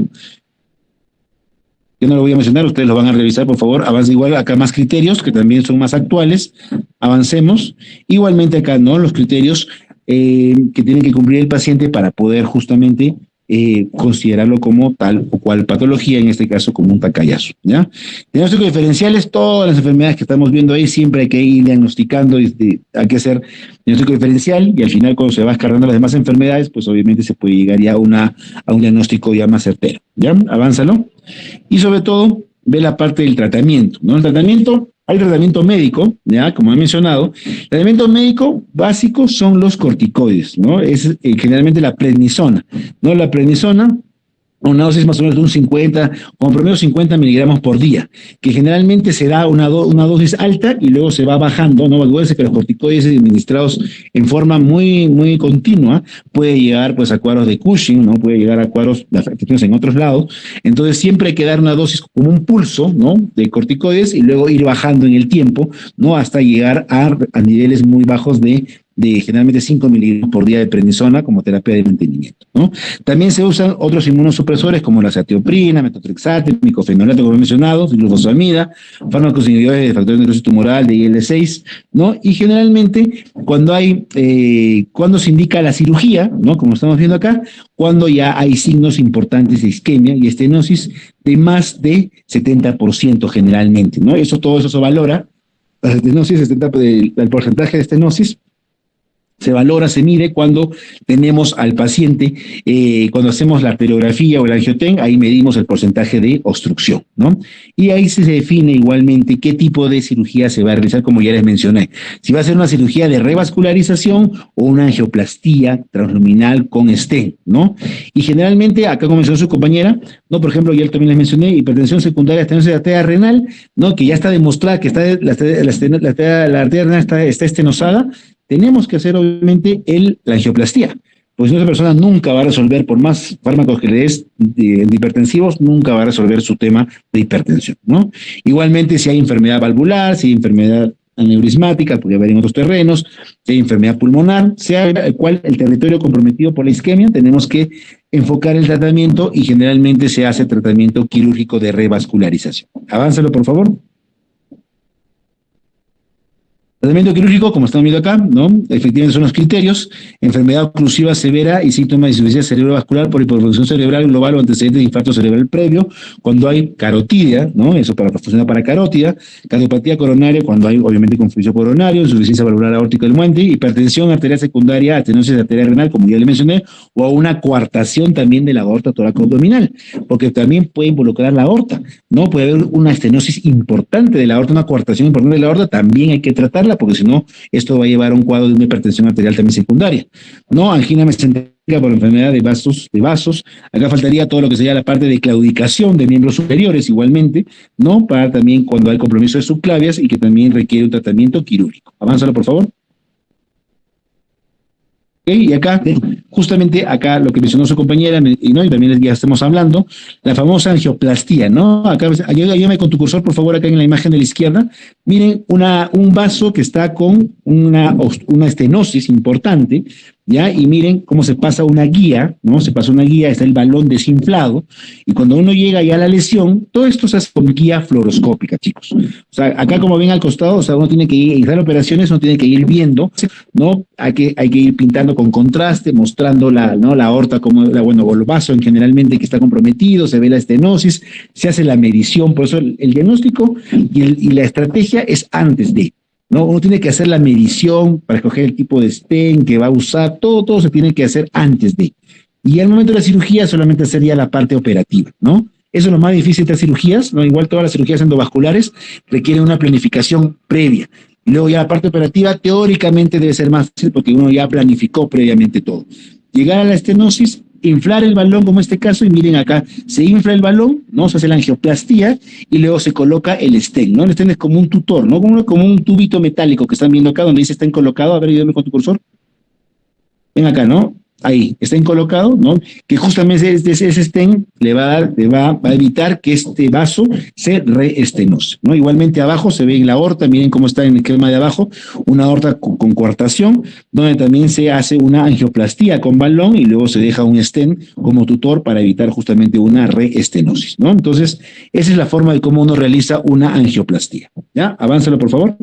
Yo no lo voy a mencionar, ustedes lo van a revisar, por favor. Avanza igual, acá más criterios, que también son más actuales. Avancemos. Igualmente acá, ¿no? Los criterios que tiene que cumplir el paciente para poder justamente considerarlo como tal o cual patología, en este caso como un tacayazo, ¿ya? Diagnóstico diferenciales, todas las enfermedades que estamos viendo ahí, siempre hay que ir diagnosticando, hay que hacer diagnóstico diferencial y al final cuando se va descargando las demás enfermedades, pues obviamente se puede llegar ya a un diagnóstico ya más certero, ¿ya? Avánzalo. Y sobre todo, ve la parte del tratamiento, ¿no? El tratamiento, hay tratamiento médico, ya, como he mencionado. El tratamiento médico básico son los corticoides, ¿no? Es generalmente la prednisona, ¿no? La prednisona, una dosis más o menos de un 50, como promedio 50 miligramos por día, que generalmente se da una dosis alta y luego se va bajando, ¿no? Acuérdense que los corticoides administrados en forma muy, muy continua puede llegar pues a cuadros de Cushing, ¿no? Puede llegar a cuadros de afectaciones en otros lados. Entonces siempre hay que dar una dosis como un pulso, ¿no? De corticoides y luego ir bajando en el tiempo, ¿no? Hasta llegar a niveles muy bajos de generalmente 5 miligramos por día de prednisona como terapia de mantenimiento, ¿no? También se usan otros inmunosupresores como la azatioprina, metotrexate, micofenolato, como he mencionado, glufosamida, fármacos inhibidores de factores de necrosis tumoral, de IL-6, ¿no? Y generalmente cuando se indica la cirugía, ¿no? Como estamos viendo acá, cuando ya hay signos importantes de isquemia y estenosis de más de 70% generalmente, ¿no? Todo eso se valora La estenosis, el porcentaje de estenosis se valora, se mide cuando tenemos al paciente, cuando hacemos la arteriografía o el angioten, ahí medimos el porcentaje de obstrucción, ¿no? Y ahí se define igualmente qué tipo de cirugía se va a realizar, como ya les mencioné. Si va a ser una cirugía de revascularización o una angioplastía transluminal con stent, ¿no? Y generalmente, acá como mencionó su compañera, ¿no? Por ejemplo, ya también les mencioné, hipertensión secundaria, estenosis de arteria renal, ¿no? Que ya está demostrada que la arteria renal está estenosada. Tenemos que hacer, obviamente, la angioplastía. Pues esa persona nunca va a resolver, por más fármacos que le des de hipertensivos, nunca va a resolver su tema de hipertensión, ¿no? Igualmente, si hay enfermedad valvular, si hay enfermedad aneurismática, podría haber en otros terrenos, si hay enfermedad pulmonar, sea el cual el territorio comprometido por la isquemia, tenemos que enfocar el tratamiento y generalmente se hace tratamiento quirúrgico de revascularización. Avánzalo, por favor. Tratamiento quirúrgico, como estamos viendo acá, ¿no? Efectivamente son los criterios: enfermedad oclusiva severa y síntomas de insuficiencia cerebrovascular por hipofunción cerebral global o antecedentes de infarto cerebral previo, cuando hay carotidia, ¿no? Eso funciona para carótida, cardiopatía coronaria, cuando hay obviamente conflicto coronario, insuficiencia valvular aórtica del muente, hipertensión arterial secundaria, estenosis arterial renal, como ya le mencioné, o a una coartación también de la aorta torácico-abdominal, porque también puede involucrar la aorta, ¿no? Puede haber una estenosis importante de la aorta, una coartación importante de la aorta, también hay que tratarla, porque si no, esto va a llevar a un cuadro de una hipertensión arterial también secundaria, ¿no? Angina mesentérica por enfermedad de vasos. Acá faltaría todo lo que sería la parte de claudicación de miembros superiores, igualmente, ¿no? Para también cuando hay compromiso de subclavias y que también requiere un tratamiento quirúrgico. Avánzalo, por favor. Okay, y acá, justamente acá lo que mencionó su compañera, ¿no? Y también ya estamos hablando, la famosa angioplastía, ¿no? Acá, ayúdame con tu cursor, por favor, acá en la imagen de la izquierda. Miren un vaso que está con una estenosis importante, ¿ya? Y miren cómo se pasa una guía, ¿no? Se pasa una guía, está el balón desinflado, y cuando uno llega ya a la lesión, todo esto se hace con guía fluoroscópica, chicos. O sea, acá como ven al costado, o sea, uno tiene que ir, en cada operaciones uno tiene que ir viendo, ¿no? Hay que ir pintando con contraste, mostrando la aorta, como o el vaso generalmente que está comprometido, se ve la estenosis, se hace la medición. Por eso el diagnóstico y la estrategia es antes de, ¿no? Uno tiene que hacer la medición para escoger el tipo de stent que va a usar, todo se tiene que hacer antes de. Y al momento de la cirugía solamente sería la parte operativa, ¿no? Eso es lo más difícil de las cirugías, ¿no? Igual todas las cirugías endovasculares requieren una planificación previa. Y luego ya la parte operativa teóricamente debe ser más fácil porque uno ya planificó previamente todo. Llegar a la estenosis, inflar el balón como este caso, y miren acá, se infla el balón, ¿no? Se hace la angioplastía y luego se coloca el stent, ¿no? El stent es como un tutor, ¿no? Como un tubito metálico que están viendo acá donde dice stent colocado. A ver, ayúdame con tu cursor. Ven acá, ¿no? Ahí, stent colocado, ¿no? Que justamente ese stent va a evitar que este vaso se reestenose, ¿no? Igualmente abajo se ve en la aorta, miren cómo está en el esquema de abajo, una aorta con coartación, donde también se hace una angioplastía con balón y luego se deja un stent como tutor para evitar justamente una reestenosis, ¿no? Entonces, esa es la forma de cómo uno realiza una angioplastía, ¿ya? Avánzalo, por favor.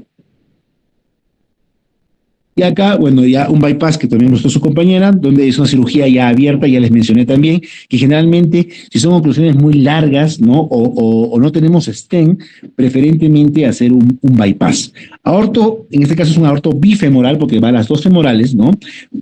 Y acá, bueno, ya un bypass que también mostró su compañera, donde es una cirugía ya abierta, ya les mencioné también, que generalmente, si son oclusiones muy largas, ¿no? O no tenemos stent, preferentemente hacer un bypass. Aorto, en este caso es un aorto bifemoral, porque va a las dos femorales, ¿no?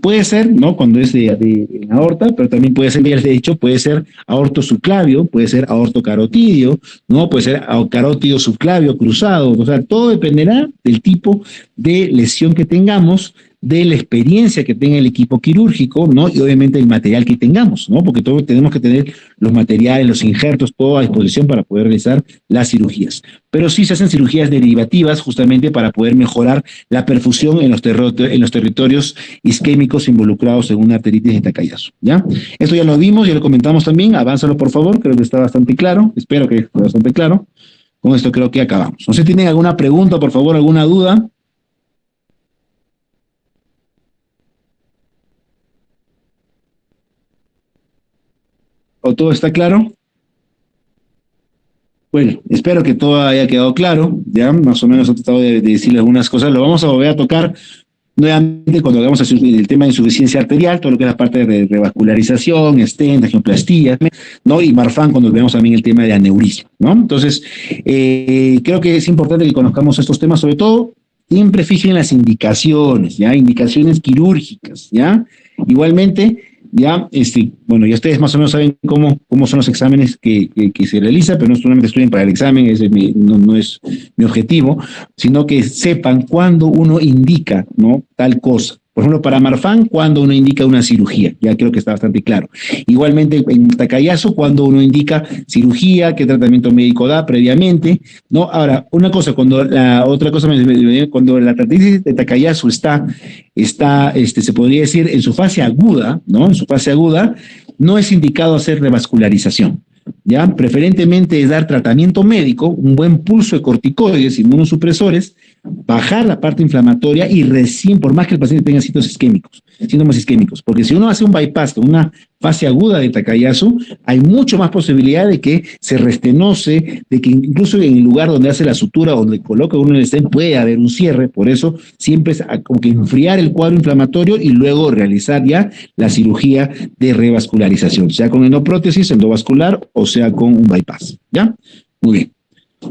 Puede ser, ¿no? Cuando es de aorta, pero también puede ser, de hecho, puede ser aorto subclavio, puede ser aorto carotidio, ¿no? Puede ser carótido subclavio cruzado, o sea, todo dependerá del tipo de lesión que tengamos, de la experiencia que tenga el equipo quirúrgico, ¿no? Y obviamente el material que tengamos, ¿no? Porque todos tenemos que tener los materiales, los injertos, todo a disposición para poder realizar las cirugías. Pero sí se hacen cirugías derivativas justamente para poder mejorar la perfusión en los territorios isquémicos involucrados en una arteritis de Takayasu, ¿ya? Esto ya lo vimos, ya lo comentamos también. Avánzalo, por favor, creo que está bastante claro. Espero que esté bastante claro. Con esto creo que acabamos. No sé si tienen alguna pregunta, por favor, alguna duda. ¿O todo está claro? Bueno, espero que todo haya quedado claro, ya más o menos he tratado de decirle algunas cosas. Lo vamos a volver a tocar nuevamente cuando hagamos el tema de insuficiencia arterial, todo lo que es la parte de revascularización, stent, angioplastia, ¿no? Y Marfan cuando veamos también el tema de aneurisma, ¿no? Entonces, creo que es importante que conozcamos estos temas, sobre todo, siempre fijen las indicaciones, ¿ya? Indicaciones quirúrgicas, ¿ya? Igualmente, ya, bueno, ya ustedes más o menos saben cómo son los exámenes que se realizan, pero no solamente estudien para el examen, no es mi objetivo, sino que sepan cuándo uno indica, ¿no? Tal cosa. Por ejemplo, para Marfan, cuando uno indica una cirugía, ya creo que está bastante claro. Igualmente, en Takayasu, cuando uno indica cirugía, qué tratamiento médico da previamente, ¿no? Ahora, una cosa, cuando la artritis de Takayasu está, se podría decir, en su fase aguda, ¿no? En su fase aguda, no es indicado hacer revascularización. ¿Ya? Preferentemente es dar tratamiento médico, un buen pulso de corticoides, inmunosupresores, bajar la parte inflamatoria y recién, por más que el paciente tenga síntomas isquémicos, porque si uno hace un bypass con una fase aguda de Takayasu, hay mucho más posibilidad de que se restenose, de que incluso en el lugar donde hace la sutura, donde coloca uno el stent, puede haber un cierre. Por eso siempre es como que enfriar el cuadro inflamatorio y luego realizar ya la cirugía de revascularización, sea con endoprótesis, endovascular o sea con un bypass. ¿Ya? Muy bien.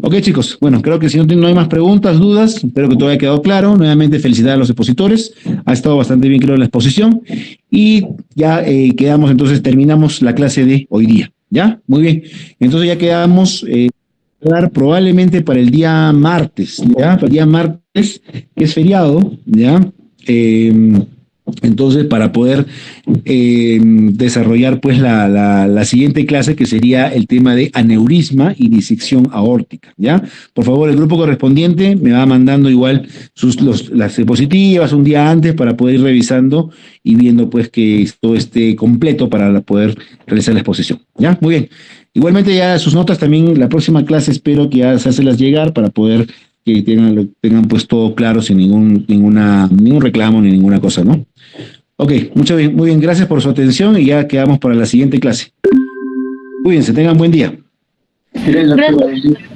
Ok, chicos, bueno, creo que si no hay más preguntas, dudas, espero que todo haya quedado claro. Nuevamente, felicidades a los expositores. Ha estado bastante bien, creo, la exposición. Y ya quedamos, entonces, terminamos la clase de hoy día. ¿Ya? Muy bien. Entonces ya quedamos probablemente para el día martes, ¿ya? Para el día martes, que es feriado, ¿ya? Entonces, para poder desarrollar pues la siguiente clase, que sería el tema de aneurisma y disección aórtica, ¿ya? Por favor, el grupo correspondiente me va mandando igual las diapositivas un día antes para poder ir revisando y viendo pues que esto esté completo para poder realizar la exposición, ¿ya? Muy bien. Igualmente ya sus notas también, la próxima clase espero que ya se hacerlas llegar para poder que tengan pues todo claro sin ningún reclamo ni ninguna cosa, ¿no? Ok, muy bien, gracias por su atención y ya quedamos para la siguiente clase. Cuídense, tengan buen día. Gracias.